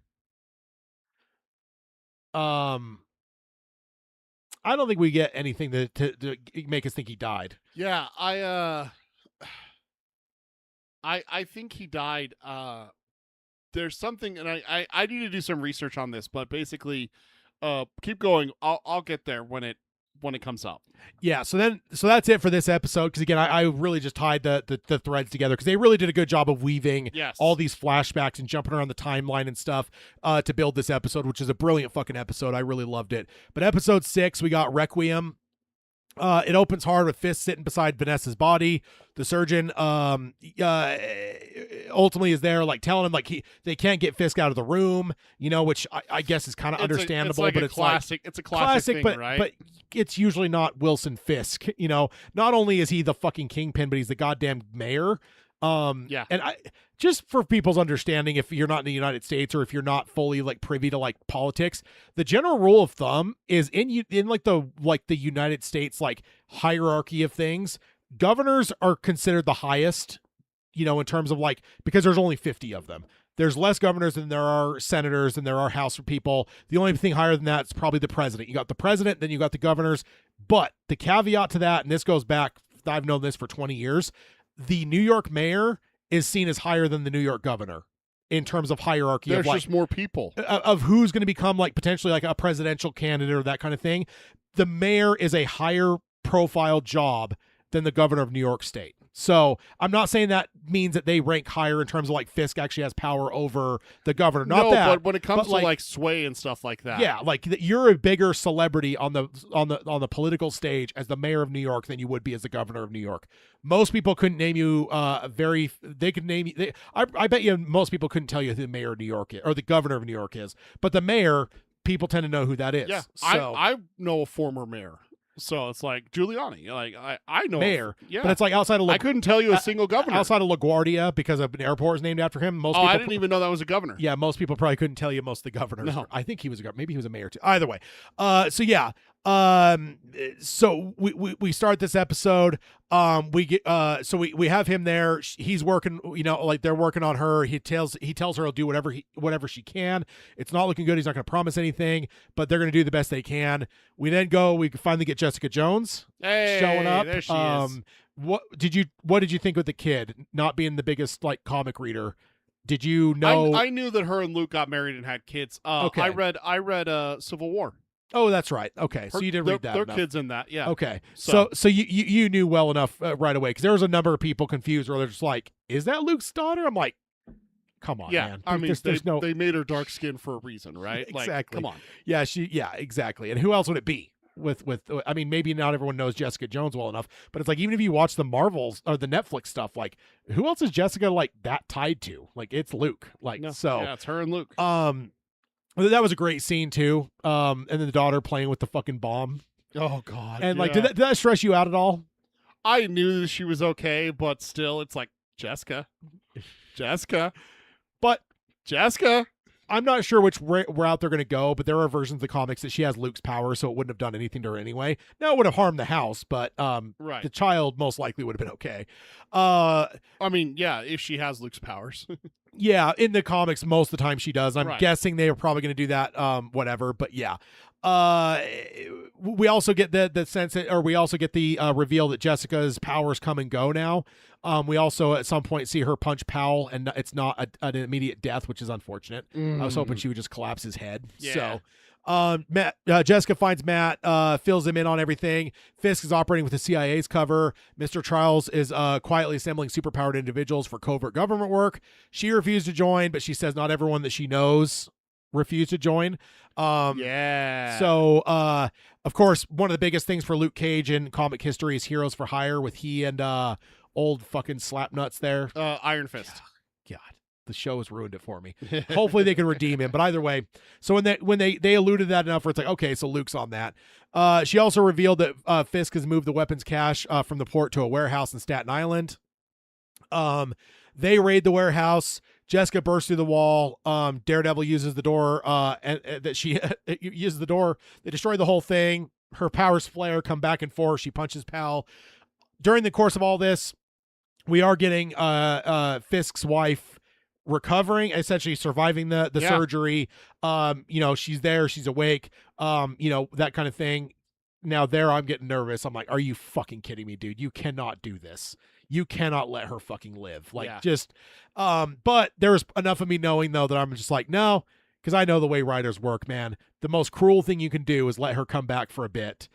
I don't think we get anything to make us think he died. Yeah, I think he died. There's something, and I need to do some research on this, but basically, keep going. I'll get there when it comes up. Yeah, so that's it for this episode. Because again, I really just tied the threads together because they really did a good job of weaving all these flashbacks and jumping around the timeline and stuff to build this episode, which is a brilliant fucking episode. I really loved it. But episode 6, we got Requiem. It opens hard with Fisk sitting beside Vanessa's body. The surgeon ultimately is there, like telling him like they can't get Fisk out of the room, which I guess is kind of understandable. It's but it's a classic thing, but right? but it's usually not Wilson Fisk. Not only is he the fucking kingpin, but he's the goddamn mayor. Yeah. And just for people's understanding, if you're not in the United States or if you're not fully like privy to like politics, the general rule of thumb is in the United States like hierarchy of things, governors are considered the highest, in terms of like, because there's only 50 of them. There's less governors than there are senators and there are House people. The only thing higher than that is probably the president. You got the president, then you got the governors. But the caveat to that, and this goes back, I've known this for 20 years, the New York mayor is seen as higher than the New York governor in terms of hierarchy. There's of like, just more people. Of who's going to become like potentially like a presidential candidate or that kind of thing. The mayor is a higher profile job than the governor of New York State. So I'm not saying that means that they rank higher in terms of like Fisk actually has power over the governor. Not that, but when it comes to like sway and stuff like that, yeah, like you're a bigger celebrity on the political stage as the mayor of New York than you would be as the governor of New York. Most people couldn't name you. They could name you. I bet you most people couldn't tell you who the mayor of New York is, or the governor of New York is. But the mayor, people tend to know who that is. Yeah, so, I know a former mayor. So it's like Giuliani. Like I know mayor, yeah, but it's like outside of I couldn't tell you a single governor outside of LaGuardia because an airport is named after him. Most people I didn't even know that was a governor. Yeah, most people probably couldn't tell you most of the governors. No. I think he was a governor. Maybe he was a mayor too. Either way, so yeah. So we start this episode. We get so we have him there. He's working. Like they're working on her. He tells her he'll do whatever she can. It's not looking good. He's not going to promise anything, but they're going to do the best they can. We then go. We finally get Jessica Jones showing up. There she is. What did you think with the kid not being the biggest like comic reader? Did you know? I knew that her and Luke got married and had kids. Okay. I read Civil War. Oh, that's right. Okay, so you did read that. Their enough. kids in that, yeah. Okay, so you knew well enough right away because there was a number of people confused where they're just like, "Is that Luke's daughter?" I'm like, "Come on, yeah, man." I mean, there's no. they made her dark skin for a reason, right? Exactly. Like, come on. Yeah, exactly. And who else would it be? With I mean, maybe not everyone knows Jessica Jones well enough, but it's like even if you watch the Marvels or the Netflix stuff, like who else is Jessica like that tied to? Like it's Luke. Like No, so. yeah, it's her and Luke. That was a great scene too. And then the daughter playing with the fucking bomb. Oh God. And like, yeah. did that stress you out at all? I knew she was okay, but still, it's like Jessica. But Jessica. I'm not sure which route they're going to go, but there are versions of the comics that she has Luke's power, so it wouldn't have done anything to her anyway. No, it would have harmed the house, but Right. the child most likely would have been okay. I mean, yeah, if she has Luke's powers. Yeah, in the comics, most of the time she does. I'm Right. guessing they are probably going to do that, whatever. But yeah, we also get the sense that, or we also get the reveal that Jessica's powers come and go now. We also at some point see her punch Powell, and it's not an immediate death, which is unfortunate. I was hoping she would just collapse his head. Yeah. So, Jessica finds Matt, fills him in on everything. Fisk is operating with the CIA's cover. Mr. Charles is quietly assembling superpowered individuals for covert government work. She refused to join, but she says not everyone that she knows refused to join. Yeah. So, of course, one of the biggest things for Luke Cage in comic history is Heroes for Hire with he and old fucking slapnuts there. Iron Fist. God, the show has ruined it for me. Hopefully they can redeem him. But either way, so when they alluded to that enough where it's like, okay, so Luke's on that. She also revealed that Fisk has moved the weapons cache from the port to a warehouse in Staten Island. They raid the warehouse. Jessica bursts through the wall. Daredevil uses the door, and that she uses the door. They destroy the whole thing. Her powers flare, come back and forth. She punches Pal. During the course of all this, we are getting Fisk's wife recovering, essentially surviving the surgery. She's there, she's awake, that kind of thing. Now there I'm getting nervous. I'm like, are you fucking kidding me, dude? You cannot do this. You cannot let her fucking live. But there's enough of me knowing though that I'm just like, no, because I know the way writers work, man. The most cruel thing you can do is let her come back for a bit.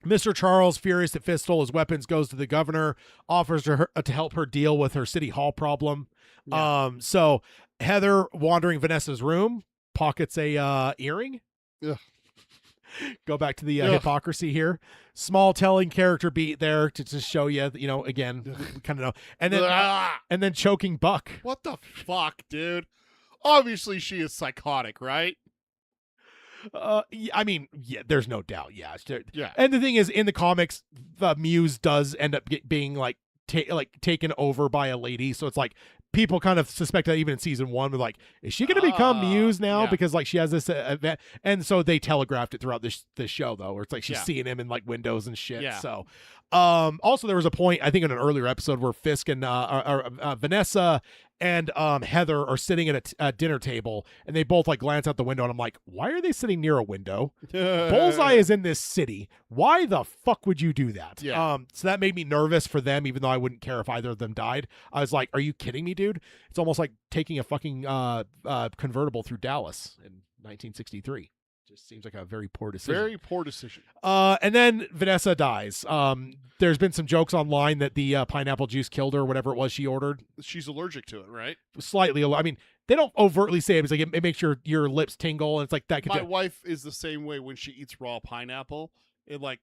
Mr. Charles, furious that Fisk stole his weapons, goes to the governor, offers to help her deal with her city hall problem. Yeah. So Heather, wandering Vanessa's room, pockets a earring. Ugh. Go back to the hypocrisy here. Small telling character beat there to show you, again, we kind of know. And then choking Buck. What the fuck, dude? Obviously, she is psychotic, right? I mean, yeah, there's no doubt. Yeah. Yeah. And the thing is, in the comics, the Muse does end up being like taken over by a lady. So it's like people kind of suspect that even in season 1, with like, is she going to become Muse now? Yeah. Because like she has this event. And so they telegraphed it throughout this show, though, where it's like she's seeing him in like windows and shit. Yeah. So also there was a point, I think in an earlier episode, where Fisk and Vanessa and Heather are sitting at a dinner table, and they both like glance out the window, and I'm like, why are they sitting near a window? Bullseye is in this city. Why the fuck would you do that? Yeah. So that made me nervous for them, even though I wouldn't care if either of them died. I was like, are you kidding me, dude? It's almost like taking a fucking convertible through Dallas in 1963. Just seems like a very poor decision. Very poor decision. And then Vanessa dies. There's been some jokes online that the pineapple juice killed her, or whatever it was she ordered. She's allergic to it, right? Slightly. I mean, they don't overtly say it. It's like it makes your lips tingle, and it's like that could. My wife is the same way when she eats raw pineapple. It like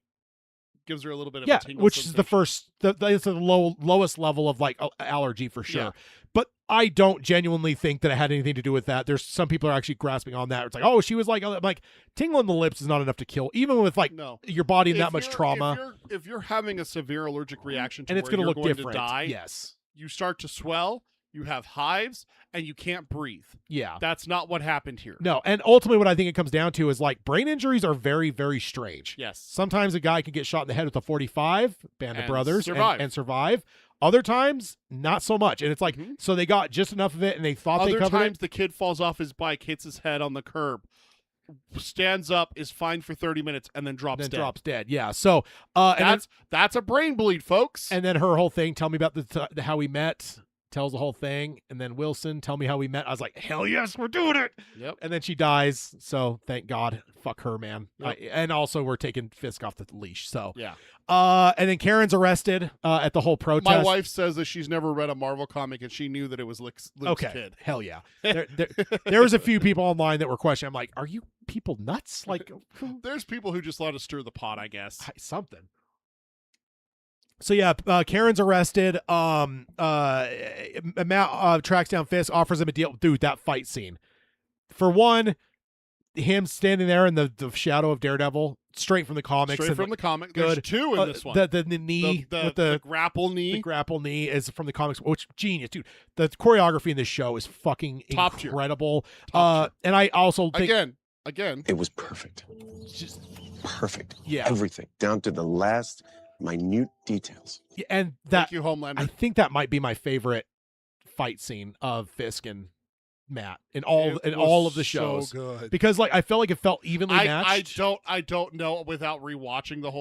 gives her a little bit of yeah, a tingle which sensation. is the first. It's the lowest level of like allergy for sure. Yeah. But I don't genuinely think that it had anything to do with that. There's some people are actually grasping on that. It's like, oh, she was like, I'm like, tingling the lips is not enough to kill, even with like your body in that much trauma. If you're having a severe allergic reaction to and it's going to look going different. to die, Yes. you start to swell, you have hives, and you can't breathe. Yeah. That's not what happened here. No, and ultimately what I think it comes down to is like brain injuries are very, very strange. Yes. Sometimes a guy can get shot in the head with a 45, Band of Brothers, and survive. Other times, not so much. And it's like, so they got just enough of it, and they thought they covered it. Other times, the kid falls off his bike, hits his head on the curb, stands up, is fine for 30 minutes, and then drops dead. Yeah. So that's a brain bleed, folks. And then her whole thing, tell me about the how we met. Tells the whole thing, and then Wilson, tell me how we met. I was like, hell yes, we're doing it. Yep. And then she dies, so thank God. Fuck her, man. Yep. And also we're taking Fisk off the leash. So yeah. And then Karen's arrested at the whole protest. My wife says that she's never read a Marvel comic, and she knew that it was Luke's kid. Hell yeah. There was a few people online that were questioning. I'm like, are you people nuts? Like, there's people who just let to stir the pot, I guess. Something. So yeah, Karen's arrested. Matt tracks down Fisk, offers him a deal. Dude, that fight scene. For one, him standing there in the shadow of Daredevil, straight from the comics. Straight from the comic. There's two in this one. The knee with the grapple knee. The grapple knee is from the comics, which genius, dude. The choreography in this show is fucking Top incredible. Top tier. And I also think again, it was perfect. Just perfect. Yeah, everything down to the last minute details. Yeah, and that, thank you, Homelander. I think that might be my favorite fight scene of Fisk and Matt in all of the shows. So good. Because like I felt like it felt evenly matched. I don't know without rewatching the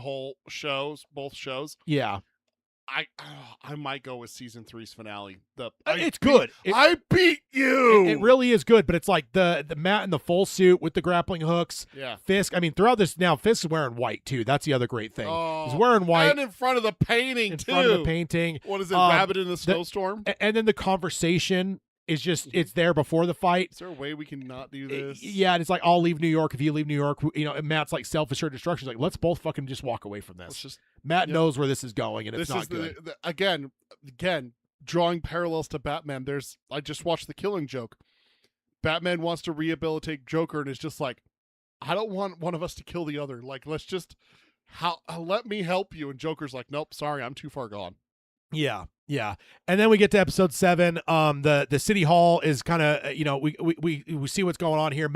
whole shows, both shows. Yeah. I might go with season 3's finale. It's good. I beat you. It really is good, but it's like the Matt in the full suit with the grappling hooks. Yeah. Fisk. I mean, throughout this now, Fisk is wearing white too. That's the other great thing. Oh, he's wearing white. And in front of the painting in too. front of the painting. What is it? Rabbit in the snowstorm. And then the conversation is just it's there before the fight. Is there a way we can not do this? Yeah, and it's like I'll leave New York if you leave New York. You know, and Matt's like self-assured destruction. He's like, let's both fucking just walk away from this. Matt knows where this is going, and it's not good. Again, drawing parallels to Batman. I just watched The Killing Joke. Batman wants to rehabilitate Joker, and it's just like, I don't want one of us to kill the other. Like, let's just let me help you. And Joker's like, nope, sorry, I'm too far gone. Yeah. Yeah. And then we get to episode 7. The city hall is kind of, we see what's going on here.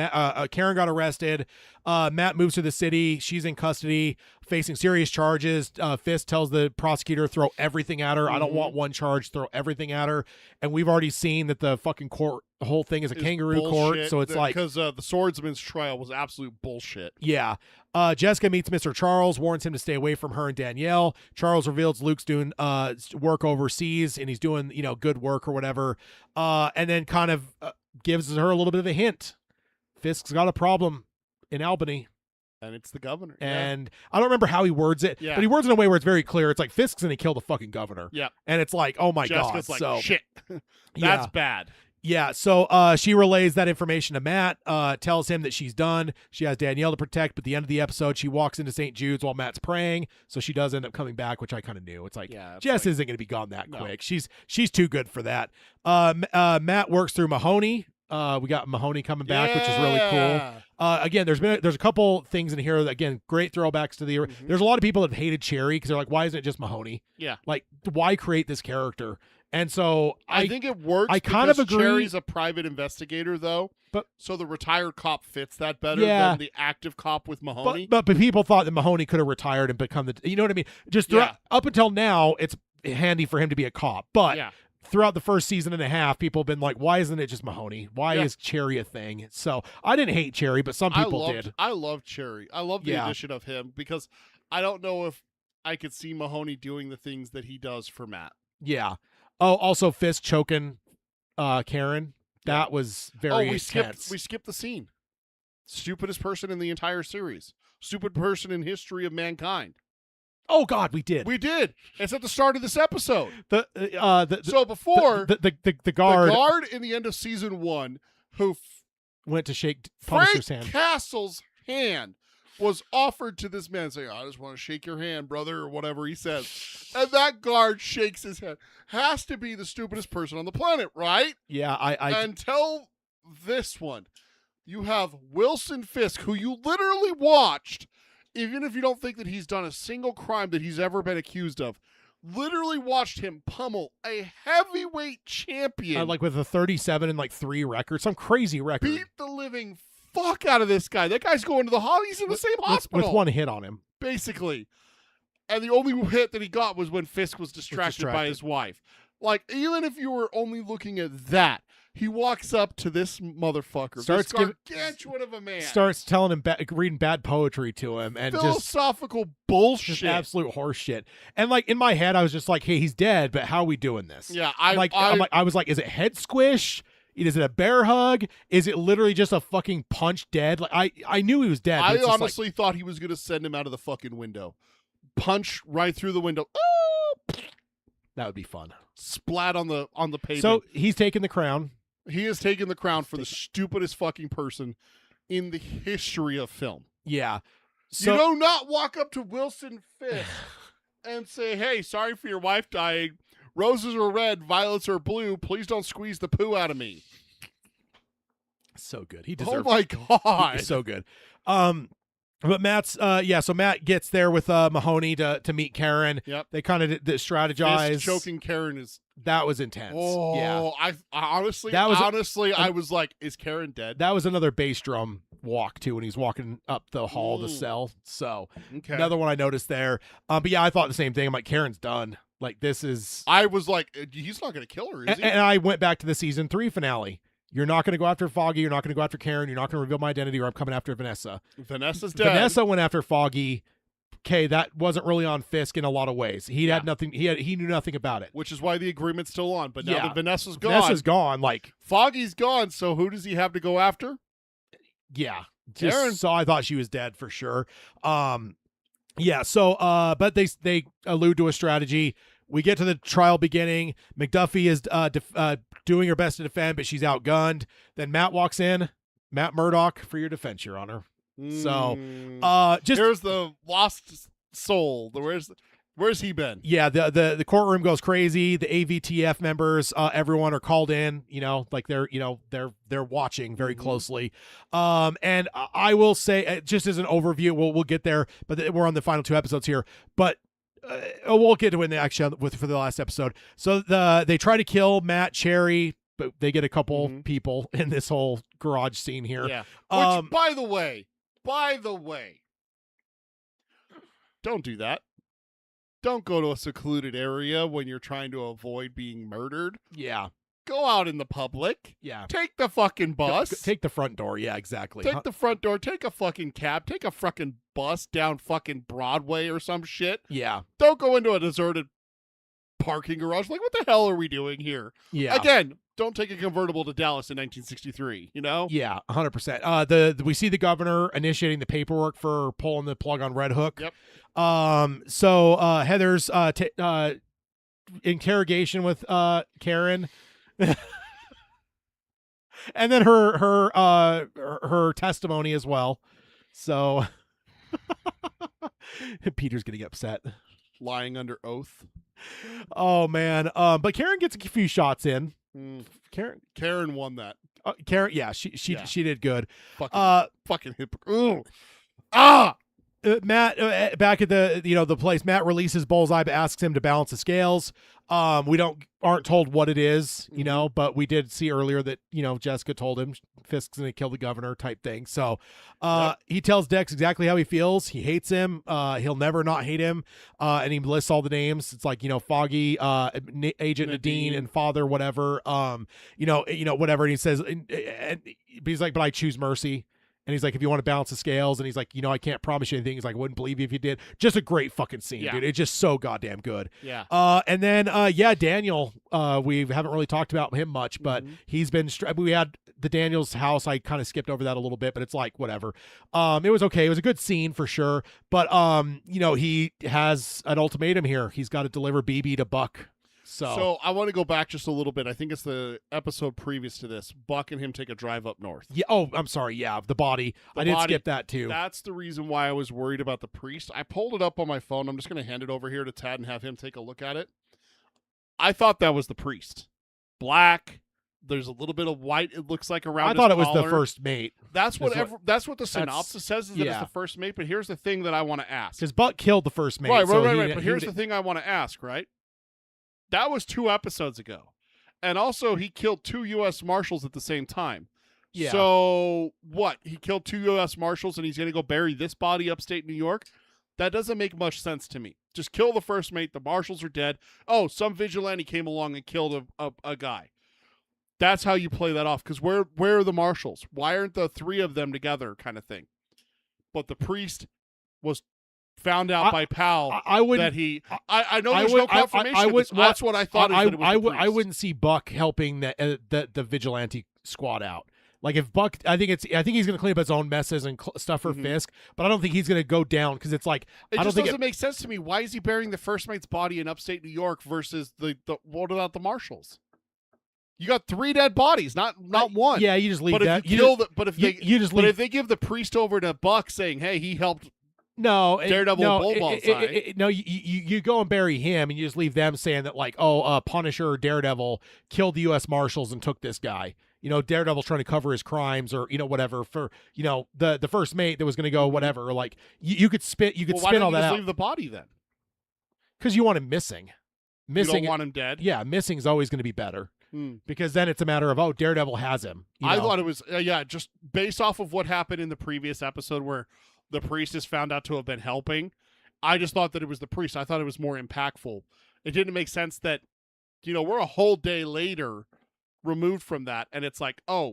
Karen got arrested. Matt moves to the city. She's in custody, facing serious charges. Fisk tells the prosecutor, throw everything at her. Mm-hmm. I don't want one charge. Throw everything at her. And we've already seen that the fucking court, the whole thing is a kangaroo court. So it's because the swordsman's trial was absolute bullshit. Yeah. Jessica meets Mr. Charles, warns him to stay away from her and Danielle. Charles reveals Luke's doing work overseas, and he's doing good work or whatever. And then kind of gives her a little bit of a hint. Fisk's got a problem in Albany. And it's the governor. And I don't remember how he words it, but he words it in a way where it's very clear. It's like Fisk's going to kill the fucking governor. Yeah. And it's like, oh my Jessica's God. Like, shit. That's bad. Yeah, so she relays that information to Matt, tells him that she's done. She has Danielle to protect, but at the end of the episode, she walks into St. Jude's while Matt's praying, so she does end up coming back, which I kind of knew. It's like, Jess isn't going to be gone that quick. She's too good for that. Matt works through Mahoney. We got Mahoney coming back, which is really cool. Again, there's a couple things in here that, again, great throwbacks to the. There's a lot of people that have hated Cherry because they're like, why isn't it just Mahoney? Yeah. Like, why create this character? And so I think it works. I kind of agree. Cherry's a private investigator, though, but so the retired cop fits that better than the active cop with Mahoney. But people thought that Mahoney could have retired and become the. You know what I mean? Just up until now, it's handy for him to be a cop. But throughout the first season and a half, people have been like, "Why isn't it just Mahoney? Why is Cherry a thing?" So I didn't hate Cherry, but some people did. I love Cherry. I love the addition of him because I don't know if I could see Mahoney doing the things that he does for Matt. Yeah. Oh, also Fisk choking Karen. That was very intense. We skipped the scene. Stupidest person in the entire series. Stupid person in history of mankind. Oh God, we did. We did. It's at the start of this episode. So before the guard in the end of season 1 who went to shake Punisher's hand. Castle's hand was offered to this man saying, I just want to shake your hand, brother, or whatever he says. And that guard shakes his hand. Has to be the stupidest person on the planet, right? Yeah, Until this one. You have Wilson Fisk, who you literally watched, even if you don't think that he's done a single crime that he's ever been accused of, literally watched him pummel a heavyweight champion. Like with a 37 and like 3 record, some crazy record. Beat the living fuck out of this guy. That guy's going to the hospital. He's in the same hospital. With one hit on him. Basically. And the only hit that he got was when Fisk was distracted by his wife. Like, even if you were only looking at that, he walks up to this motherfucker, this gargantuan of a man. Starts telling him, reading bad poetry to him. And philosophical bullshit. Just absolute horse shit. And like, in my head, I was just like, hey, he's dead, but how are we doing this? Yeah. I was like, is it head squish? Is it a bear hug? Is it literally just a fucking punch dead? Like I knew he was dead. I honestly thought he was going to send him out of the fucking window. Punch right through the window. Oh! That would be fun. Splat on the pavement. So he's taking the crown. He has taken the crown for the stupidest fucking person in the history of film. Yeah. So, you do not walk up to Wilson Fisk and say, hey, sorry for your wife dying. Roses are red, violets are blue. Please don't squeeze the poo out of me. So good. He deserves Oh my God. He's so good. But Matt's so Matt gets there with Mahoney to meet Karen. Yep. They kind of strategize. Fisk choking Karen is that was intense. Oh, yeah. I honestly I was like, is Karen dead? That was another bass drum walk too when he's walking up the hall of the cell. So another one I noticed there. But yeah, I thought the same thing. I'm like, Karen's done. Like this is. I was like, he's not going to kill her, is he? And I went back to the season 3 finale. You're not going to go after Foggy. You're not going to go after Karen. You're not going to reveal my identity, or I'm coming after Vanessa. Vanessa's dead. Vanessa went after Foggy. Okay, that wasn't really on Fisk in a lot of ways. He had nothing. He knew nothing about it. Which is why the agreement's still on. But now that Vanessa's gone. Like Foggy's gone. So who does he have to go after? Yeah, Karen. So I thought she was dead for sure. Yeah. So but they allude to a strategy. We get to the trial beginning. McDuffie is doing her best to defend, but she's outgunned. Then Matt walks in. Matt Murdock, for your defense, Your Honor. So, just here's the lost soul. Where's he been? Yeah, the courtroom goes crazy. The AVTF members, everyone are called in. You know, like they're watching very closely. And I will say, just as an overview, we'll get there, but we're on the final 2 episodes here. But we'll get to it in the action for the last episode. So they try to kill Matt, Cherry, but they get a couple people in this whole garage scene here. Yeah. Which, by the way, don't do that. Don't go to a secluded area when you're trying to avoid being murdered. Yeah. Go out in the public. Yeah. Take the fucking bus. Take the front door. Yeah, exactly. Take the front door. Take a fucking cab. Take a fucking bus down fucking Broadway or some shit. Yeah. Don't go into a deserted parking garage. Like, what the hell are we doing here? Yeah. Again, don't take a convertible to Dallas in 1963, you know? Yeah, 100%. We see the governor initiating the paperwork for pulling the plug on Red Hook. Yep. So Heather's interrogation with Karen. And then her testimony as well. So Peter's getting upset. Lying under oath. Oh man. But Karen gets a few shots in. Karen won that. Karen, yeah, she did good. Fucking hypocrite. Ah. Matt, back at the place, Matt releases Bullseye, but asks him to balance the scales. We aren't told what it is, but we did see earlier that, Jessica told him Fisk's going to kill the governor type thing. So, he tells Dex exactly how he feels. He hates him. He'll never not hate him. And he lists all the names. It's like, Foggy, Agent Nadine and Father, whatever. Whatever. And he says, but he's like, but I choose mercy. And he's like, if you want to balance the scales, and he's like, I can't promise you anything. He's like, I wouldn't believe you if you did. Just a great fucking scene, dude. It's just so goddamn good. Yeah. And then, Daniel, we haven't really talked about him much, but he's been, we had the Daniel's house. I kind of skipped over that a little bit, but it's like, whatever. It was okay. It was a good scene for sure. But, he has an ultimatum here. He's got to deliver BB to Buck. So I want to go back just a little bit. I think it's the episode previous to this. Buck and him take a drive up north. Yeah. Oh, I'm sorry. Yeah, the body. I did skip that too. That's the reason why I was worried about the priest. I pulled it up on my phone. I'm just going to hand it over here to Tad and have him take a look at it. I thought that was the priest. Black. There's a little bit of white. It looks like around. I thought it his was the collar. first mate. That's what the synopsis says is that it's the first mate. But here's the thing that I want to ask. Because Buck killed the first mate. Right. But here's the thing I want to ask. Right. That was 2 episodes ago. And also, he killed 2 U.S. Marshals at the same time. Yeah. So, what? He killed 2 U.S. Marshals and he's going to go bury this body upstate New York? That doesn't make much sense to me. Just kill the first mate. The Marshals are dead. Oh, some vigilante came along and killed a guy. That's how you play that off. Because where are the Marshals? Why aren't the 3 of them together kind of thing? But the priest was found out by Pal that he. I know there's no confirmation. That's what I thought. I wouldn't see Buck helping the vigilante squad out. Like if Buck, I think he's going to clean up his own messes and stuff for Fisk, but I don't think he's going to go down because it's like it just doesn't make sense to me. Why is he burying the first mate's body in upstate New York versus the what about the Marshals? You got 3 dead bodies, not one. Yeah, you just leave but that. If they give the priest over to Buck, saying, "Hey, he helped." Daredevil Bullseye. You go and bury him, and you just leave them saying that like, Punisher or Daredevil killed the U.S. Marshals and took this guy. Daredevil's trying to cover his crimes, or whatever. For the first mate that was going to go whatever. Like you could spin all that out. Leave the body then? Because you want him missing. You don't want him dead. Yeah, missing is always going to be better. Because then it's a matter of Daredevil has him. I thought it was just based off of what happened in the previous episode where the priest is found out to have been helping. I just thought that it was the priest. I thought it was more impactful. It didn't make sense that, we're a whole day later removed from that. And it's like, we're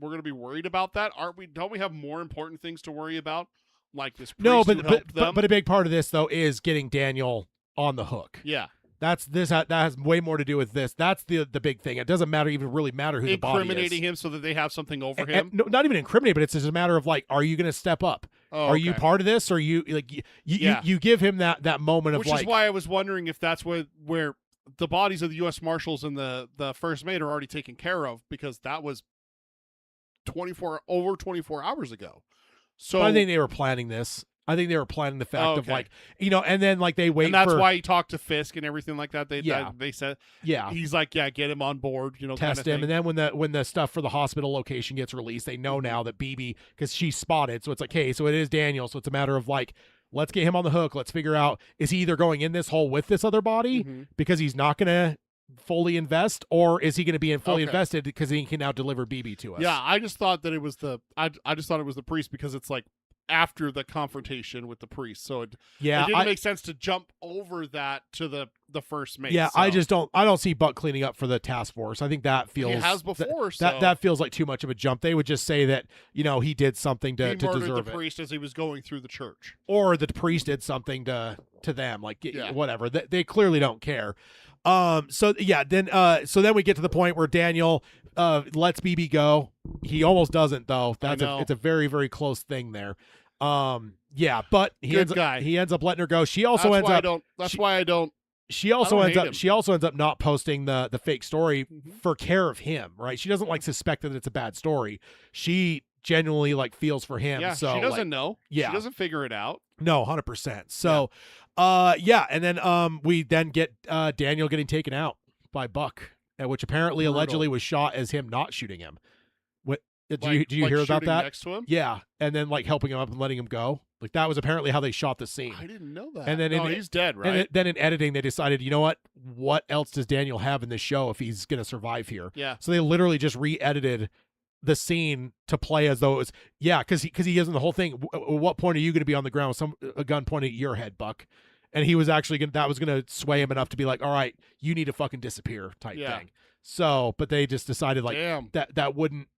going to be worried about that. Aren't we? Don't we have more important things to worry about? Like this priest who helped them? But a big part of this though is getting Daniel on the hook. Yeah. That has way more to do with this. That's the big thing. It doesn't really matter who the body is. Incriminating him so that they have something over him? No, not even incriminating, but it's just a matter of like, are you going to step up? Are you part of this? Or you give him that moment of Which like. Which is why I was wondering if that's where the bodies of the U.S. Marshals and the first mate are already taken care of, because that was 24 hours ago. So but I think they were planning this. I think they were planning the fact of like, and then like they wait. And that's why he talked to Fisk and everything like that. They said, yeah, he's like, get him on board, test kind of him. thing. And then when the stuff for the hospital location gets released, they know now that BB, because she's spotted. So it's like, hey, so it is Daniel. So it's a matter of like, let's get him on the hook. Let's figure out, is he either going in this hole with this other body because he's not going to fully invest, or is he going to be fully invested because he can now deliver BB to us? Yeah, I just thought that it was I just thought it was the priest, because it's like after the confrontation with the priest. So it didn't make sense to jump over that to the first mate. Yeah, so. I don't see Buck cleaning up for the task force. I think that feels he has before. That feels like too much of a jump. They would just say that, he did something to deserve the priest as he was going through the church. Or the priest did something to them, like whatever. They clearly don't care. Then we get to the point where Daniel lets BB go. He almost doesn't though. It's a very, very close thing there. But he ends up letting her go. She also ends up. That's why I don't she also I don't ends hate up him. she also ends up not posting the fake story for care of him, right? She doesn't like suspect that it's a bad story. She genuinely like feels for him. Yeah, so she doesn't like, know. Yeah. She doesn't figure it out. No, 100%. So and then we then get Daniel getting taken out by Buck, which apparently Brutal. allegedly was shot as him not shooting him. What did Like, you hear about shooting that? next to him? Yeah, and then like helping him up and letting him go. Like that was apparently how they shot the scene. I didn't know that. And then he's dead, right? And then in editing, they decided, you know what else does Daniel have in this show if he's going to survive here? Yeah. So they literally just re-edited the scene to play as though it was, because he is in the whole thing. At what point are you going to be on the ground with a gun pointed at your head, Buck? And he was actually that was going to sway him enough to be like, all right, you need to fucking disappear type thing. So, but they just decided like that wouldn't.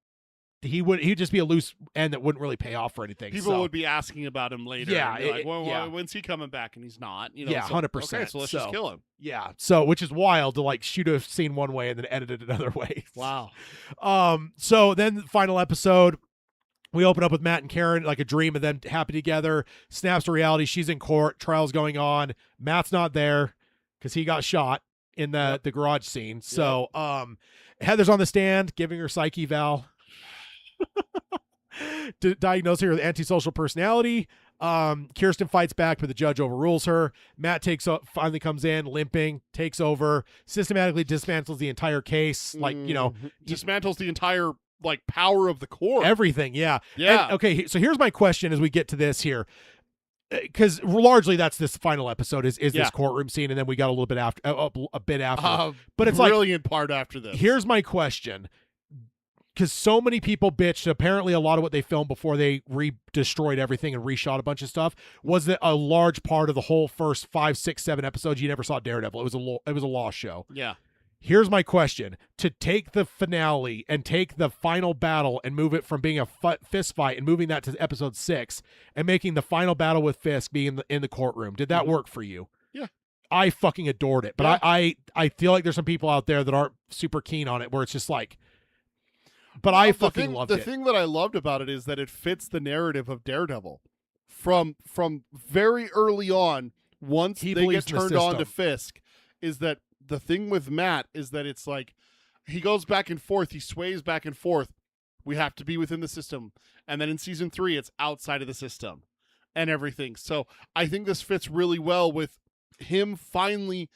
He'd just be a loose end that wouldn't really pay off for anything. People would be asking about him later. Yeah, and be like, when's he coming back? And he's not. You know, Yeah, so, 100%. Okay, so let's just kill him. Yeah. So, which is wild to like shoot a scene one way and then edit it another way. Wow. So then the final episode, we open up with Matt and Karen, like a dream of them happy together. Snaps to reality. She's in court. Trial's going on. Matt's not there because he got shot in the garage scene. So Heather's on the stand giving her psych eval. To diagnose her with antisocial personality. Kirsten fights back, but the judge overrules her. Matt finally comes in, limping, takes over, systematically dismantles the entire case. Like, dismantles the entire like power of the court. Everything, yeah. Yeah. And, okay, so here's my question as we get to this here. Because largely that's this final episode is this courtroom scene, and then we got a little bit after, a bit after. But it's brilliant part after this. Here's my question. Because so many people bitched, apparently a lot of what they filmed before they destroyed everything and reshot a bunch of stuff was that a large part of the whole first 5, 6, 7 episodes you never saw Daredevil. It was a lost show. Yeah. Here's my question: to take the finale and take the final battle and move it from being a fist fight and moving that to episode 6 and making the final battle with Fisk being in the courtroom, did that work for you? Yeah. I fucking adored it, but I feel like there's some people out there that aren't super keen on it, where it's just like. But I fucking loved it. The thing that I loved about it is that it fits the narrative of Daredevil from very early on. Once they get turned on to Fisk, is that the thing with Matt is that it's like he goes back and forth, he sways back and forth. We have to be within the system, and then in season 3, it's outside of the system and everything. So I think this fits really well with him finally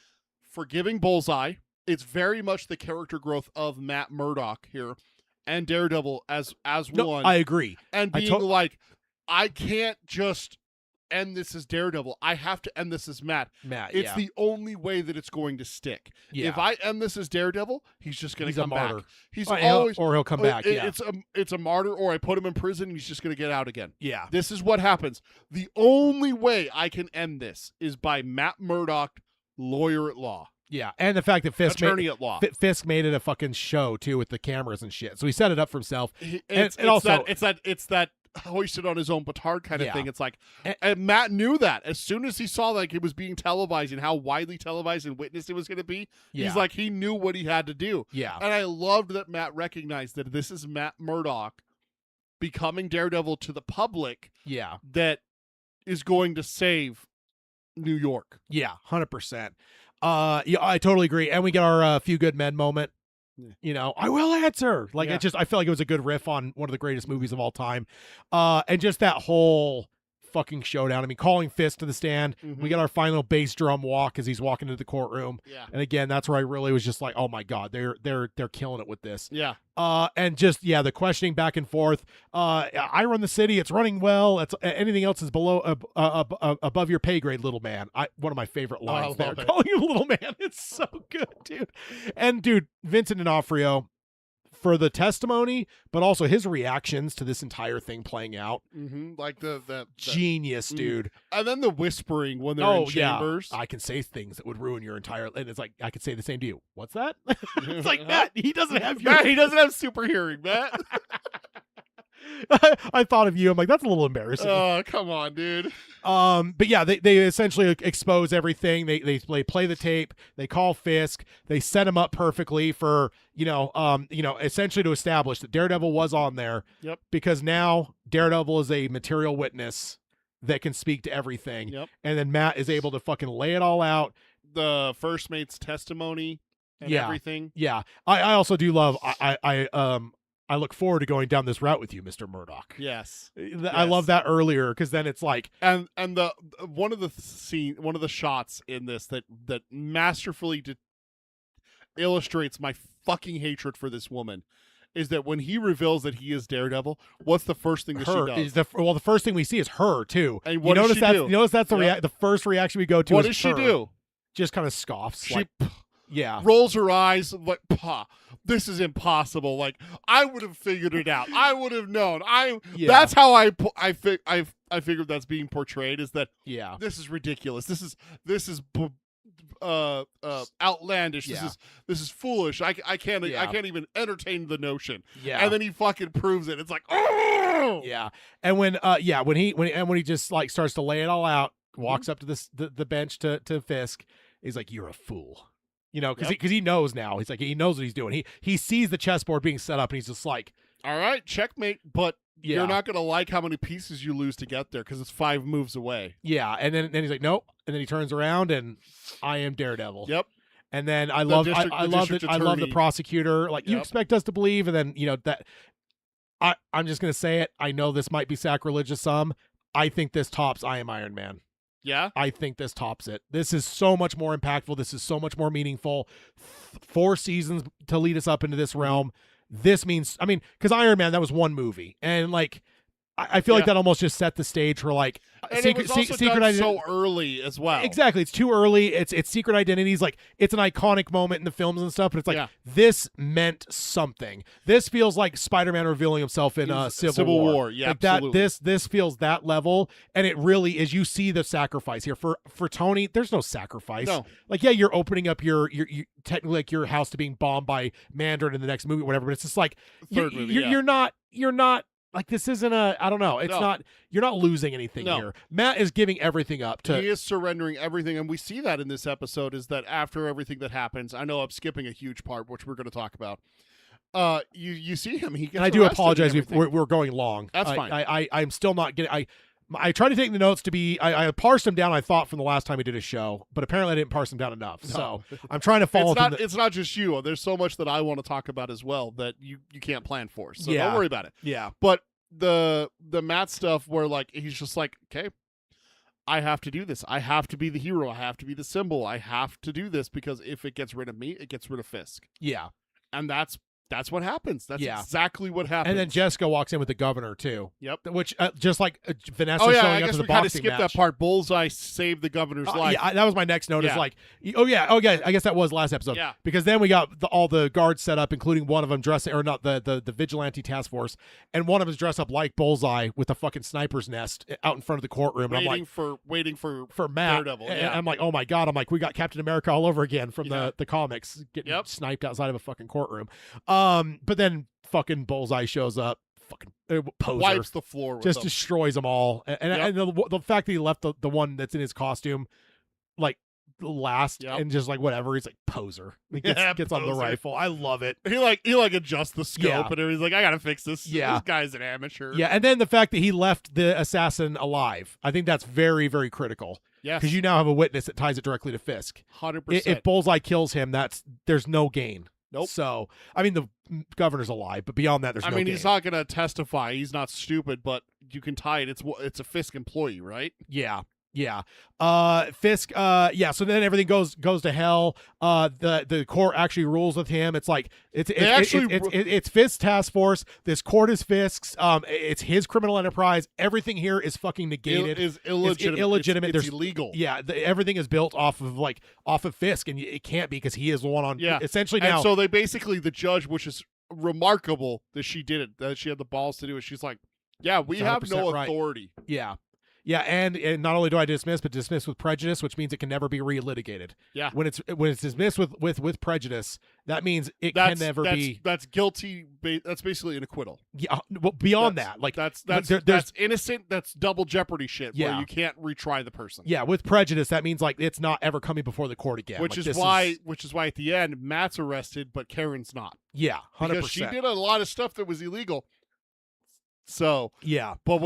forgiving Bullseye. It's very much the character growth of Matt Murdock here. And Daredevil as one. I agree. And being like, I can't just end this as Daredevil. I have to end this as Matt. It's the only way that it's going to stick. Yeah. If I end this as Daredevil, he's just going to come back. He's he'll come back. It's a martyr, or I put him in prison and he's just going to get out again. Yeah. This is what happens. The only way I can end this is by Matt Murdock, lawyer at law. Yeah, and the fact that Fisk made it a fucking show too with the cameras and shit. So he set it up for himself. It's that hoisted on his own petard kind of thing. It's like, and Matt knew that as soon as he saw like it was being televised and how widely televised and witnessed it was going to be. He's like, he knew what he had to do. Yeah, and I loved that Matt recognized that this is Matt Murdock becoming Daredevil to the public. Yeah, that is going to save New York. Yeah, 100%. I totally agree. And we get our Few Good Men moment. I will answer. Like I felt like it was a good riff on one of the greatest movies of all time. And just that whole fucking showdown. I mean, calling Fisk to the stand. We got our final bass drum walk as he's walking into the courtroom. Yeah. And again, that's where I really was just like, oh my God, they're killing it with this. Yeah. And just the questioning back and forth. I run the city. It's running well. It's anything else is below above your pay grade, little man. One of my favorite lines there. Calling him little man. It's so good, dude. And dude, Vincent D'Onofrio for the testimony, but also his reactions to this entire thing playing out. Like the genius, dude. And then the whispering when they're in chambers. I can say things that would ruin your entire. And it's like I could say the same to you. What's that? It's like Matt. He doesn't have Matt. He doesn't have super hearing, Matt. I thought of you. I'm like, that's a little embarrassing. Oh, come on, dude. But yeah, they essentially expose everything. They play the tape. They call Fisk. They set him up perfectly for essentially to establish that Daredevil was on there. Yep. Because now Daredevil is a material witness that can speak to everything. Yep. And then Matt is able to fucking lay it all out. the first mate's testimony and Yeah. everything. Yeah, I also do love. I look forward to going down this route with you, Mr. Murdoch. Yes. I love that earlier because then it's like, And the one of the shots in this that masterfully illustrates my fucking hatred for this woman is that when he reveals that he is Daredevil, what's the first thing that her she does? is the first thing we see is her too. And what you does notice she that's do? you notice that's the Yep. the first reaction we go to. What is does she her. do? Just kind of scoffs. She like, yeah. rolls her eyes like, "Pah, this is impossible. Like I would have figured it out. I would have known. Yeah. That's how I figured that's being portrayed is that Yeah. this is ridiculous. This is outlandish. Yeah. This is foolish. I can't Yeah. I can't even entertain the notion. Yeah. And then he fucking proves it. It's like, oh Yeah. And when he just like starts to lay it all out, walks up to the bench to Fisk, he's like, "You're a fool." You know, because he knows now. He's like, he knows what he's doing. He sees the chessboard being set up, and he's just like, All right, checkmate. But Yeah. you're not gonna like how many pieces you lose to get there because it's 5 moves away. yeah. And then he's like, "Nope." And then he turns around, and I am Daredevil. Yep. And then I The love district- I the love district I love the attorney. prosecutor. Like, you Yep. expect us to believe, and then that I'm just gonna say it. I know this might be sacrilegious. I think this tops I Am Iron Man. Yeah. I think this tops it. This is so much more impactful. This is so much more meaningful. 4 seasons to lead us up into this realm. This means, because Iron Man, that was one movie, and like I feel like Yeah. that almost just set the stage for like And it was also done Identity. so early as well. Exactly, it's too early. It's Secret Identities. Like, it's an iconic moment in the films and stuff, but it's like, Yeah. this meant something. This feels like Spider-Man revealing himself in Civil War. Yeah, like absolutely. This feels that level, and it really is. You see the sacrifice here for Tony. There's no sacrifice. No. Like, yeah, you're opening up your technically like your house to being bombed by Mandarin in the next movie, or whatever. But it's just like Third movie, you're not. Like, this isn't I don't know. It's No. not. You're not losing anything No. here. Matt is giving everything up to. He is surrendering everything, and we see that in this episode. Is that after everything that happens? I know I'm skipping a huge part, which we're going to talk about. You see him. He gets And I do arrested apologize. and everything. We're going long. That's fine. I'm still not getting. I tried to take the notes to be. I parsed them down. I thought from the last time we did a show, but apparently I didn't parse them down enough. So I'm trying to follow. It's not just you. There's so much that I want to talk about as well that you can't plan for. So Yeah. don't worry about it. Yeah. But the Matt stuff where like he's just like, okay, I have to do this. I have to be the hero. I have to be the symbol. I have to do this because if it gets rid of me, it gets rid of Fisk. Yeah. And that's what happens. That's Yeah. exactly what happens. And then Jessica walks in with the governor too. Yep. Which just like Vanessa Oh yeah, showing I up guess to the we kind of boxing skipped match. that part. Bullseye saved the governor's life. Yeah, that was my next note. Is Yeah. like, oh yeah, I guess that was last episode. Yeah. Because then we got all the guards set up, including one of them dressing, or not the vigilante task force, and one of them is dressed up like Bullseye with a fucking sniper's nest out in front of the courtroom. And I'm like, waiting for Matt. Daredevil. And Yeah. I'm like, oh my god. I'm like, we got Captain America all over again from Yeah. the comics, getting Yep. sniped outside of a fucking courtroom. But then fucking Bullseye shows up, fucking poser. Wipes the floor with Just them. destroys them all, and the fact that he left the one that's in his costume like last, Yep. and just like whatever, he's like poser. He gets on the Poser. rifle. I love it. He adjusts the scope Yeah. and he's like, I gotta fix this. Yeah. This guy's an amateur. Yeah, and then the fact that he left the assassin alive, I think that's very, very critical, Yes. because you now have a witness that ties it directly to Fisk. 100%. If Bullseye kills him, there's no gain. Nope. So the governor's alive, but beyond that, there's no gain. he's not gonna testify. He's not stupid, but you can tie it. It's a Fisk employee, right? Yeah. Fisk. So then everything goes to hell. The court actually rules with him. It's like it's Fisk's task force. This court is Fisk's. It's his criminal enterprise. Everything here is fucking negated. Is illegitimate. It's illegitimate. It's There's illegal. Yeah, everything is built off of Fisk, and it can't be, because he is the one on. Yeah. Essentially And now. so they basically, the judge, which is remarkable that she did it, that she had the balls to do it. She's like, yeah, we have no 100% right. authority. Yeah. And not only do I dismiss, but dismiss with prejudice, which means it can never be relitigated. Yeah. When it's dismissed with prejudice, that means it can never be. That's guilty. That's basically an acquittal. Yeah. Well, beyond That's- that, like That's there's innocent. That's double jeopardy shit. Yeah. Where you can't retry the person. yeah, with prejudice, that means like it's not ever coming before the court again. Which Like, is why at the end Matt's arrested, but Karen's not. Yeah, 100%. Because she did a lot of stuff that was illegal. So Yeah. but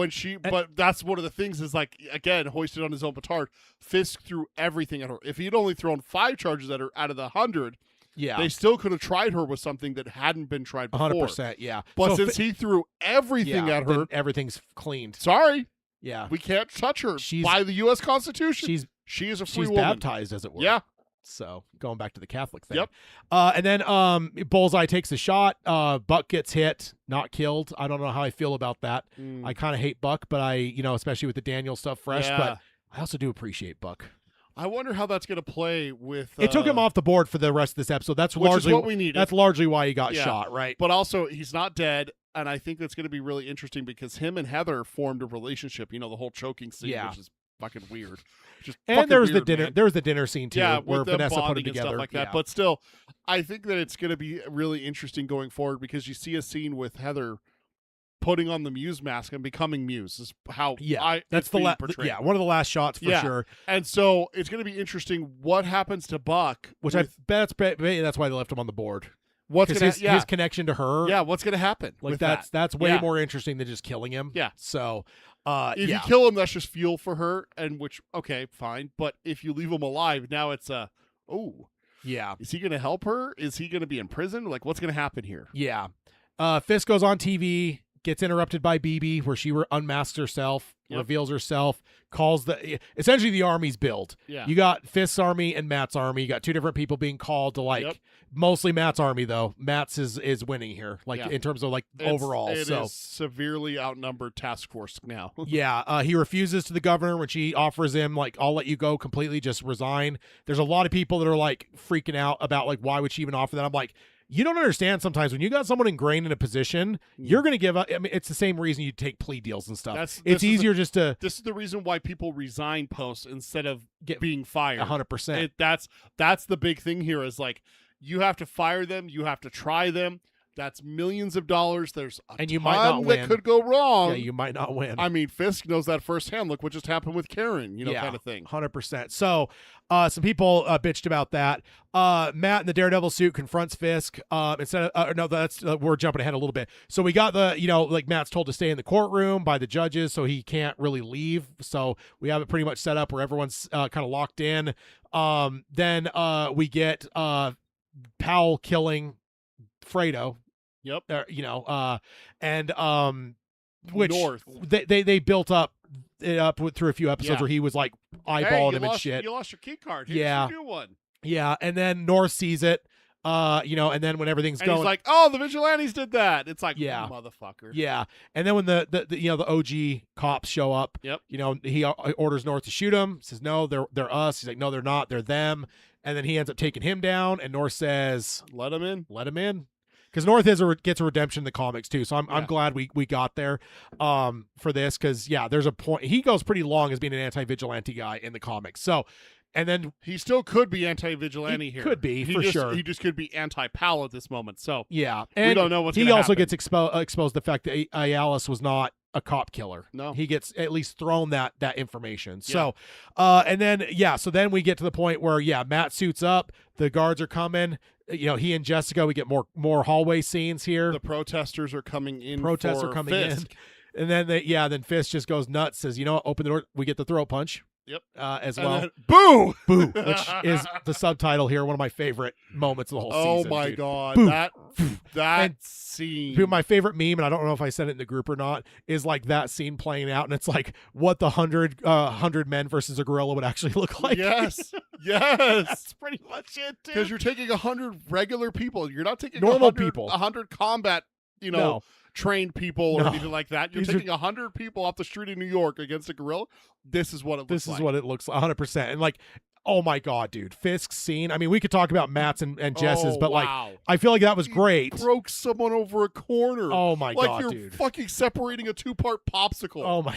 but that's one of the things is like, again, hoisted on his own petard. Fisk threw everything at her. If he'd only thrown 5 charges at her out of the 100, Yeah. they still could have tried her with something that hadn't been tried before. 100%. Yeah. But So since he threw everything at her, then everything's cleaned. sorry, Yeah. we can't touch her She's- by the U.S. Constitution. She is a free she's woman. baptized, as it were. Yeah. So going back to the Catholic thing. Yep. And then Bullseye takes a shot. Buck gets hit, not killed. I don't know how I feel about that. I kind of hate Buck, but especially with the Daniel stuff fresh, Yeah. but I also do appreciate Buck. I wonder how that's going to play with. It took him off the board for the rest of this episode. That's which largely is what we needed. That's largely why he got Yeah. shot, right? But also, he's not dead, and I think that's going to be really interesting because him and Heather formed a relationship. The whole choking scene, Yeah. which is fucking weird. Just And fucking there was weird, the dinner. man. There was the dinner scene too, Yeah, where with them Vanessa put bonding it and together. stuff like that. Yeah. But still, I think that it's going to be really interesting going forward because you see a scene with Heather putting on the Muse mask and becoming Muse. Is how that's it's the being portrayed. one of the last shots for sure. And so it's going to be interesting what happens to Buck. Which I bet that's why they left him on the board. What's going to his connection to her. Yeah, what's going to happen? Like with that's way Yeah. more interesting than just killing him. Yeah. So if you kill him, that's just fuel for her, and which okay, fine. But if you leave him alive, now it's yeah. is he going to help her? Is he going to be in prison? Like, what's going to happen here? Yeah. Fisk goes on TV, gets interrupted by BB, where she unmasks herself, reveals herself, calls essentially the army's build. Yeah. You got Fisk's army and Matt's army. You got two different people being called to mostly Matt's army though. Matt's is winning here, in terms of overall. It so is severely outnumbered task force now. yeah, he refuses to the governor when she offers him I'll let you go completely, just resign. There's a lot of people that are freaking out about why would she even offer that. I'm like, you don't understand sometimes when you got someone ingrained in a position, you're going to give up. I mean, it's the same reason you take plea deals and stuff. It's easier just to. This is the reason why people resign posts instead of being fired. 100%. That's the big thing here is you have to fire them. You have to try them. That's millions of dollars. There's a and you ton might not win. that could go wrong. Yeah, you might not win. I mean, Fisk knows that firsthand. Look what just happened with Karen, kind of thing. 100%. So, some people bitched about that. Matt in the Daredevil suit confronts Fisk. Instead of no, that's we're jumping ahead a little bit. So we got the Matt's told to stay in the courtroom by the judges, so he can't really leave. So we have it pretty much set up where everyone's kind of locked in. Then we get Powell killing Fredo. Yep. And which North. they built up it up through a few episodes where he was eyeballing him and shit. You lost your key card. Here's Yeah. your new one. Yeah, and then North sees it. And then when everything's And going, he's like, "Oh, the vigilantes did that." It's like, Yeah. motherfucker. yeah, and then when the OG cops show up, Yep. He orders North to shoot him. Says no, they're us. He's like, no, they're not. They're them. And then he ends up taking him down. And North says, Let him in. let him in. Because North gets a redemption in the comics too, so I'm glad we got there for this. Because there's a point he goes pretty long as being an anti-vigilante guy in the comics. So, and then He still could be anti-vigilante here. could be, for just, sure. He just could be anti-Pal at this moment. So yeah, and don't know what's he gonna also happen. gets exposed the fact that Alice was not a cop killer. No. He gets at least thrown that information. So, and then so then we get to the point where Matt suits up. The guards are coming. He and Jessica, we get more hallway scenes here. the protesters are coming in. Protests for are coming Fisk. in. And then then Fisk just goes nuts, says, you know what, open the door. We get the throat punch. Yep. As And well. then, boo! Boo, which is the subtitle here. One of my favorite moments of the whole Oh season. my dude. god, Boo. that And scene. Dude, my favorite meme, and I don't know if I said it in the group or not, is that scene playing out, and it's what the 100 men versus a gorilla would actually look like. Yes, That's pretty much it, dude. because you're taking 100 regular people. You're not taking Normal 100, people. 100 combat, No. trained people or No. anything like that. You're These are- taking 100 people off the street in New York against a gorilla. This is what it looks This like. is what it looks like, 100%. And oh my god, dude, Fisk's scene. I mean, we could talk about Matt's and Jess's, but wow. I feel like that was great. Broke someone over a corner. Oh my like god, you're dude. fucking separating a 2-part popsicle. Oh my.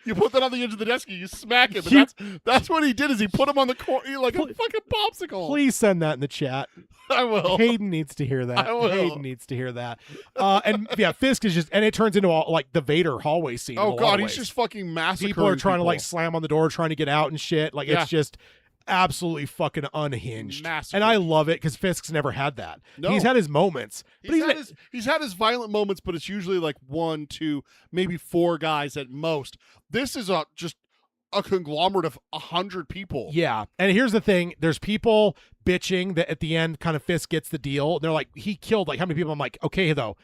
You put that on the edge of the desk and you smack it. But that's what he did. Is he put him on the corner like a fucking popsicle? Please send that in the chat. I will. Hayden needs to hear that. I will. Hayden needs to hear that. And Fisk is just, and it turns into all the Vader hallway scene. Oh in a lot god, of he's ways. just fucking massacring people are trying to people. slam on the door, trying to get out and shit. Yeah. It's just, absolutely fucking unhinged. Massively. And I love it because Fisk's never had that. No. He's had his moments. But He's had his violent moments, but it's usually like 1, 2, maybe 4 guys at most. This is just a conglomerate of 100 people. Yeah. And here's the thing. There's people bitching that at the end kind of Fisk gets the deal. They're like, he killed like how many people? I'm like, okay, though.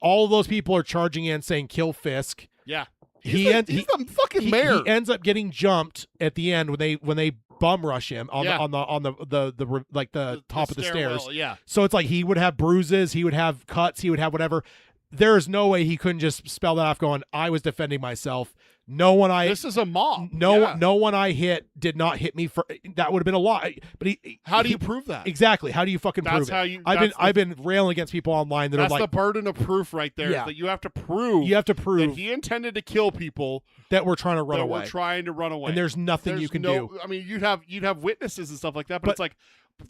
All of those people are charging in saying kill Fisk. Yeah. He's the fucking mayor. He ends up getting jumped at the end when they bum rush him on Yeah. the like the top of the stairwell, stairs. Yeah. So it's like he would have bruises, he would have cuts, he would have whatever. There is no way he couldn't just spell that off going, I was defending myself. No one This is a mob. No one I hit did not hit me for that would have been a lie. But how do you prove that? Exactly. How do you fucking That's prove how it? you- I've been railing against people online that are That's like the burden of proof right there. Yeah. That you have to prove. that he intended to kill people that we're trying to run that away. were trying to run away. And there's nothing you can do. I mean, you'd have witnesses and stuff like that, but it's like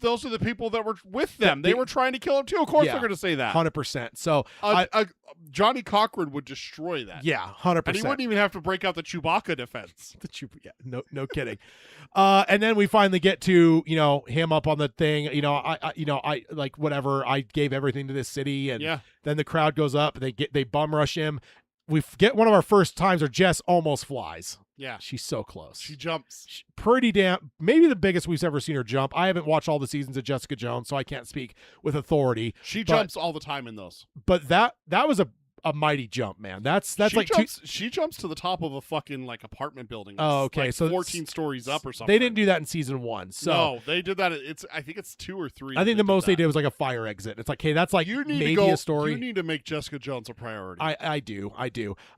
those are the people that were with them. They were trying to kill him too. Of course, they're going to say that. 100%. So Johnny Cochran would destroy that. Yeah, 100%. And he wouldn't even have to break out the Chewbacca defense. No kidding. And then we finally get to him up on the thing. I like whatever. I gave everything to this city, and then the crowd goes up. They bum rush him. We get one of our first times where Jess almost flies. Yeah. She's so close. She jumps. Pretty damn, maybe the biggest we've ever seen her jump. I haven't watched all the seasons of Jessica Jones, so I can't speak with authority. She jumps all the time in those. But that was a mighty jump, man. That's like she jumps to the top of a fucking like apartment building. Oh, okay. Like so 14 stories up or something. They didn't do that in season 1. So no, they did that. I think it's 2 or 3. I think the most they did was like a fire exit. It's like, hey, that's like maybe a story. You need to make Jessica Jones a priority. I do.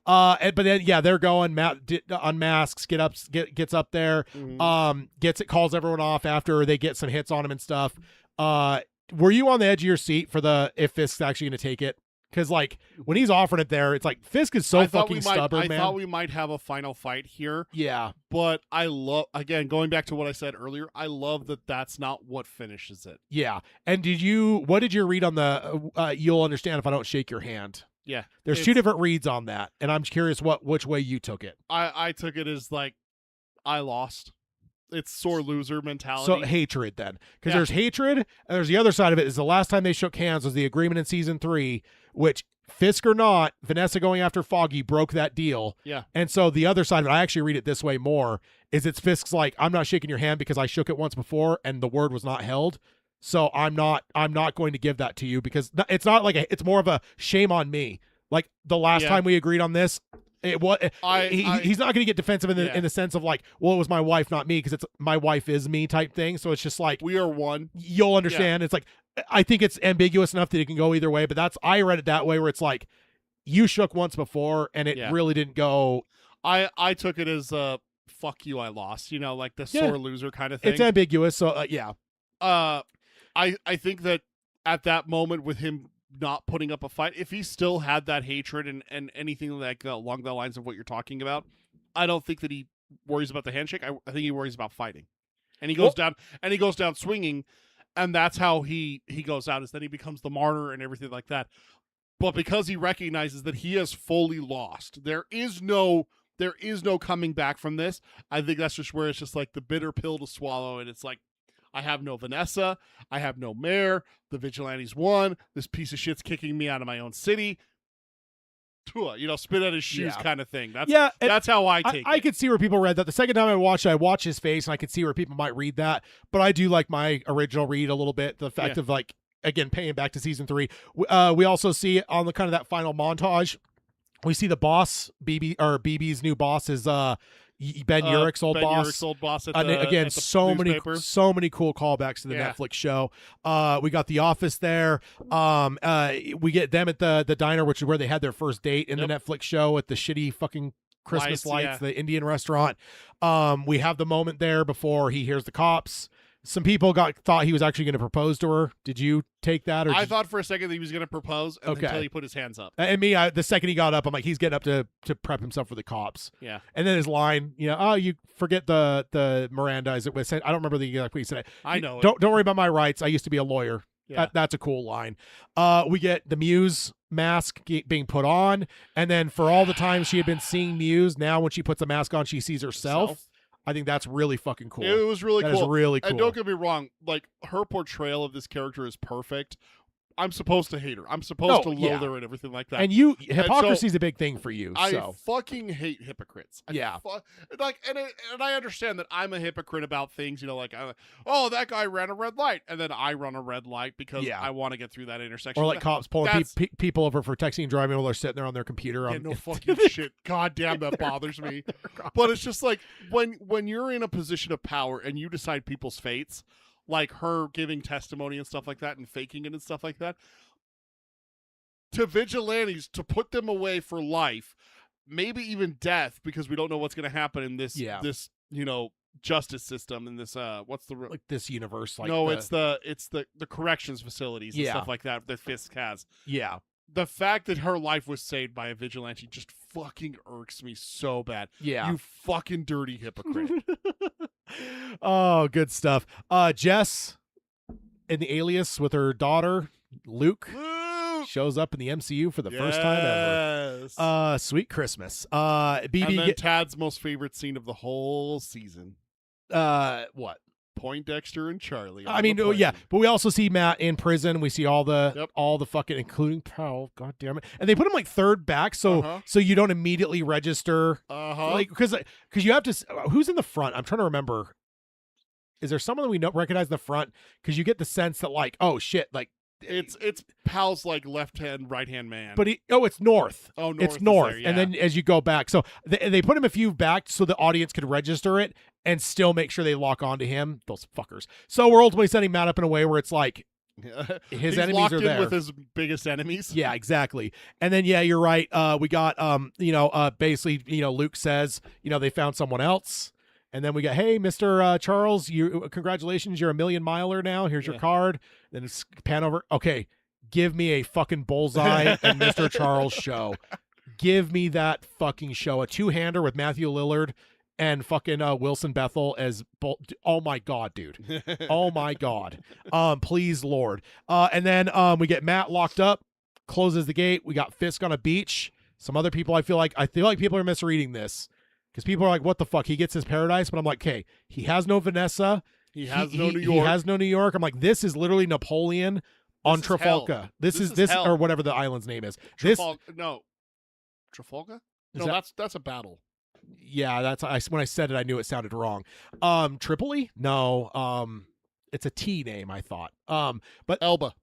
But then they're going. Matt unmasks, gets up there, calls everyone off after they get some hits on him and stuff. Were you on the edge of your seat for if Fisk's actually going to take it? Because like when he's offering it there, it's like Fisk is fucking stubborn, man. I thought we might have a final fight here. Yeah, but I love, again, going back to what I said earlier, I love that that's not what finishes it. Yeah. And what did you read on the? You'll understand if I don't shake your hand. Yeah, there's 2 different reads on that, and I'm curious which way you took it. I took it as like I lost. It's sore loser mentality. So hatred then, because there's hatred, and there's the other side of it. Is the last time they shook hands was the agreement in season 3, which Fisk or not, Vanessa going after Foggy broke that deal. Yeah. And so the other side of it, I actually read it this way more, is it's Fisk's like, I'm not shaking your hand because I shook it once before and the word was not held. So I'm not going to give that to you because it's not like it's more of a shame on me. Like the last time we agreed on this, he's not going to get defensive in the sense of like, well, it was my wife, not me, because it's my wife is me type thing. So it's just like we are one. You'll understand. It's like I think it's ambiguous enough that it can go either way. But I read it that way, where it's like you shook once before and it really didn't go. I took it as fuck you, I lost. Like the sore loser kind of thing. It's ambiguous. So yeah. I think that at that moment with him not putting up a fight, if he still had that hatred and anything like along the lines of what you're talking about, I don't think that he worries about the handshake. I think he worries about fighting, and he goes down swinging, and that's how he goes out, is that he becomes the martyr and everything like that. But because he recognizes that he has fully lost, there is no coming back from this. I think that's just where it's just like the bitter pill to swallow, and it's like, I have no Vanessa. I have no mayor. The vigilantes won. This piece of shit's kicking me out of my own city. Spit at his shoes kind of thing. That's how I take it. I could see where people read that. The second time I watched his face, and I could see where people might read that. But I do like my original read a little bit. The fact of like, again, paying back to season 3. We also see on the kind of that final montage, we see the boss, BB's new boss is Ben Urich's old boss. Urich's old boss Again, so newspaper. many cool callbacks to the Netflix show. We got The Office there. We get them at the diner, which is where they had their first date in the Netflix show at the shitty fucking Christmas lights, the Indian restaurant. We have the moment there before he hears the cops. Some people thought he was actually going to propose to her. Did you take that? I thought for a second that he was going to propose until he put his hands up. And me, the second he got up, I'm like, he's getting up to prep himself for the cops. Yeah. And then his line, you forget the Miranda, as it was said. I don't remember the exact way he said it. I know. Don't worry about my rights. I used to be a lawyer. Yeah. That's a cool line. We get the Muse mask being put on, and then for all the time she had been seeing Muse, now when she puts a mask on, she sees herself. I think that's really fucking cool. It was really That cool. is really cool. And don't get me wrong, like her portrayal of this character is perfect. I'm supposed to hate her. I'm supposed to loathe her and everything like that. And hypocrisy is a big thing for you. I So fucking hate hypocrites. And I understand that I'm a hypocrite about things, like, oh, that guy ran a red light, and then I run a red light because I want to get through that intersection. Or like cops pulling people over for texting and driving while they're sitting there on their computer. No fucking shit. God damn, that bothers me. But it's just like when you're in a position of power and you decide people's fates, like her giving testimony and stuff like that and faking it and stuff like that, to vigilantes to put them away for life, maybe even death, because we don't know what's going to happen in this justice system, in this this universe. Like it's the corrections facilities and stuff like that Fisk has. Yeah. The fact that her life was saved by a vigilante just fucking irks me so bad. Yeah. You fucking dirty hypocrite. Oh, good stuff. Jess in the Alias with her daughter, Luke, shows up in the MCU for the first time ever. Sweet Christmas. BB and then Tad's most favorite scene of the whole season. What? Poindexter and Charlie. I mean, yeah, but we also see Matt in prison. We see all the fucking, including Powell. God damn it! And they put him like third back, so you don't immediately register. Like because you have to. Who's in the front? I'm trying to remember. Is there someone that we don't recognize in the front? Because you get the sense that like, oh shit, like it's Powell's like left hand, right hand man. But it's North. Oh, North. It's North, there, yeah. and then as you go back, so they put him a few back so the audience could register it and still make sure they lock onto him. Those fuckers. So we're ultimately setting Matt up in a way where it's like his enemies locked are in there with his biggest enemies. Yeah, exactly. And then you're right. We got basically Luke says they found someone else. And then we got, hey, Mr. Charles, congratulations, you're a million miler now. Here's your card. Then it's pan over. Okay, give me a fucking Bullseye and Mr. Charles show. Give me that fucking show. A two-hander with Matthew Lillard and fucking Wilson Bethel as oh my god, dude. Oh my god. Please, Lord. And then we get Matt locked up, closes the gate. We got Fisk on a beach. Some other people, I feel like people are misreading this. Because people are like, what the fuck? He gets his paradise. But I'm like, okay, he has no Vanessa. He has no New York. He has no New York. I'm like, this is literally Napoleon on Trafalgar. This is or whatever the island's name is. No. Trafalgar? No, that's a battle. Yeah, when I said it, I knew it sounded wrong. Tripoli? No. It's a T name, I thought. But Elba.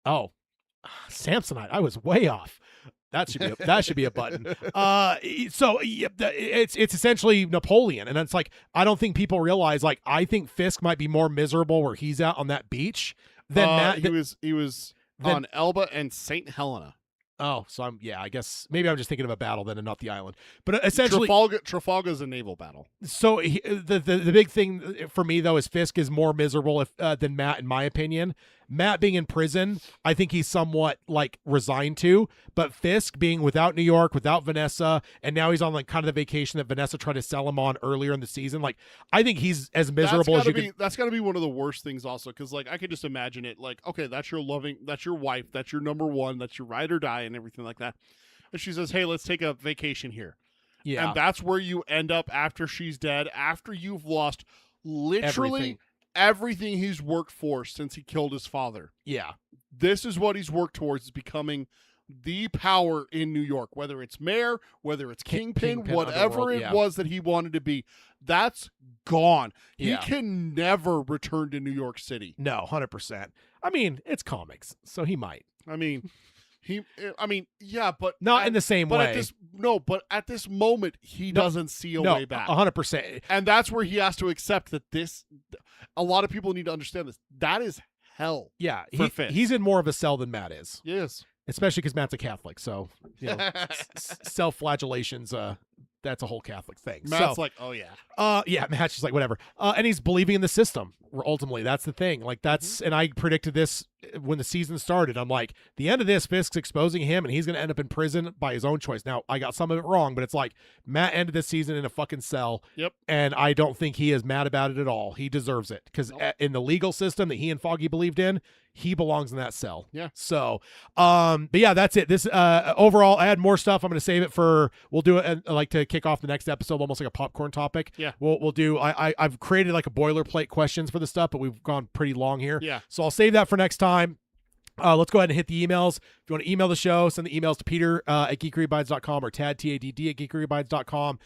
Oh. Samsonite. I was way off. That should be a button. So it's essentially Napoleon, and it's like I don't think people realize. Like I think Fisk might be more miserable where he's out on that beach than Matt. He was on Elba and St. Helena. Oh, so I guess maybe I'm just thinking of a battle then and not the island. But essentially, Trafalgar's a naval battle. So the big thing for me though is Fisk is more miserable than Matt, in my opinion. Matt being in prison, I think he's somewhat like resigned to, but Fisk being without New York, without Vanessa, and now he's on like kind of the vacation that Vanessa tried to sell him on earlier in the season. Like I think he's as miserable as you can. That's got to be one of the worst things also, because like I could just imagine it. Like okay, that's your wife, that's your number one, that's your ride or die, and everything like that. And she says, "Hey, let's take a vacation here." Yeah, and that's where you end up after she's dead, after you've lost literally everything he's worked for since he killed his father. Yeah. This is what he's worked towards, is becoming the power in New York, whether it's mayor, whether it's kingpin whatever it was that he wanted to be. That's gone. Yeah. He can never return to New York City. No, 100%. I mean, it's comics, so he might. Yeah, but not in the same way. But at this moment, he doesn't see a way back. 100%. And that's where he has to accept that a lot of people need to understand this. That is hell. Yeah, he's in more of a cell than Matt is. Yes. Especially because Matt's a Catholic, so self-flagellation's that's a whole Catholic thing. Matt's like, oh yeah. Matt's just like whatever. And he's believing in the system. Ultimately, that's the thing. Like that's and I predicted this when the season started. I'm like, the end of this, Fisk's exposing him, and he's going to end up in prison by his own choice. Now, I got some of it wrong, but it's like Matt ended this season in a fucking cell. Yep. And I don't think he is mad about it at all. He deserves it because in the legal system that he and Foggy believed in, he belongs in that cell. Yeah. So, but yeah, that's it. This overall, I had more stuff. I'm going to save it for. We'll do it like to kick off the next episode, almost like a popcorn topic. Yeah. We'll do. I've created like a boilerplate questions for the stuff, but we've gone pretty long here. Yeah. So I'll save that for next time. Let's go ahead and hit the emails. If you want to email the show, send the emails to Peter at geekeryabides.com or Tad, T-A-D-D, at geekeryabides.com.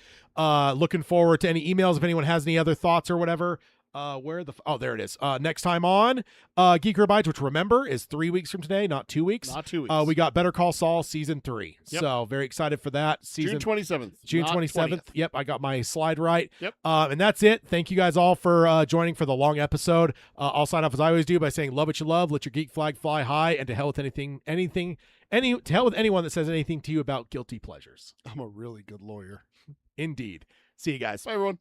Looking forward to any emails if anyone has any other thoughts or whatever. There it is. Next time on Geekery Abides, which remember is 3 weeks from today, not 2 weeks. Not 2 weeks. We got Better Call Saul season 3. Yep. So very excited for that. June 27th. June not 27th. 20th. Yep, I got my slide right. Yep. And that's it. Thank you guys all for joining for the long episode. I'll sign off as I always do by saying love what you love, let your geek flag fly high, and to hell with to hell with anyone that says anything to you about guilty pleasures. I'm a really good lawyer. Indeed. See you guys. Bye, everyone.